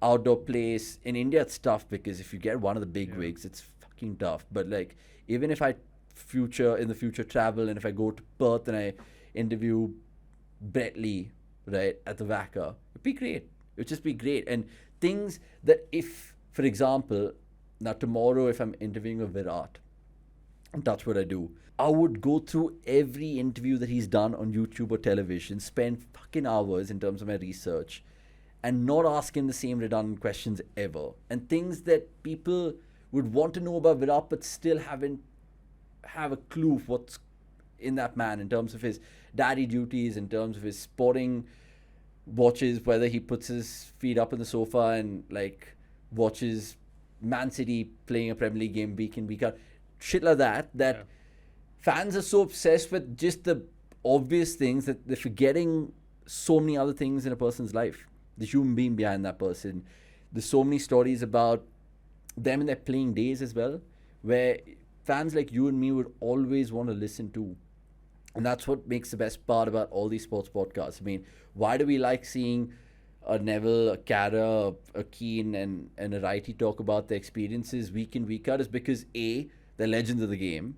outdoor place. In India, it's tough because if you get one of the big wigs, it's fucking tough. But like, even if I in the future travel, and if I go to Perth and I interview Brett Lee, right, at the Wacker, it'd be great. It would just be great. And things that if, for example, now tomorrow if I'm interviewing a Virat, and that's what I do, I would go through every interview that he's done on YouTube or television, spend fucking hours in terms of my research, and not ask him the same redundant questions ever. And things that people would want to know about Virat but still haven't have a clue of what's in that man in terms of his daddy duties, in terms of his sporting watches, whether he puts his feet up on the sofa and like watches Man City playing a Premier League game week in, week out. Shit like that. Fans are so obsessed with just the obvious things that they're forgetting so many other things in a person's life. The human being behind that person. There's so many stories about them in their playing days as well, where fans like you and me would always want to listen to. And that's what makes the best part about all these sports podcasts. I mean, why do we like seeing a Neville, a Cara, a Keane, and a Righty talk about their experiences week in, week out? Is because A, they're legends of the game,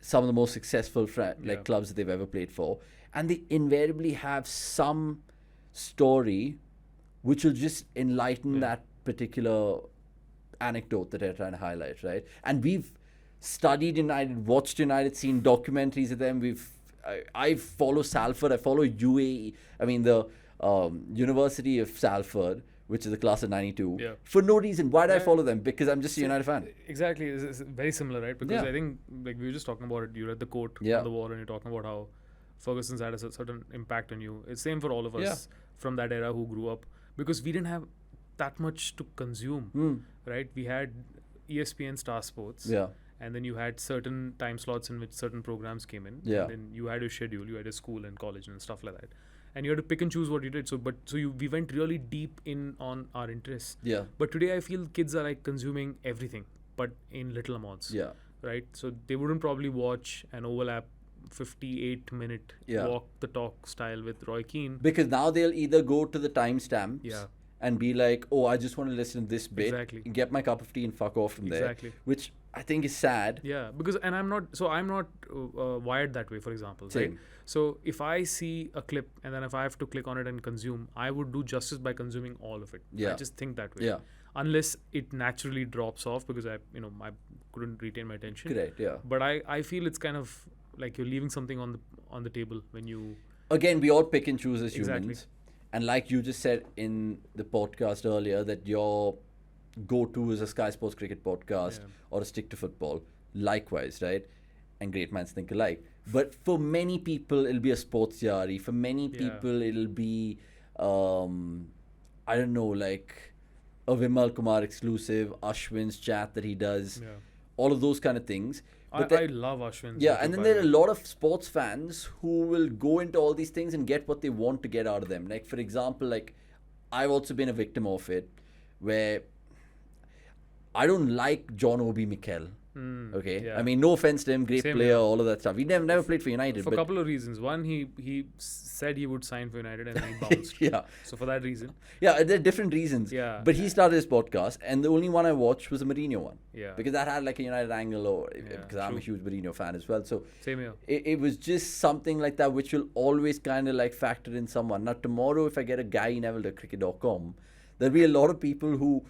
some of the most successful clubs that they've ever played for, and they invariably have some story which will just enlighten that particular anecdote that they're trying to highlight, right? And we've studied United, watched United, seen documentaries of them. I follow Salford, I follow UAE. I mean, the University of Salford, which is the class of '92, for no reason. Why do I follow them? Because I'm just a United fan. Exactly, it's very similar, right? Because I think, like we were just talking about it, you read the quote on the wall and you're talking about how Ferguson's had a certain impact on you. It's same for all of us from that era who grew up, because we didn't have that much to consume, right? We had ESPN Star Sports, and then you had certain time slots in which certain programs came in, and then you had your schedule, you had your school and college and stuff like that, and you had to pick and choose what you did. We went really deep in on our interests. But today I feel kids are like consuming everything, but in little amounts. Right. So they wouldn't probably watch an overlap 58-minute walk the talk style with Roy Keane, because now they'll either go to the timestamps and be like, oh, I just want to listen to this bit, get my cup of tea and fuck off from there, which I think is sad. Because I'm not wired that way, for example. Right? So if I see a clip and then if I have to click on it and consume, I would do justice by consuming all of it. I just think that way. Unless it naturally drops off because I couldn't retain my attention. Correct. But I feel it's kind of like you're leaving something on the table when you. Again, we all pick and choose as humans. And like you just said in the podcast earlier, that your go-to is a Sky Sports cricket podcast or a stick to football. Likewise, right? And great minds think alike. But for many people, it'll be a sports yari. For many people, it'll be, I don't know, like a Vimal Kumar exclusive, Ashwin's chat that he does, all of those kind of things. But I love Ashwin. And then there are a lot of sports fans who will go into all these things and get what they want to get out of them. Like, for example, like I've also been a victim of it, where I don't like John Obi Mikel. I mean, no offense to him, great player, all of that stuff. He never played for United. For a couple of reasons. One, he said he would sign for United and then he bounced. So for that reason. There are different reasons. But he started his podcast, and the only one I watched was a Mourinho one. Because that had like a United angle, because I'm a huge Mourinho fan as well. So same here. It was just something like that which will always kind of like factor in someone. Now tomorrow, if I get a Guy Neville to cricket.com, there'll be a lot of people who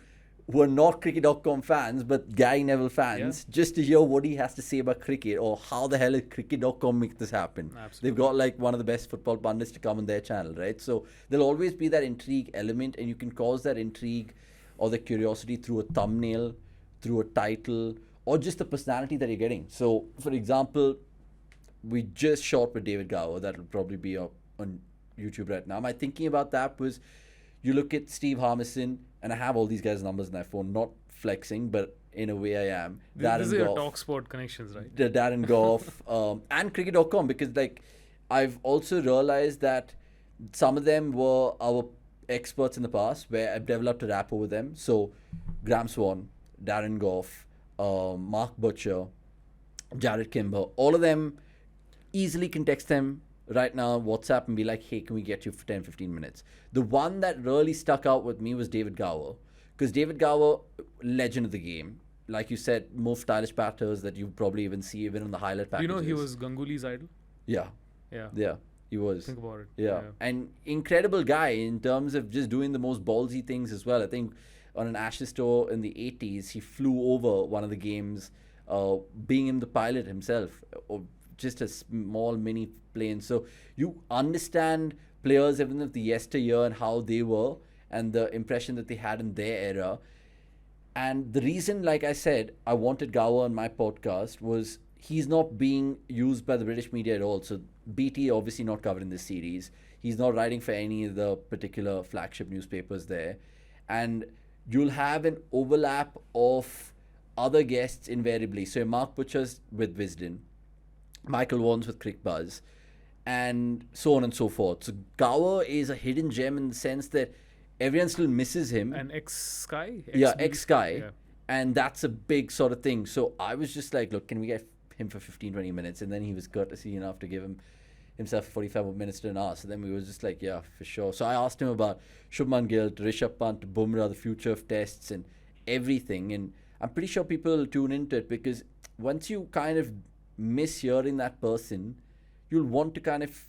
are not cricket.com fans but Guy Neville fans, just to hear what he has to say about cricket, or how the hell did cricket.com make this happen. They've got like one of the best football pundits to come on their channel, right? So there'll always be that intrigue element, and you can cause that intrigue or the curiosity through a thumbnail, through a title, or just the personality that you're getting. So for example, we just shot with David Gower, that will probably be up on YouTube right now. My thinking about that was, you look at Steve Harmison, and I have all these guys' numbers on my phone, not flexing, but in a way I am. This is your talk sport connections, right? Darren Goff, and cricket.com, because like I've also realized that some of them were our experts in the past, where I've developed a rapport with them. So Graham Swan, Darren Goff, Mark Butcher, Jared Kimber, all of them, easily can text them right now on WhatsApp and be like, hey, can we get you for 10-15 minutes? The one that really stuck out with me was David Gower, because David Gower, legend of the game, like you said, more stylish batters that you probably even see even on the highlight packages. Do you know he was Ganguly's idol? Yeah, he was. Think about it. Yeah, and incredible guy in terms of just doing the most ballsy things as well. I think on an Ashes tour in the 80s, he flew over one of the games, being him the pilot himself, or just a small mini plane. So you understand players even of the yesteryear and how they were, and the impression that they had in their era. And the reason, like I said, I wanted Gower on my podcast was he's not being used by the British media at all. So BT obviously not covered in this series. He's not writing for any of the particular flagship newspapers there. And you'll have an overlap of other guests invariably. So Mark Butcher's with Wisden, Michael Vaughan's with Crick Buzz, and so on and so forth. So Gower is a hidden gem in the sense that everyone still misses him. And ex-Sky? Yeah, ex-Sky. Yeah. And that's a big sort of thing. So I was just like, look, can we get him for 15, 20 minutes? And then he was courtesy enough to give himself 45 minutes to an hour. So then we was just like, yeah, for sure. So I asked him about Shubman Gill, Rishabh Pant, Bumrah, the future of tests and everything. And I'm pretty sure people will tune into it because once you kind of miss hearing that person, you'll want to kind of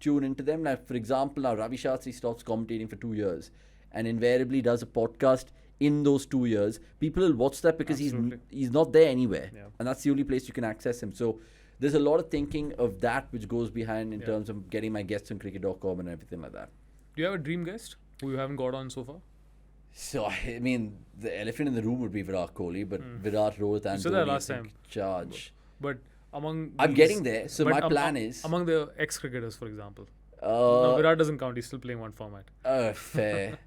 tune into them. Like, for example, now Ravi Shastri stops commentating for 2 years and invariably does a podcast in those 2 years. People will watch that because he's not there anywhere. Yeah. And that's the only place you can access him. So there's a lot of thinking of that which goes behind in terms of getting my guests on cricket.com and everything like that. Do you have a dream guest who you haven't got on so far? So, I mean, the elephant in the room would be Virat Kohli, but Virat, Rohit and Dhoni in charge. But among I'm getting there. So my plan is... Among the ex-cricketers, for example. No, Virat doesn't count. He's still playing one format. Fair.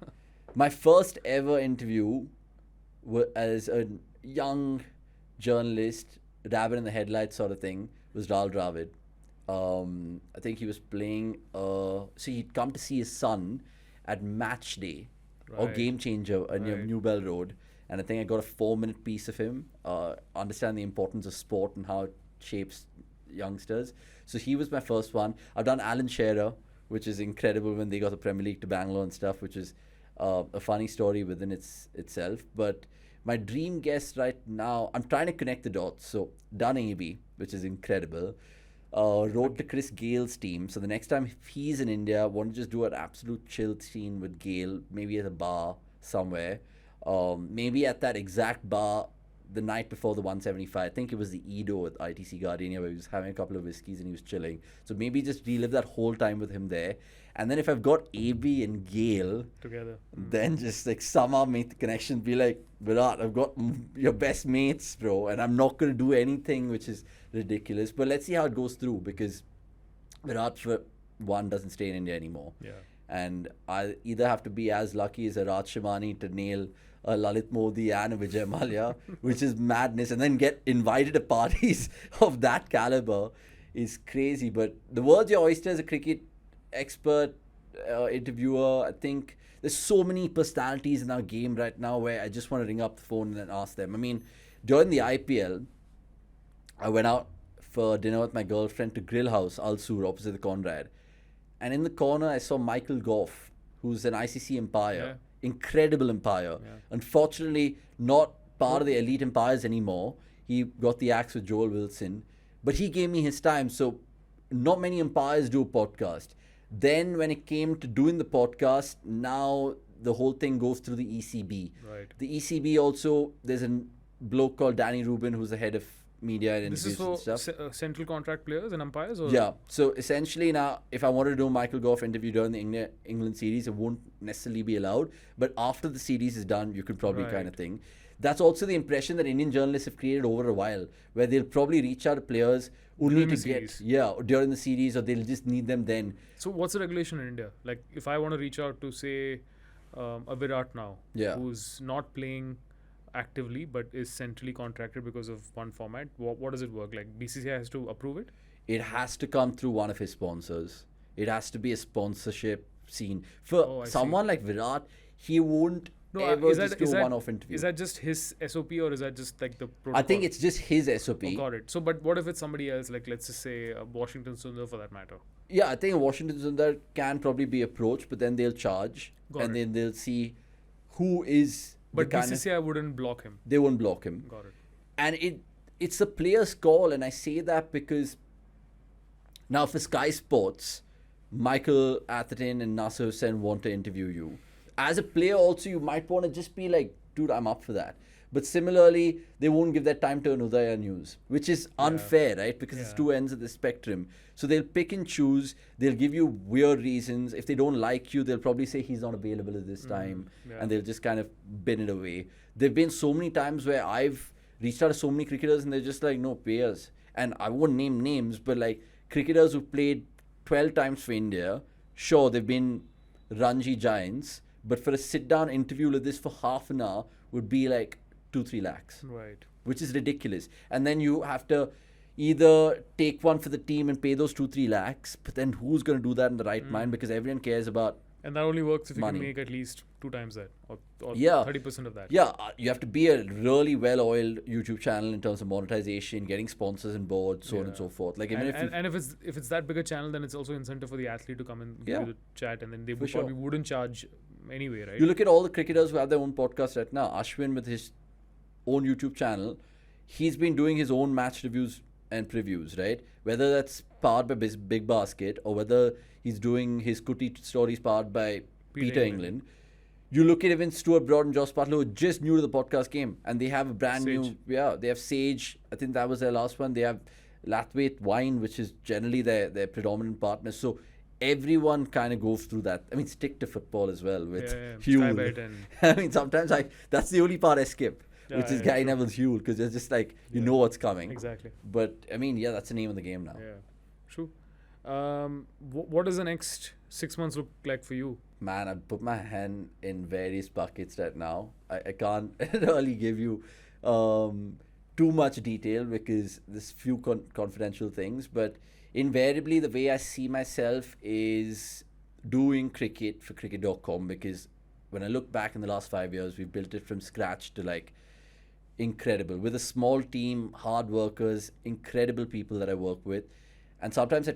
My first ever interview as a young journalist, rabbit in the headlights sort of thing, was Rahul Dravid. I think he was playing... so he'd come to see his son at match day or game changer near New Bell Road. And I think I got a 4-minute piece of him, understand the importance of sport and how it shapes youngsters. So he was my first one. I've done Alan Shearer, which is incredible when they got the Premier League to Bangalore and stuff, which is a funny story within itself. But my dream guest right now, I'm trying to connect the dots. So done AB, which is incredible. Wrote to Chris Gale's team. So the next time if he's in India, I want to just do an absolute chill scene with Gale, maybe at a bar somewhere. Maybe at that exact bar the night before the 175. I think it was the Edo at ITC Gardenia where he was having a couple of whiskeys and he was chilling. So maybe just relive that whole time with him there. And then if I've got AB and Gale together, then just like somehow make the connection, be like, Virat, I've got your best mates, bro, and I'm not going to do anything which is ridiculous. But let's see how it goes through because Virat, for one, doesn't stay in India anymore. Yeah. And I either have to be as lucky as a Raj Shamani to nail a Lalit Modi and a Vijay Mallya, which is madness, and then get invited to parties of that caliber is crazy. But the world's your oyster as a cricket expert, interviewer. I think there's so many personalities in our game right now where I just want to ring up the phone and then ask them. I mean, during the IPL, I went out for dinner with my girlfriend to Grill House, Al Sur, opposite the Conrad. And in the corner, I saw Michael Goff, who's an ICC umpire. Yeah. Incredible umpire. Yeah. Unfortunately, not part of the elite umpires anymore. He got the axe with Joel Wilson. But he gave me his time. So not many umpires do a podcast. Then when it came to doing the podcast, now the whole thing goes through the ECB. Right. The ECB also, there's a bloke called Danny Rubin, who's the head of media and interviews and stuff. This is for central contract players and umpires? Or? Yeah. So essentially now, if I wanted to do a Michael Goff interview during the England series, it won't necessarily be allowed. But after the series is done, you could probably kind of thing. That's also the impression that Indian journalists have created over a while, where they'll probably reach out to players only to get, during the series, or they'll just need them then. So what's the regulation in India? Like if I want to reach out to, say, a Virat now, who's not playing actively but is centrally contracted because of one format, what does it work like? BCCI has to approve it? It has to come through one of his sponsors. It has to be a sponsorship scene. For someone like Virat, he won't ever just do one-off interview. Is that just his SOP or is that just like the protocol? I think it's just his SOP. Oh, got it. So, but what if it's somebody else, like let's just say Washington Sundar for that matter? Yeah, I think Washington Sundar can probably be approached, but then they'll charge then they'll see who is... But BCCI wouldn't block him. They won't block him. Got it. And it's a player's call, and I say that because now for Sky Sports, Michael Atherton and Nasser Hussain want to interview you. As a player also, you might want to just be like, dude, I'm up for that. But similarly, they won't give that time to Udaya News, which is unfair, right? Because it's two ends of the spectrum. So they'll pick and choose. They'll give you weird reasons. If they don't like you, they'll probably say he's not available at this time. And they'll just kind of bin it away. There've been so many times where I've reached out to so many cricketers and they're just like, no, pay us. And I won't name names, but like cricketers who played 12 times for India, sure, they've been Ranji giants, but for a sit-down interview like this for half an hour would be like 2-3 lakhs. Right. Which is ridiculous. And then you have to either take one for the team and pay those 2-3 lakhs, but then who's going to do that in the right mind? Because everyone cares about and that only works if money. You can make at least 2 times that or 30% of that. Yeah, you have to be a really well-oiled YouTube channel in terms of monetization, getting sponsors and boards, so on and so forth. Like even if it's that big a channel, then it's also incentive for the athlete to come and give you the chat, and then they probably wouldn't charge anyway, right? You look at all the cricketers who have their own podcast right now. Ashwin with his own YouTube channel, he's been doing his own match reviews and previews, right? Whether that's powered by Big Basket or whether he's doing his Kuti stories powered by Peter England. You look at even Stuart Broad and Josh Butler, who are just new to the podcast game, and they have a brand new, they have Sage. I think that was their last one. They have Lathwaite Wine, which is generally their predominant partner. So everyone kind of goes through that. I mean, stick to football as well with Huel. I mean, sometimes that's the only part I skip. Which is Gary Neville's Huel, because it's just like, you know what's coming. Exactly. But, I mean, that's the name of the game now. Yeah, true. What does the next 6 months look like for you? Man, I put my hand in various buckets right now. I can't really give you too much detail because there's few confidential things. But invariably, the way I see myself is doing cricket for cricket.com, because when I look back in the last 5 years, we've built it from scratch to like incredible. With a small team, hard workers, incredible people that I work with. And sometimes I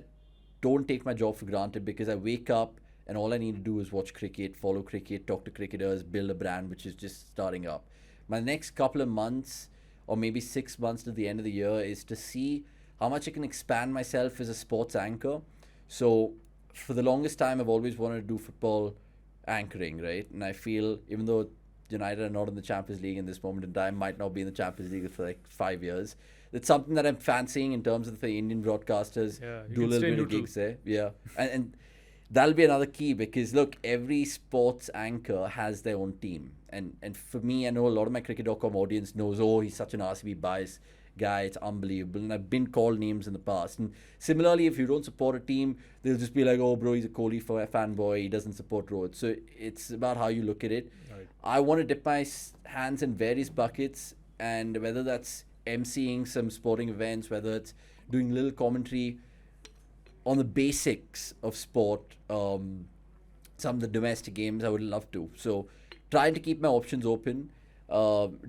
don't take my job for granted because I wake up and all I need to do is watch cricket, follow cricket, talk to cricketers, build a brand which is just starting up. My next couple of months or maybe 6 months to the end of the year is to see how much I can expand myself as a sports anchor. So for the longest time, I've always wanted to do football anchoring, right? And I feel even though United are not in the Champions League in this moment in time, might not be in the Champions League for like 5 years. It's something that I'm fancying in terms of the Indian broadcasters do a little bit of gigs there. Yeah. And that'll be another key because, look, every sports anchor has their own team. And for me, I know a lot of my cricket.com audience knows, oh, he's such an RCB bias guy. It's unbelievable. And I've been called names in the past. And similarly, if you don't support a team, they'll just be like, oh, bro, he's a Kohli fanboy. He doesn't support Rohit. So it's about how you look at it. Right. I want to dip my hands in various buckets, and whether that's emceeing some sporting events, whether it's doing little commentary on the basics of sport, some of the domestic games, I would love to. So trying to keep my options open.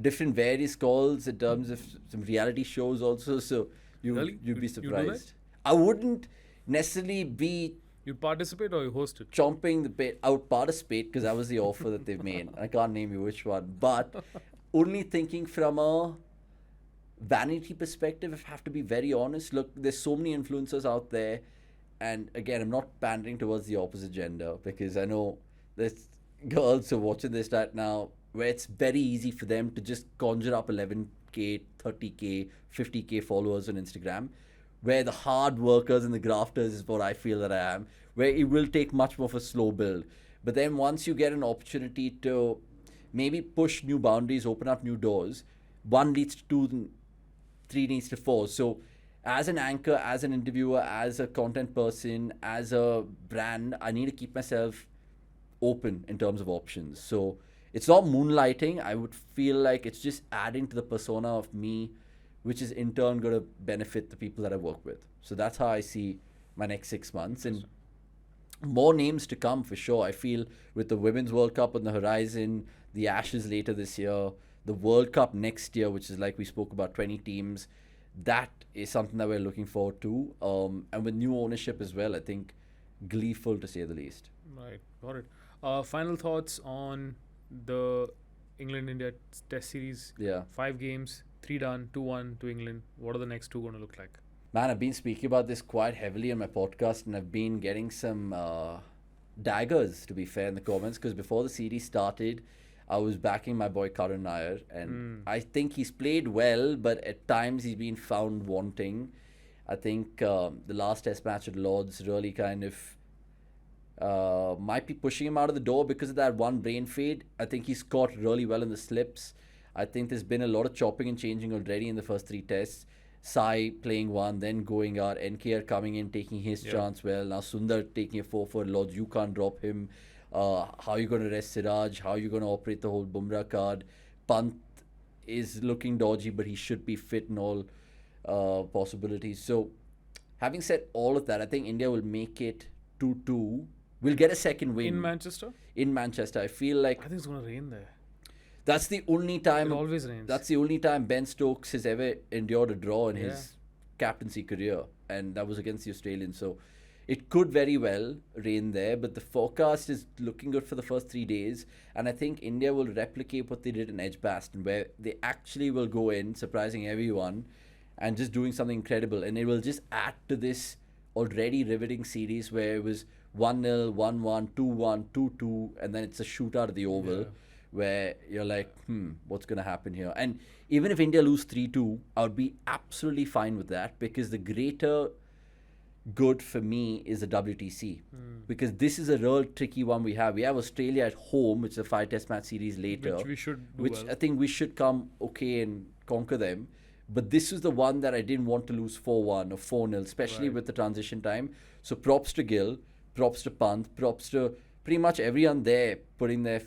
Different various calls in terms of some reality shows also. So you'd be surprised. I wouldn't necessarily be... You'd participate or you host it? Chomping the bit. I would participate because that was the offer that they've made. I can't name you which one. But only thinking from a vanity perspective, if I have to be very honest. Look, there's so many influencers out there. And again, I'm not pandering towards the opposite gender because I know there's girls who are watching this right now where it's very easy for them to just conjure up 11K, 30K, 50K followers on Instagram, where the hard workers and the grafters is what I feel that I am, where it will take much more of a slow build. But then once you get an opportunity to maybe push new boundaries, open up new doors, 1 leads to 2, 3 leads to 4. So as an anchor, as an interviewer, as a content person, as a brand, I need to keep myself open in terms of options. So it's not moonlighting. I would feel like it's just adding to the persona of me, which is in turn going to benefit the people that I work with. So that's how I see my next 6 months. And more names to come for sure. I feel with the Women's World Cup on the horizon, the Ashes later this year, the World Cup next year, which is like we spoke about, 20 teams, that is something that we're looking forward to. And with new ownership as well, I think gleeful to say the least. Right, got it. Final thoughts on the England-India Test Series. Yeah. 5 games, 3 done, 2-1 to England. What are the next 2 going to look like? Man, I've been speaking about this quite heavily on my podcast, and I've been getting some daggers, to be fair, in the comments, because before the series started, I was backing my boy Karan Nair, and I think he's played well, but at times he's been found wanting. I think the last Test match at Lords really kind of might be pushing him out of the door because of that one brain fade. I think he's caught really well in the slips. I think there's been a lot of chopping and changing already in the first 3 tests. Sai playing one, then going out, NKR coming in, taking his chance well. Now Sundar taking a 4 for Lords. You can't drop him. How are you going to rest Siraj? How are you going to operate the whole Bumrah card? Pant is looking dodgy, but he should be fit in all possibilities. So, having said all of that, I think India will make it 2-2. We'll get a second win. In Manchester? In Manchester. I feel like... I think it's going to rain there. That's the only time... It always rains. That's the only time Ben Stokes has ever endured a draw in his captaincy career. And that was against the Australians. So, it could very well rain there. But the forecast is looking good for the first 3 days. And I think India will replicate what they did in Edgbaston, where they actually will go in, surprising everyone, and just doing something incredible. And it will just add to this already riveting series where it was 1-0, 1-1, 2-1, 2-2, and then it's a shootout at the Oval where you're like, what's going to happen here? And even if India lose 3-2, I would be absolutely fine with that, because the greater good for me is the WTC. Because this is a real tricky one we have. We have Australia at home, which is a 5 test match series later. Which we should do Which well. I think we should come okay and conquer them. But this is the one that I didn't want to lose 4-1 or 4-0, especially with the transition time. So props to Gill, props to Pant, props to pretty much everyone there putting their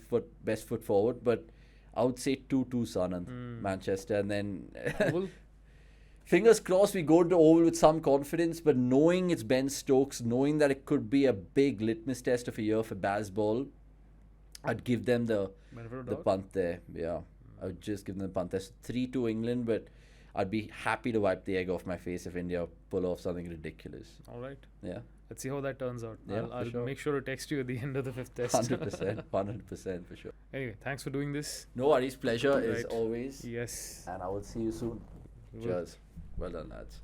best foot forward. But I would say 2-2 Sanand, Manchester. And then fingers crossed we go to the Oval with some confidence. But knowing it's Ben Stokes, knowing that it could be a big litmus test of a year for Bazball, I'd give them the punt there. Yeah, I would just give them the punt. That's 3-2 England, but I'd be happy to wipe the egg off my face if India pull off something ridiculous. All right. Yeah. Let's see how that turns out. Yeah, I'll make sure to text you at the end of the 5th test. 100%. 100% for sure. Anyway, thanks for doing this. No worries. Pleasure as always. Yes. And I will see you soon. Cheers. Well done, lads.